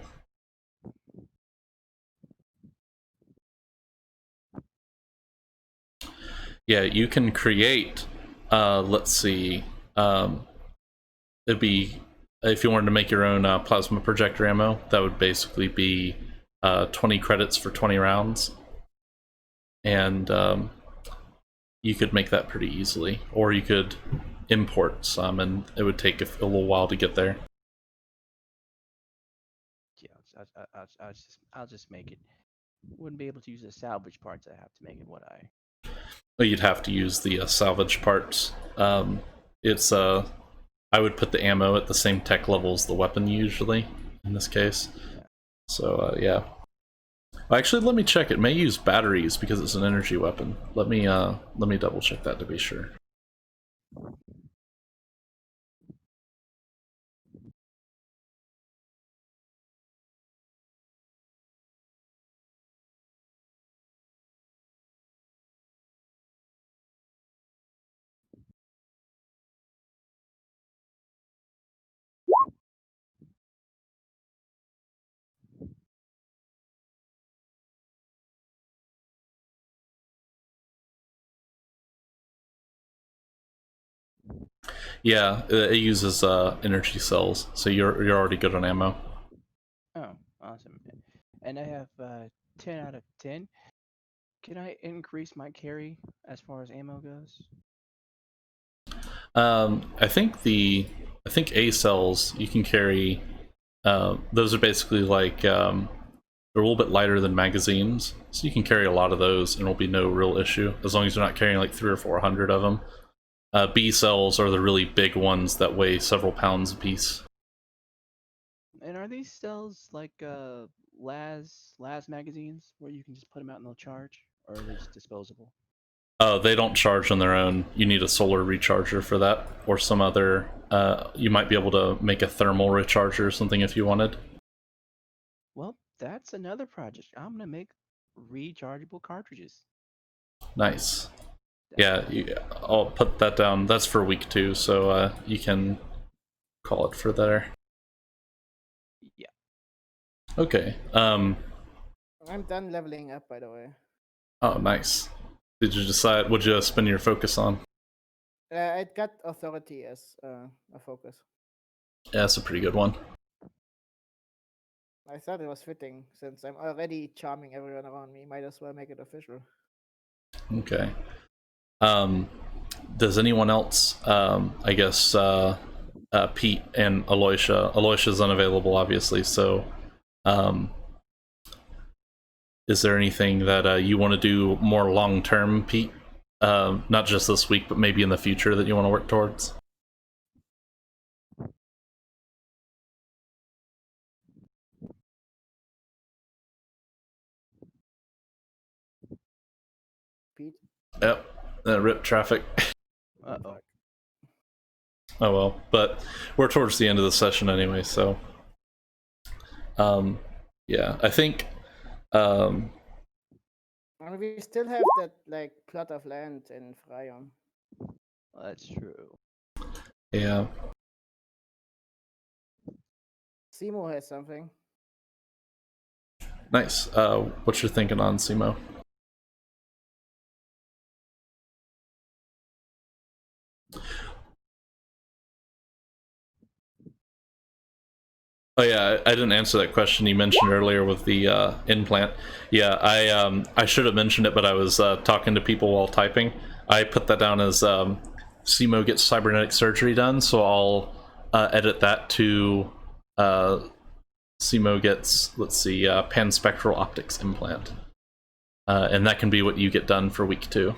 Yeah, you can create. Let's see. It'd be if you wanted to make your own plasma projector ammo. That would basically be 20 credits for 20 rounds, and you could make that pretty easily. Or you could import some, and it would take a little while to get there. Yeah, I'll just make it. Wouldn't be able to use the salvage parts I have to make it, would I? You'd have to use the salvage parts. It's I would put the ammo at the same tech level as the weapon usually, in this case. So, yeah. Actually, let me check. It may use batteries because it's an energy weapon. Let me double check that to be sure. Yeah, it uses energy cells, so you're already good on ammo. Oh, awesome. And I have 10 out of 10. Can I increase my carry as far as ammo goes? I think A cells you can carry. Those are basically like they're a little bit lighter than magazines, so you can carry a lot of those, and it'll be no real issue as long as you're not carrying like 300 or 400 of them. B cells are the really big ones that weigh several pounds apiece. And are these cells like las magazines where you can just put them out and they'll charge, or are they just disposable? They don't charge on their own. You need a solar recharger for that, or some other. You might be able to make a thermal recharger or something if you wanted. Well, that's another project. I'm gonna make rechargeable cartridges. Nice. Yeah, I'll put that down. That's for week 2, so you can call it for there. Yeah. Okay. I'm done leveling up, by the way. Oh, nice. Did you decide what you spend your focus on? I got authority as a focus. Yeah, that's a pretty good one. I thought it was fitting since I'm already charming everyone around me. Might as well make it official. Okay. Does anyone else? I guess Pete and Aloysia. Aloysia's unavailable, obviously. So, is there anything that you want to do more long term, Pete? Not just this week, but maybe in the future that you want to work towards? Pete. Yep. Rip traffic. Uh-oh. Oh well, but we're towards the end of the session anyway, so yeah, I think And we still have that like plot of land in Freyom. That's true. yeah. Simo has something. Nice. What you're thinking on Simo? Oh yeah, I didn't answer that question you mentioned earlier with the implant. Yeah, I should have mentioned it, but I was talking to people while typing. I put that down as Simo gets cybernetic surgery done, so I'll edit that to Simo gets, let's see, panspectral optics implant, and that can be what you get done for week 2.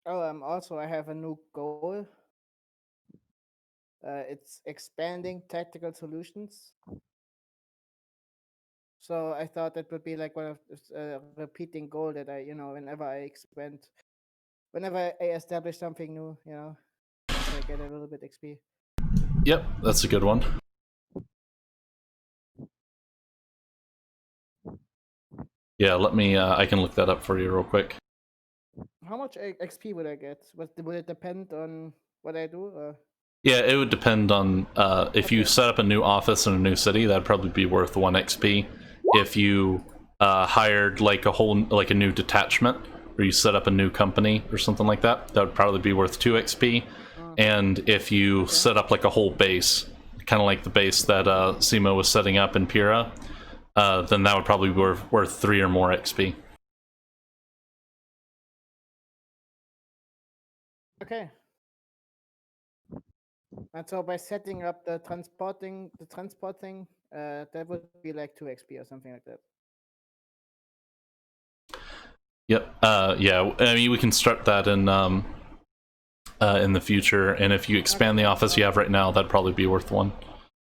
Oh, also I have a new goal. It's expanding tactical solutions. So I thought that would be like one of repeating goal that I, whenever I expand, whenever I establish something new, so I get a little bit XP. Yep, that's a good one. Yeah, let me. I can look that up for you real quick. How much XP would I get? Would it depend on what I do? Or? Yeah, it would depend on if you set up a new office in a new city, that'd probably be worth 1 XP. If you hired like a new detachment, or you set up a new company or something like that, that would probably be worth 2 XP. And if you set up like a whole base, kind of like the base that Simo was setting up in Pura, then that would probably be worth 3 or more XP. Okay. And so by setting up the transport thing, that would be like 2 XP or something like that. Yep. Yeah. I mean, we can start that in the future, and if you expand the office you have right now, that'd probably be worth 1.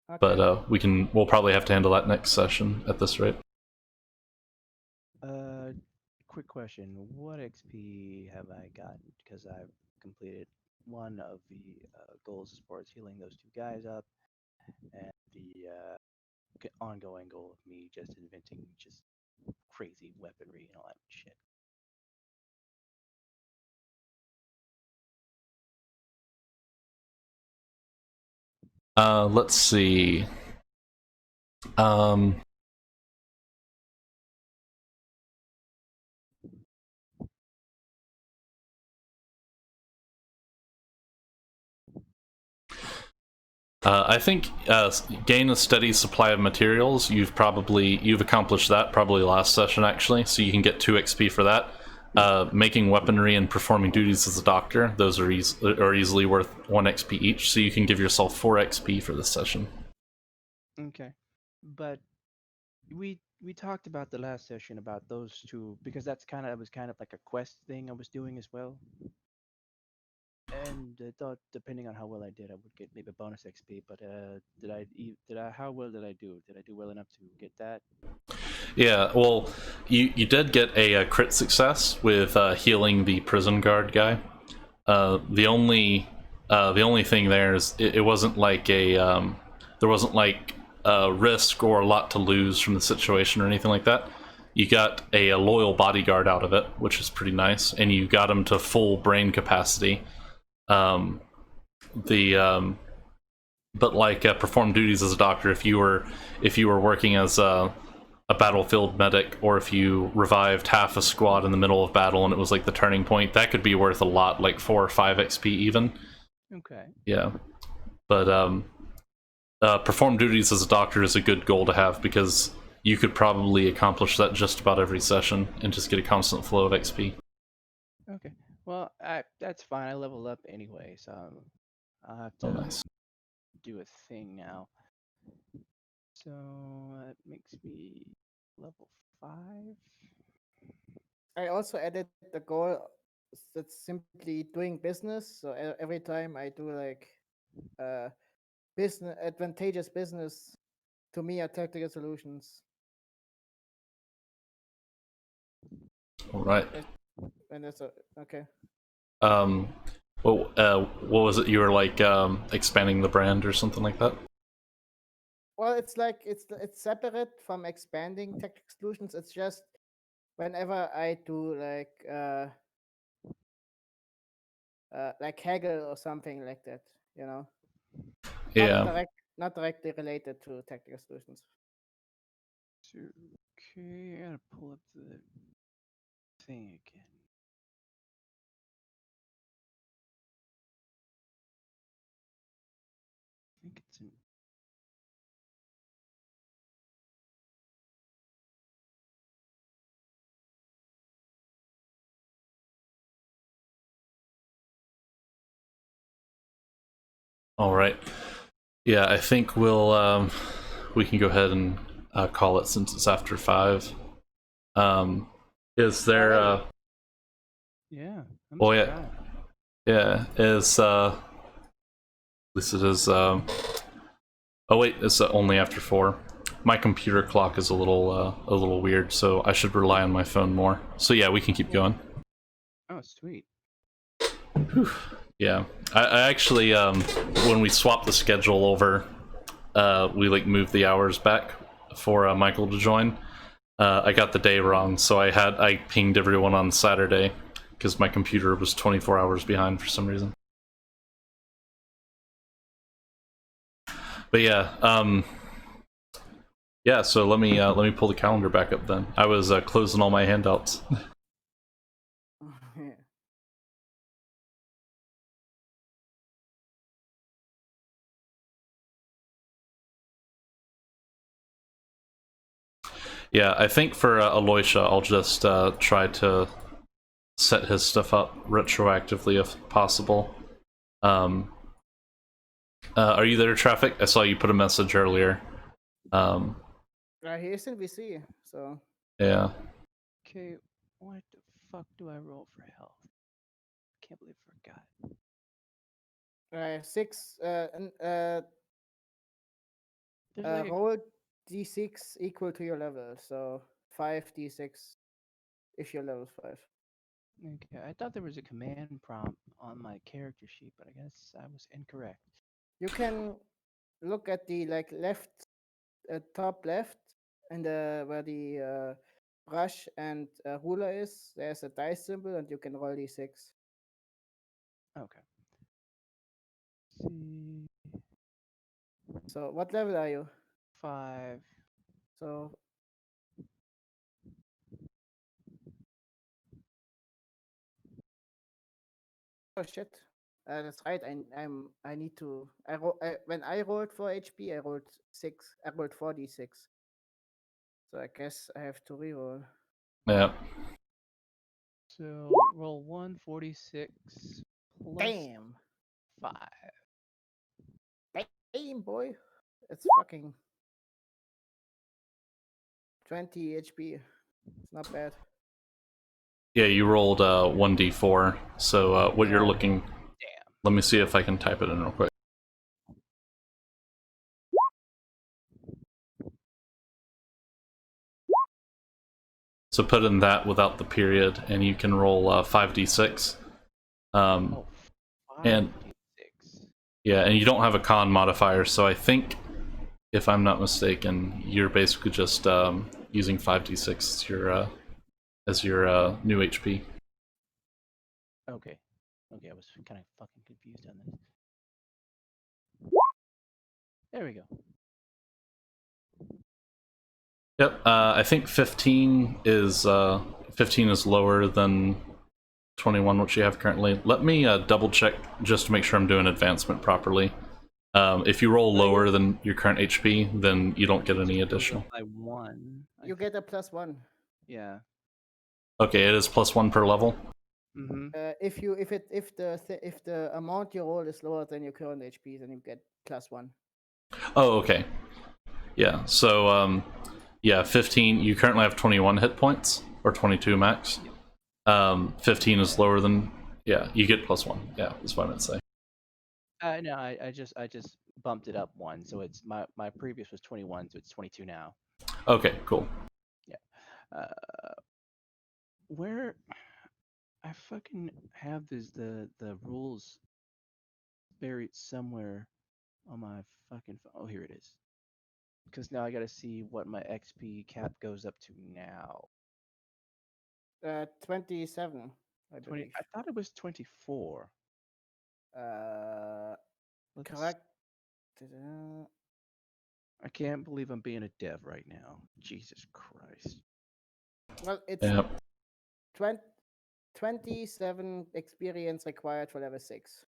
Okay. But we'll probably have to handle that next session at this rate. Quick question: what XP have I gotten? Because I've completed one of the goals as far as healing those 2 guys up, and the ongoing goal of me just inventing just crazy weaponry and all that shit. Let's see. I think gain a steady supply of materials. You've accomplished that probably last session actually, so you can get 2 XP for that. Making weaponry and performing duties as a doctor, those are easily worth 1 XP each, so you can give yourself 4 XP for this session. Okay, but we talked about the last session about those 2 because it was kind of like a quest thing I was doing as well. And I thought, depending on how well I did, I would get maybe a bonus XP. But how well did I do? Did I do well enough to get that? Yeah, well, you did get a crit success with healing the prison guard guy. The only thing there is it wasn't like there wasn't like a risk or a lot to lose from the situation or anything like that. You got a loyal bodyguard out of it, which is pretty nice, and you got him to full brain capacity. But like perform duties as a doctor if you were working as a battlefield medic, or if you revived half a squad in the middle of battle and it was like the turning point, that could be worth a lot, like 4 or 5 XP even. Okay. Yeah, but perform duties as a doctor is a good goal to have, because you could probably accomplish that just about every session and just get a constant flow of XP. Okay. Well, that's fine. I leveled up anyway, so I'll have to nice. do a thing now. So that makes me level 5. I also added the goal that's simply doing business. So every time I do like advantageous business, to me are tactical solutions. All right. And that's okay. What was it? You were like expanding the brand or something like that? Well, it's like it's separate from expanding tactical solutions. It's just whenever I do like haggle or something like that, you know. Yeah. Not directly related to tactical solutions. Okay, I gotta pull up the thing again. I think it's in. All right. Yeah, I think we can go ahead and call it since it's after 5. Is there Yeah. Oh yeah. Yeah, is at least it is oh wait, it's only after 4. My computer clock is a little weird, so I should rely on my phone more. So yeah, we can keep going. Oh, sweet. Whew. Yeah, I actually when we swapped the schedule over, we like moved the hours back for Michael to join. I got the day wrong, so I pinged everyone on Saturday because my computer was 24 hours behind for some reason. But yeah, yeah. So let me pull the calendar back up then. I was closing all my handouts. Yeah, I think for Aloysia, I'll just try to set his stuff up retroactively if possible. Are you there, Traffic? I saw you put a message earlier. Um, He is in VC, so yeah. Okay, what the fuck do I roll for health? Can't believe I forgot. six. There's like Roll d6 equal to your level, so 5d6 if your level 5. okay, I thought there was a command prompt on my character sheet, but I guess I was incorrect. You can look at the like left, top left, and where the brush and ruler is. There's a dice symbol, and you can roll d6. Okay. See, So what level are you? 5. So oh shit. That's right. I need to. When I rolled for HP, I rolled 6. I rolled 4d6. So I guess I have to reroll. Yeah. So roll 146 plus Damn. 5. Damn, boy. It's fucking 20 HP. It's not bad. Yeah, you rolled 1d4. So what you're Yeah. looking... Damn. Let me see if I can type it in real quick. So put in that without the period, and you can roll 5d6. Oh, And 5d6. yeah, and you don't have a con modifier, so I think, if I'm not mistaken, you're basically just using 5d6 as your new HP. Okay. Okay, I was kind of fucking confused on this. There we go. Yep, I think 15 is lower than 21, which you have currently. Let me double check just to make sure I'm doing advancement properly. If you roll lower than your current HP, then you don't get any Goes up additional. by 1. You get a +1. Yeah. Okay, it is +1 per level. Mm-hmm. If the amount you roll is lower than your current HP, then you get +1. Oh, okay. Yeah, so yeah, 15. You currently have 21 hit points, or 22 max. 15 is lower than. Yeah, you get +1. Yeah, that's what I meant to say. No, I just bumped it up 1, so it's my previous was 21, so it's 22 now. Okay, cool. Yeah. Where I fucking have the rules buried somewhere on my fucking phone. Oh, here it is. Because now I gotta see what my XP cap goes up to now. 27, I 20. believe. I thought it was 24. Let's. Correct. I can't believe I'm being a dev right now. Jesus Christ. Well, it's Yeah. 27 experience required for level 6.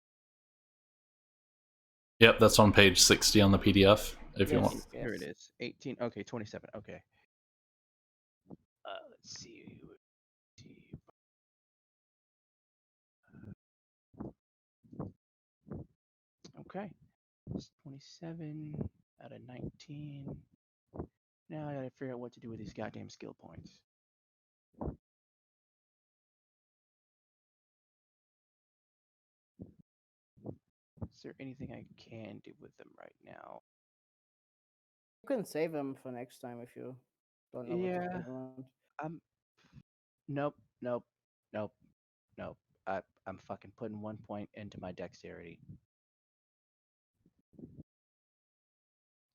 Yep, that's on page 60 on the PDF, if you want. Yes, Here it yes. is. 18. Okay, 27. Okay. Let's see. Okay. It's 27 out of 19. Now I gotta figure out what to do with these goddamn skill points. Is there anything I can do with them right now? You can save them for next time if you don't know what to Yeah, do. Around. I'm. Nope, nope, nope, nope. I'm fucking putting 1 point into my dexterity.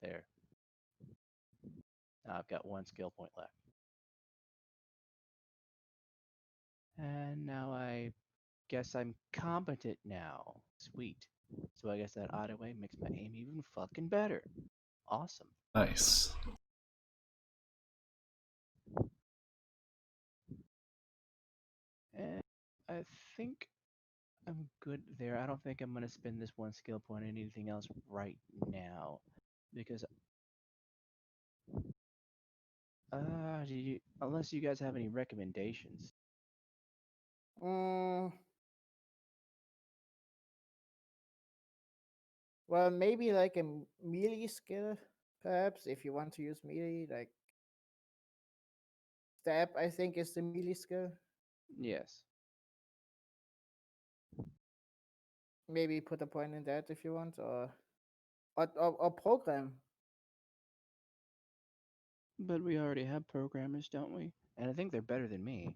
There. Now I've got 1 skill point left. And now I guess I'm competent now. Sweet. So I guess that auto way makes my aim even fucking better. Awesome. Nice. And I think I'm good there. I don't think I'm gonna spend this 1 skill point on anything else right now, because unless you guys have any recommendations. Mm, Well, maybe like a melee skill, perhaps, if you want to use melee. Like stab, I think, is the melee skill. Yes. Maybe put a point in that if you want, or program. But we already have programmers, don't we? And I think they're better than me.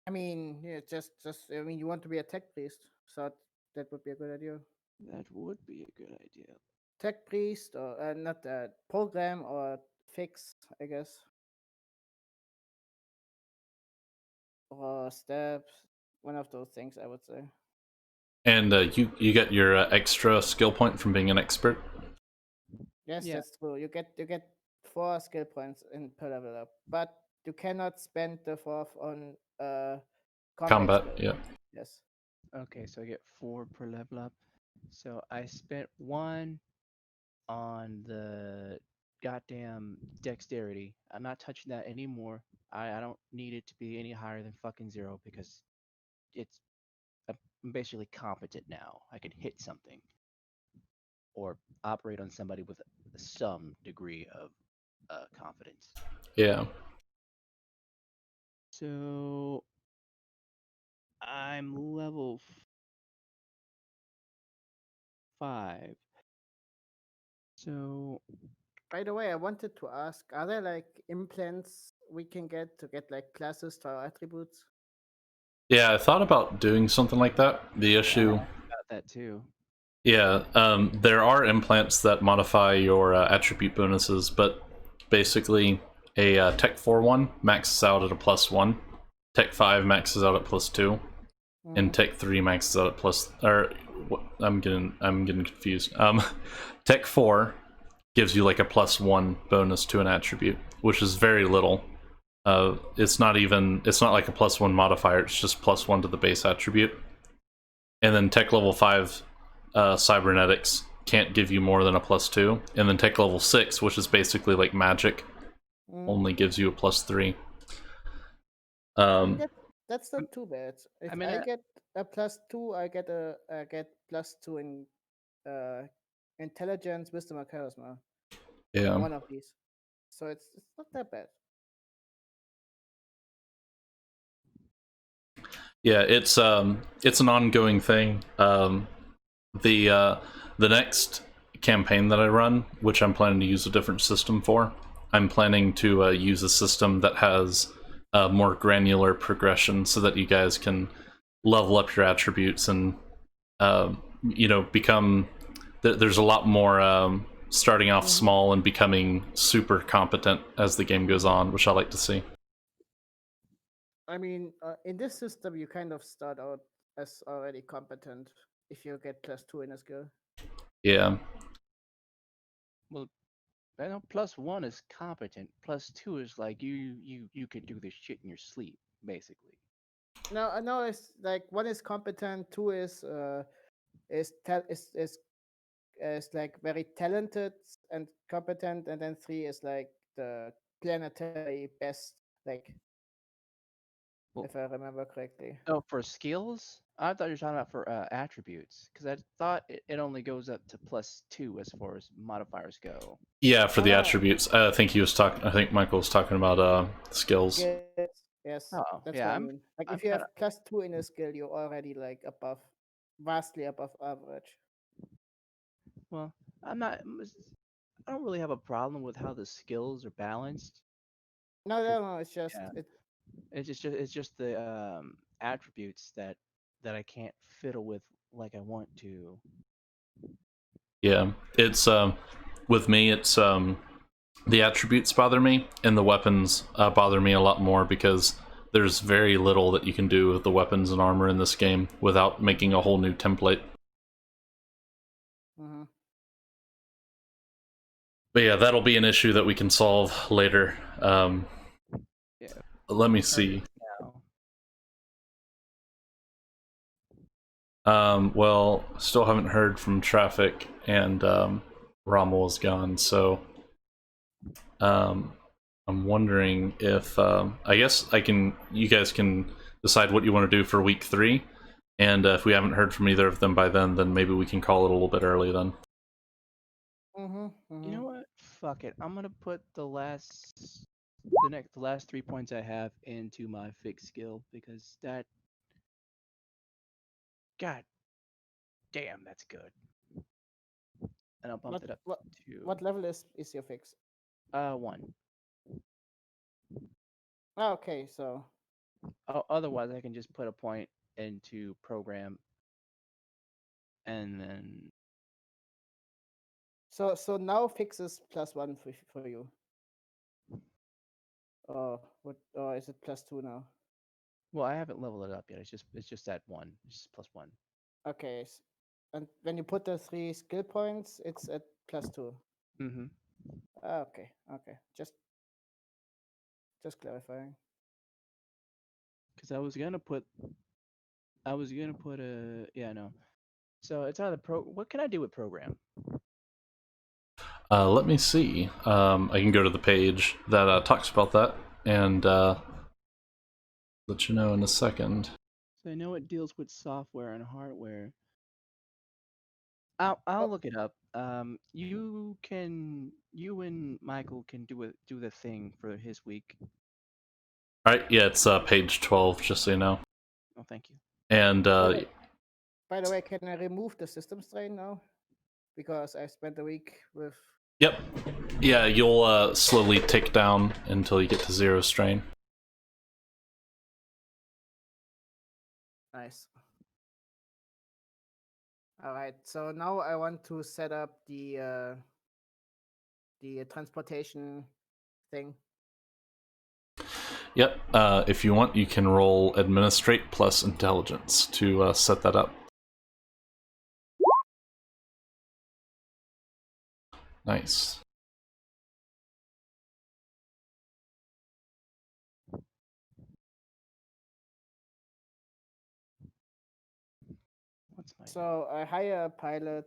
I mean, yeah, just. I mean, you want to be a tech priest, so that would be a good idea. That would be a good idea. Tech priest, or not program or fix, I guess, or steps. One of those things, I would say. And you get your extra skill point from being an expert. Yes, Yeah. that's true. You get 4 skill points in per level up, but you cannot spend the fourth on combat Combat, skill. yeah. Yes. Okay, so I get 4 per level up. So I spent 1 on the goddamn dexterity. I'm not touching that anymore. I don't need it to be any higher than fucking 0 because it's I'm basically competent now. I can hit something or operate on somebody with some degree of confidence. Yeah. So I'm level 5. So By the way, I wanted to ask: are there like implants we can get to get like classes to our attributes? Yeah, I thought about doing something like that. The issue, about that too. yeah, there are implants that modify your attribute bonuses, but basically a Tech 4 one maxes out at a +1, Tech 5 maxes out at +2, and Tech 3 maxes out at plus. Or I'm getting confused. Tech 4 gives you like a +1 bonus to an attribute, which is very little. It's not like a +1 modifier. It's just +1 to the base attribute. And then Tech level 5 cybernetics can't give you more than a +2, and then Tech level 6, which is basically like magic, only gives you a +3. I mean, that's not too bad. If I mean, I get a +2, I get +2 in uh, intelligence, wisdom, or charisma. Yeah, One of these, so it's not that bad. yeah, it's an ongoing thing. The the next campaign that I run, which I'm planning to use a different system for, I'm planning to use a system that has more granular progression, so that you guys can level up your attributes and become. There's a lot more starting off small and becoming super competent as the game goes on, which I like to see. I mean, in this system, you kind of start out as already competent if you get +2 in a skill. Yeah, well, I know +1 is competent. +2 is like you could do this shit in your sleep, basically. No, I know it's like 1 is competent, 2 is like very talented and competent, and then 3 is like the planetary best, like Well, if I remember correctly. oh, for skills? I thought you were talking about for attributes, because I thought it only goes up to +2 as far as modifiers go. yeah. For No, the no, no. attributes, I think he was talking. I think Michael was talking about skills. Yes, Oh, that's yeah, what I mean. Like I'm if you kind have +2 in a skill, you're already like vastly above average. well, I'm not. I don't really have a problem with how the skills are balanced. No, 'Cause, no, no. It's just yeah, it. it's just the attributes that I can't fiddle with like I want to. Yeah, it's with me. It's the attributes bother me, and the weapons bother me a lot more because there's very little that you can do with the weapons and armor in this game without making a whole new template. Mhm. But yeah, that'll be an issue that we can solve later. Yeah, Let me hurry see. now. Well, still haven't heard from Traffic, and Rommel is gone, so I'm wondering if I guess I can. You guys can decide what you want to do for week 3, And if we haven't heard from either of them by then maybe we can call it a little bit early then. You know what? Fuck it. I'm gonna put the last 3 points I have into my fix skill because that. God damn, that's good. And I'll bump What it up what to what level is your fix? 1. Oh, okay, so Otherwise, I can just put a point into program, and then so now fixes +1 for you. Or is it +2 now? well, I haven't leveled it up yet. It's just that 1. It's just +1. Okay. And when you put the 3 skill points, it's at +2. Mm-hmm. Okay. Just clarifying. Because I was gonna put a no. So it's either What can I do with program? Let me see. I can go to the page that talks about that and let you know in a second. So I know it deals with software and hardware. I'll look it up. You and Michael can do the thing for his week. Alright, yeah, it's page 12, just so you know. Oh, thank you. And By the way, can I remove the system strain now? Because I spent a week with. yep. Yeah, you'll slowly tick down until you get to 0 strain. Nice. All right. So now I want to set up the transportation thing. Yep. If you want, you can roll administrate plus intelligence to set that up. Nice. What's my So I hire a pilot,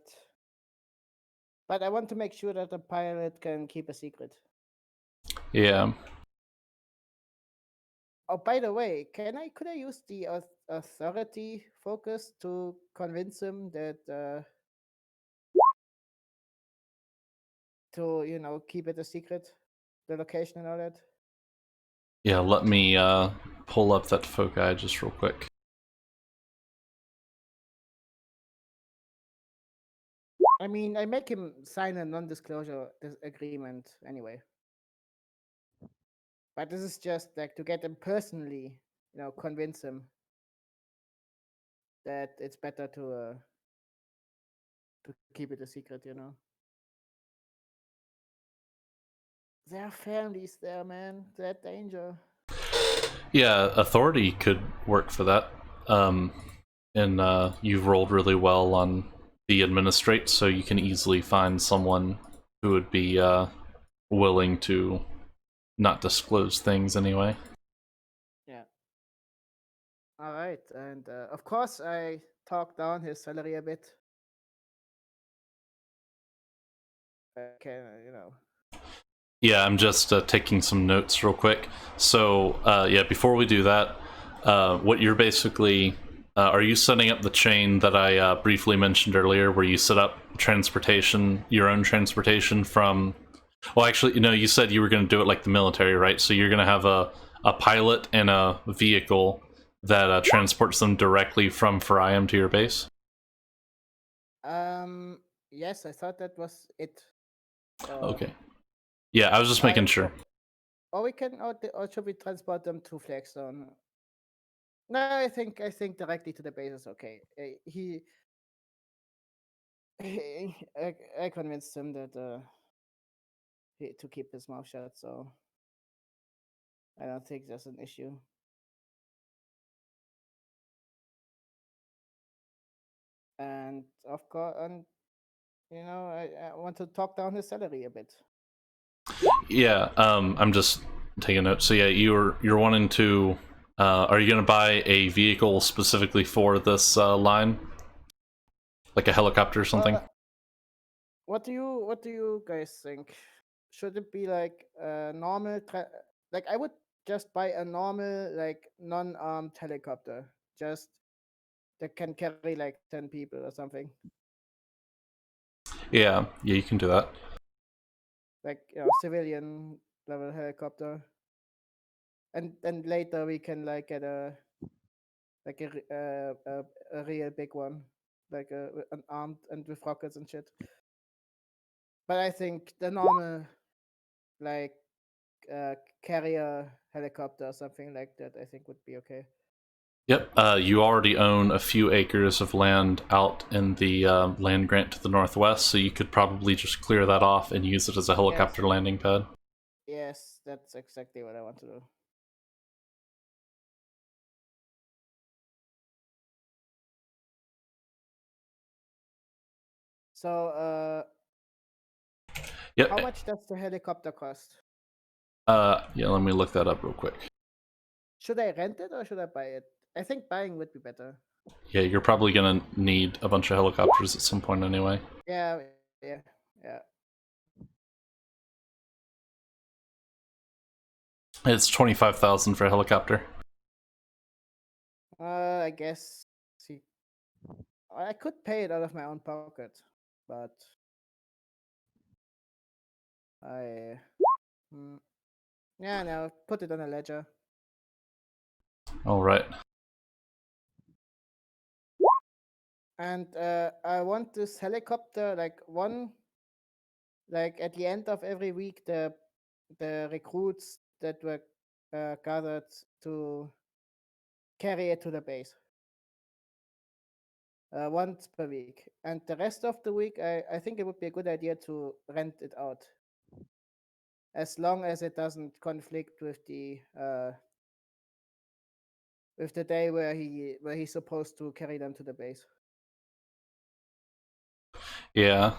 but I want to make sure that the pilot can keep a secret. Yeah. Oh, by the way, could I use the authority focus to convince him that to keep it a secret, the location and all that? Yeah, let me pull up that foci just real quick. I mean, I make him sign a non-disclosure agreement anyway. But this is just like to get him personally, convince him that it's better to keep it a secret. There are families there, man. That danger. Yeah, authority could work for that. And you've rolled really well on the administrate, so you can easily find someone who would be willing to not disclose things anyway. Yeah. All right, and of course I talked down his salary a bit. Okay. Yeah, I'm just taking some notes real quick. So, yeah, before we do that, what you're basically... are you setting up the chain that I briefly mentioned earlier, where you set up transportation, your own transportation from... Well, actually, you said you were going to do it like the military, right? So you're going to have a pilot and a vehicle that transports them directly from Fariam to your base? Yes, I thought that was it. Okay. Yeah, I was just making sure. Or we can, or should we transport them to Flagstone? No, I think directly to the base is okay. I convinced him that to keep his mouth shut, so I don't think there's an issue. And of course, I want to talk down his salary a bit. Yeah, I'm just taking notes. So yeah, you're wanting to... are you going to buy a vehicle specifically for this line? Like a helicopter or something? What do you guys think? Should it be like a normal, like I would just buy a normal, like non-armed helicopter, just that can carry like 10 people or something. Yeah, you can do that. Like civilian level helicopter. And then later we can like get like a real big one, like an armed and with rockets and shit. But I think the normal like uh, carrier helicopter or something like that, I think would be okay. Yep, you already own a few acres of land out in the land grant to the northwest, so you could probably just clear that off and use it as a helicopter landing pad. Yes, that's exactly what I want to do. So, Yep. how much does the helicopter cost? Yeah, let me look that up real quick. Should I rent it or should I buy it? I think buying would be better. Yeah, you're probably gonna need a bunch of helicopters at some point anyway. Yeah. It's 25,000 for a helicopter. I guess. See, I could pay it out of my own pocket, but I. Yeah, no, put it on a ledger. All right. And I want this helicopter like at the end of every week the recruits that were gathered to carry it to the base once per week, and the rest of the week I think it would be a good idea to rent it out as long as it doesn't conflict with the day where he's supposed to carry them to the base. Yeah.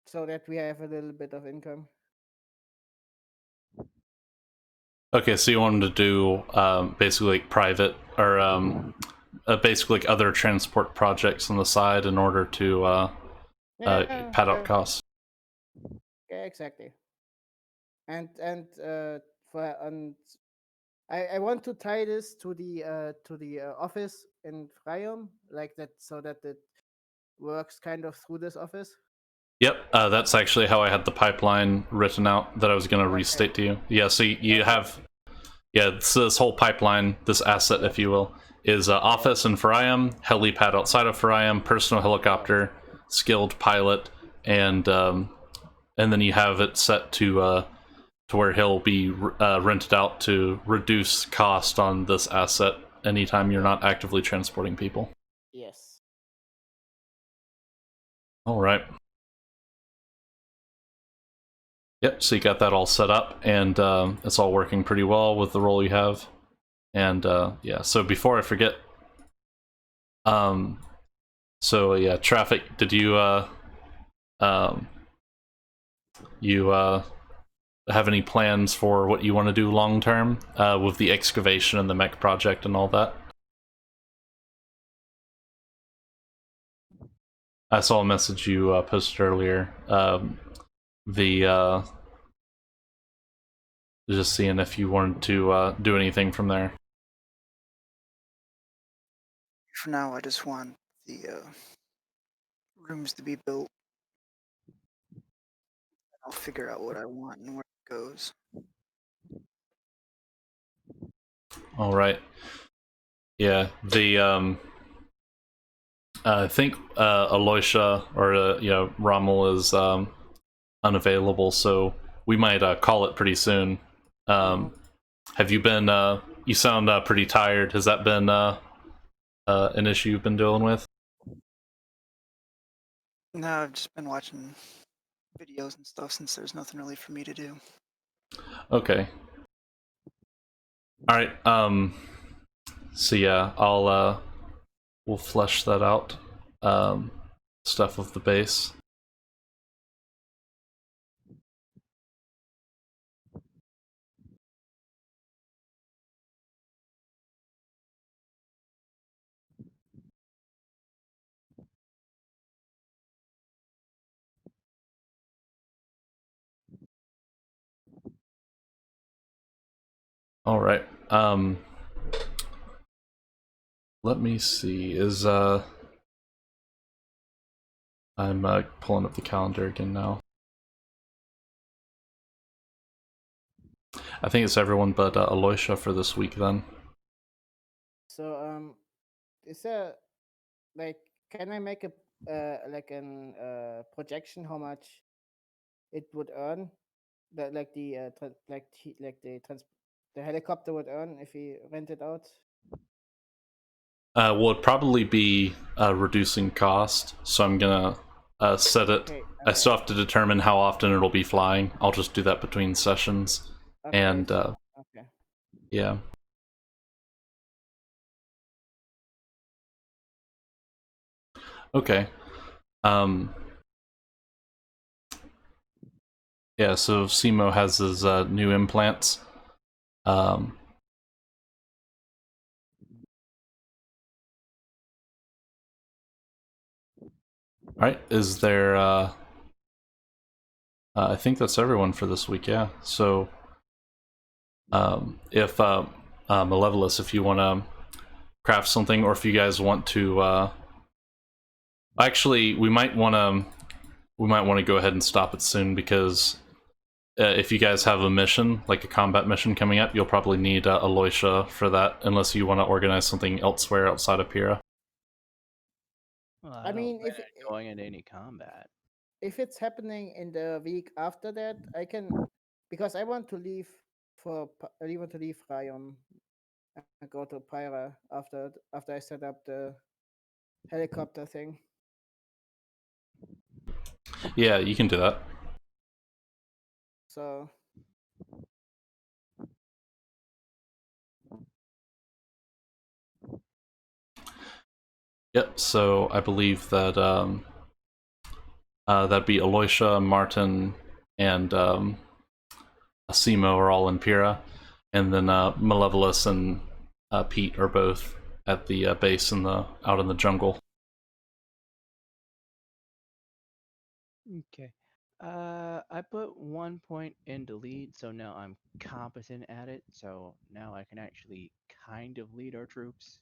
So that we have a little bit of income. Okay, so you wanted to do basically like private or basically like other transport projects on the side in order to pad out costs. Yeah, exactly. And for and I want to tie this to the office in Freyum like that, so that it works kind of through this office. Yep, that's actually how I had the pipeline written out that I was going to restate to you. Yeah, so you have, so this whole pipeline, this asset, if you will, is office in Fariam, helipad outside of Fariam, personal helicopter, skilled pilot, and then you have it set to where he'll be rented out to reduce cost on this asset anytime you're not actively transporting people. Yes. All right. Yep, so you got that all set up, and it's all working pretty well with the role you have. And yeah, so before I forget, so yeah, traffic. Did you you have any plans for what you want to do long term with the excavation and the mech project and all that? I saw a message you posted earlier. Just seeing if you wanted to do anything from there. For now, I just want the rooms to be built. I'll figure out what I want and where it goes. All right. Yeah, the I think Aloysia or Rommel is unavailable, so we might call it pretty soon. Have you been? You sound pretty tired. Has that been an issue you've been dealing with? No, I've just been watching videos and stuff since there's nothing really for me to do. Okay. All right. So yeah, we'll flesh that out. Stuff of the base. All right. Um, let me see. I'm pulling up the calendar again now. I think it's everyone but Aloysia for this week then. So is there like can I make a like an projection how much it would earn that like the the helicopter would earn if we rent it out? Well, it'd probably be reducing cost, so I'm gonna set it. Okay, I okay, still have to determine how often it'll be flying. I'll just do that between sessions, okay. and So okay. yeah. Okay. Um, yeah. So Simo has his new implants. Um, all right. Is there? I think that's everyone for this week. Yeah. So if Malevolus, if you want to craft something, or if you guys want to, actually, we might want to go ahead and stop it soon because if you guys have a mission, like a combat mission coming up, you'll probably need Aloysia for that, unless you want to organize something elsewhere outside of Pyrrha. Well, I I don't mean, plan on going into any combat. if it's happening in the week after that, I can because I want to leave I want to leave Ryan and go to Pyra after I set up the helicopter thing. Yeah, you can do that. So Yep. So I believe that that'd be Aloysia, Martin, and Asimo are all in Pyrrha, and then Malevolus and Pete are both at the base out in the jungle. Okay. I put 1 point into lead, so now I'm competent at it. So now I can actually kind of lead our troops.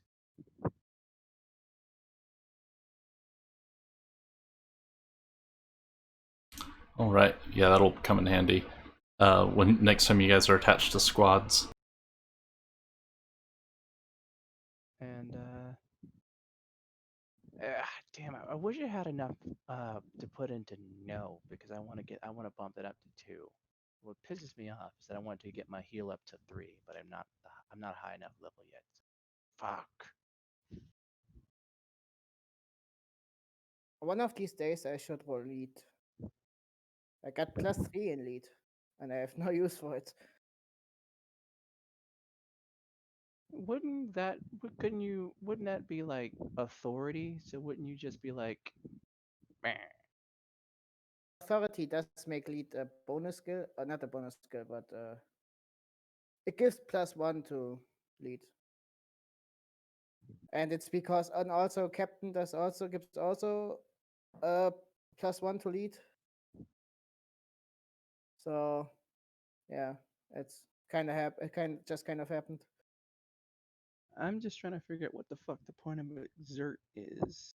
All right. Yeah, that'll come in handy when next time you guys are attached to squads. And damn, I wish I had enough to put into no because I want to bump it up to 2. What pisses me off is that I want to get my heal up to 3, but I'm not high enough level yet. Fuck. one of these days I should roll lead. I got +3 in lead, and I have no use for it. Wouldn't that be like authority? So wouldn't you just be like, meh? Authority does make lead a bonus skill, not a bonus skill, but it gives +1 to lead. And it's because and also captain does also gives also +1 to lead. So yeah, it's kind of happened. I'm just trying to figure out what the fuck the point of exert is.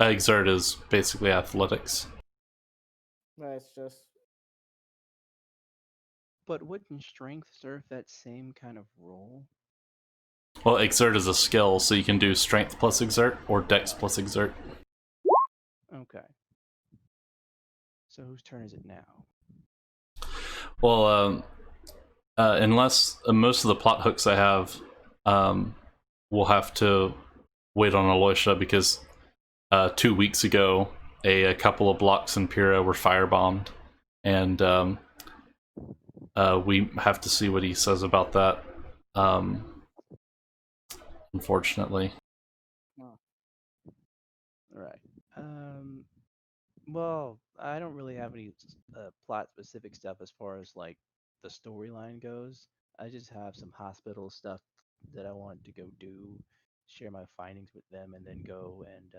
Exert is basically athletics. No, it's just But wouldn't strength serve that same kind of role? Well, exert is a skill, so you can do strength plus exert or dex plus exert. Okay. So whose turn is it now? Well, unless most of the plot hooks I have, we'll have to wait on Aloysia because 2 weeks ago, a couple of blocks in Pyrrha were firebombed, and we have to see what he says about that. Unfortunately. oh. Right. Well, I don't really have any plot specific stuff as far as like the storyline goes. I just have some hospital stuff that I want to go do, share my findings with them, and then go and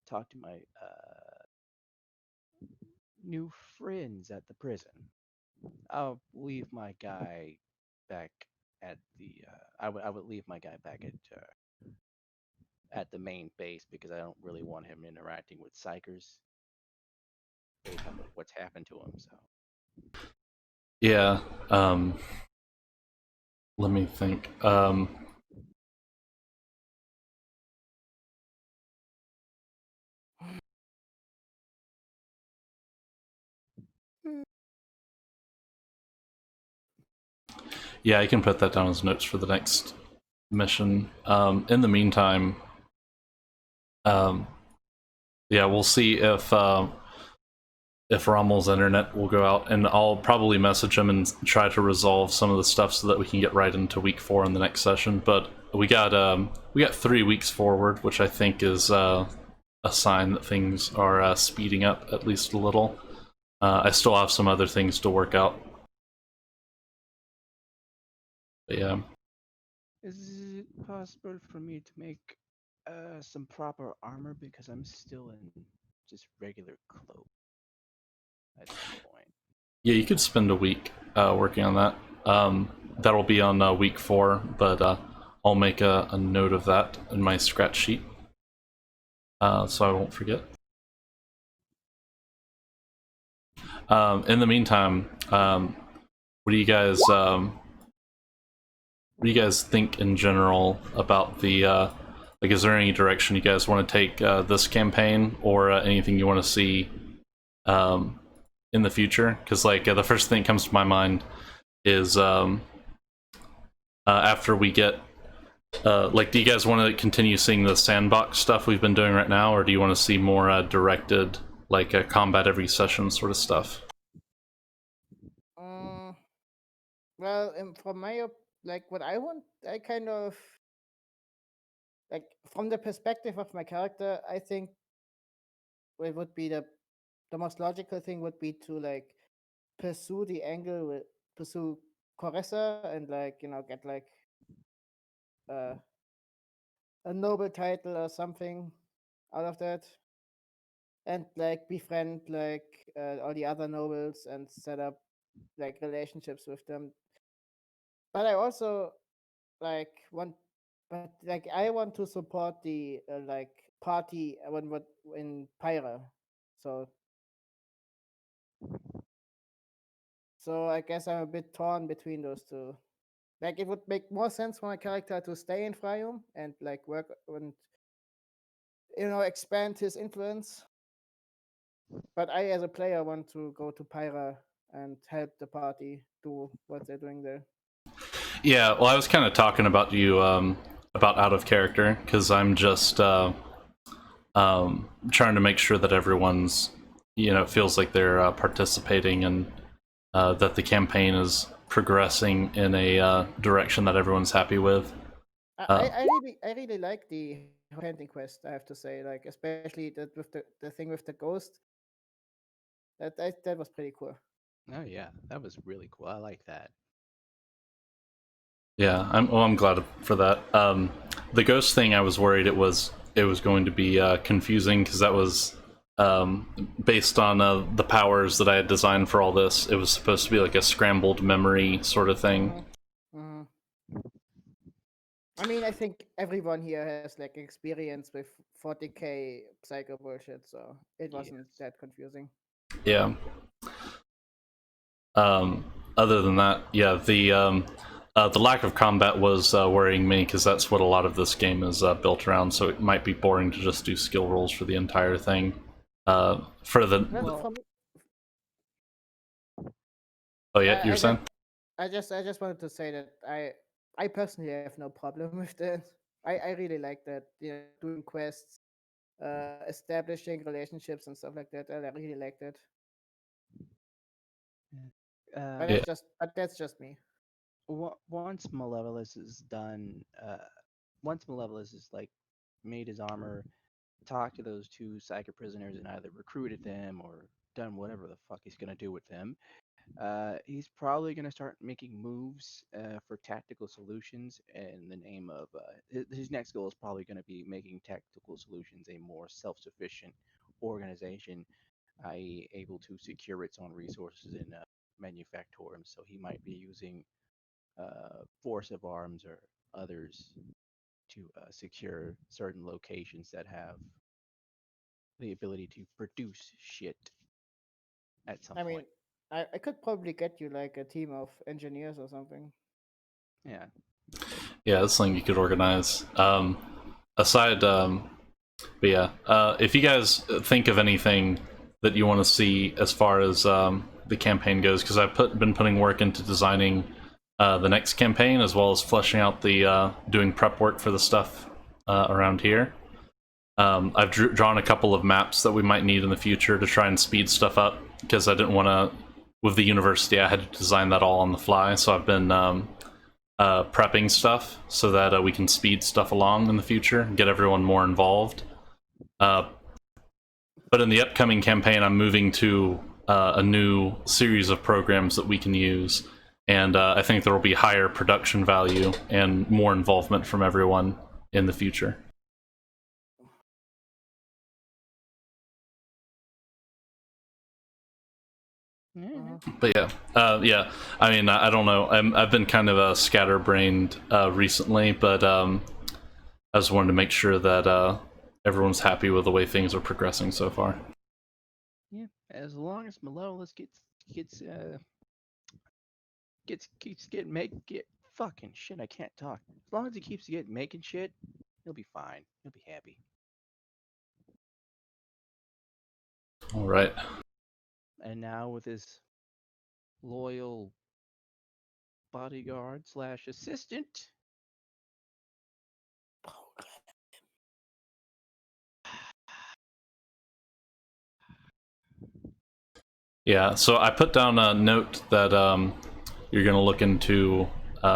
talk to my new friends at the prison. I'll leave my guy back at I would leave my guy back at the main base because I don't really want him interacting with psychers based off of what's happened to him. So Yeah. Let me think. Yeah, I can put that down as notes for the next mission. In the meantime, um, yeah, we'll see if Rommel's internet will go out, and I'll probably message him and try to resolve some of the stuff so that we can get right into week 4 in the next session. But we got 3 weeks forward, which I think is a sign that things are speeding up at least a little. I still have some other things to work out. But yeah. is it possible for me to make some proper armor because I'm still in just regular cloak at this point? Yeah, you could spend a week working on that. That'll be on week 4, but I'll make a note of that in my scratch sheet so I won't forget. In the meantime, what do you guys think in general about the like? Is there any direction you guys want to take this campaign, or anything you want to see um, in the future? Because like the first thing that comes to my mind is after we get like, do you guys want to continue seeing the sandbox stuff we've been doing right now, or do you want to see more directed, like combat every session sort of stuff? Uh, well, from like what I want, I kind of like from the perspective of my character, I think it would be the most logical thing would be to like pursue the angle with pursue Caressa and like get like uh, a noble title or something out of that, and like befriend like all the other nobles and set up like relationships with them. But I also like want, but like I want to support the like party when what in Pyra, so I guess I'm a bit torn between those two. Like it would make more sense for my character to stay in Frium and like work and expand his influence. But I, as a player, want to go to Pyra and help the party do what they're doing there. Yeah, well, I was kind of talking about you about out of character because I'm just trying to make sure that everyone's feels like they're participating and that the campaign is progressing in a direction that everyone's happy with. I, I, Uh, I really I really like the painting quest. I have to say, like especially that with the thing with the ghost. That was pretty cool. Oh yeah, that was really cool. I like that. yeah, I'm glad for that. The ghost thing, I was worried it was going to be confusing because that was based on the powers that I had designed for all this. It was supposed to be like a scrambled memory sort of thing. Mm-hmm. I mean, I think everyone here has like experience with 40k psycho bullshit, so it Yeah. wasn't that confusing. Yeah. Other than that, yeah, the lack of combat was worrying me because that's what a lot of this game is built around. So it might be boring to just do skill rolls for the entire thing. For the Well, Well, for me, oh yeah, I, you're I just saying? I just wanted to say that I personally have no problem with that. I really like that, doing quests, establishing relationships and stuff like that. I really like that. But uh, Yeah, that's just me. once Malevolus is done, once Malevolus is like made his armor, talked to those two psychic prisoners, and either recruited them or done whatever the fuck he's gonna do with them. He's probably going to start making moves for tactical solutions in the name of his next goal is probably going to be making tactical solutions a more self-sufficient organization, i.e., able to secure its own resources and manufacture them. So he might be using force of arms or others to secure certain locations that have the ability to produce shit at some I mean, point. I could probably get you like a team of engineers or something. Yeah. Yeah, that's something you could organize. Aside, but yeah, if you guys think of anything that you want to see as far as the campaign goes, because I've been putting work into designing the next campaign as well as fleshing out the doing prep work for the stuff around here. I've drawn a couple of maps that we might need in the future to try and speed stuff up because I didn't want to. With the university, I had to design that all on the fly, so I've been prepping stuff so that we can speed stuff along in the future and get everyone more involved. But in the upcoming campaign, I'm moving to a new series of programs that we can use, and I think there will be higher production value and more involvement from everyone in the future. Yeah. But yeah. I mean, I don't know. I've been kind of scatterbrained recently, but I just wanted to make sure that everyone's happy with the way things are progressing so far. Yeah. As long as Malolis gets keeps getting get fucking shit. I can't talk. As long as he keeps getting making shit, he'll be fine. He'll be happy. All right. And now with his loyal bodyguard slash assistant. Yeah. So I put down a note that you're going to look into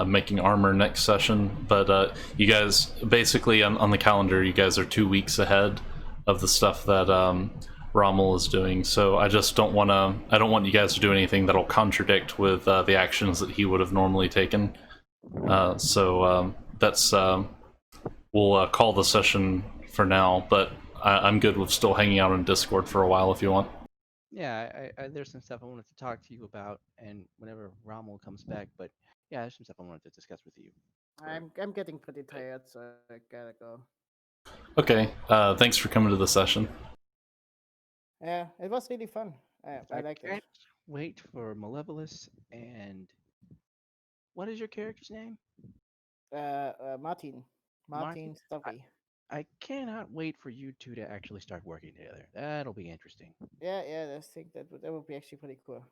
making armor next session, but you guys basically on the calendar, you guys are 2 weeks ahead of the stuff that Rommel is doing. So I just don't want to. I don't want you guys to do anything that'll contradict with the actions that he would have normally taken. So that's we'll call the session for now, but I'm good with still hanging out on Discord for a while if you want. Yeah, there's some stuff I wanted to talk to you about, and whenever Rommel comes back. But yeah, there's some stuff I wanted to discuss with you. I'm getting pretty tired, so I gotta go. Okay. Thanks for coming to the session. Yeah, it was really fun. I liked it. Can't wait for Malevolus and what is your character's name? Martin, Martin. Martin Stuffy. I cannot wait for you two to actually start working together. That'll be interesting. Yeah, I think that would be actually pretty cool.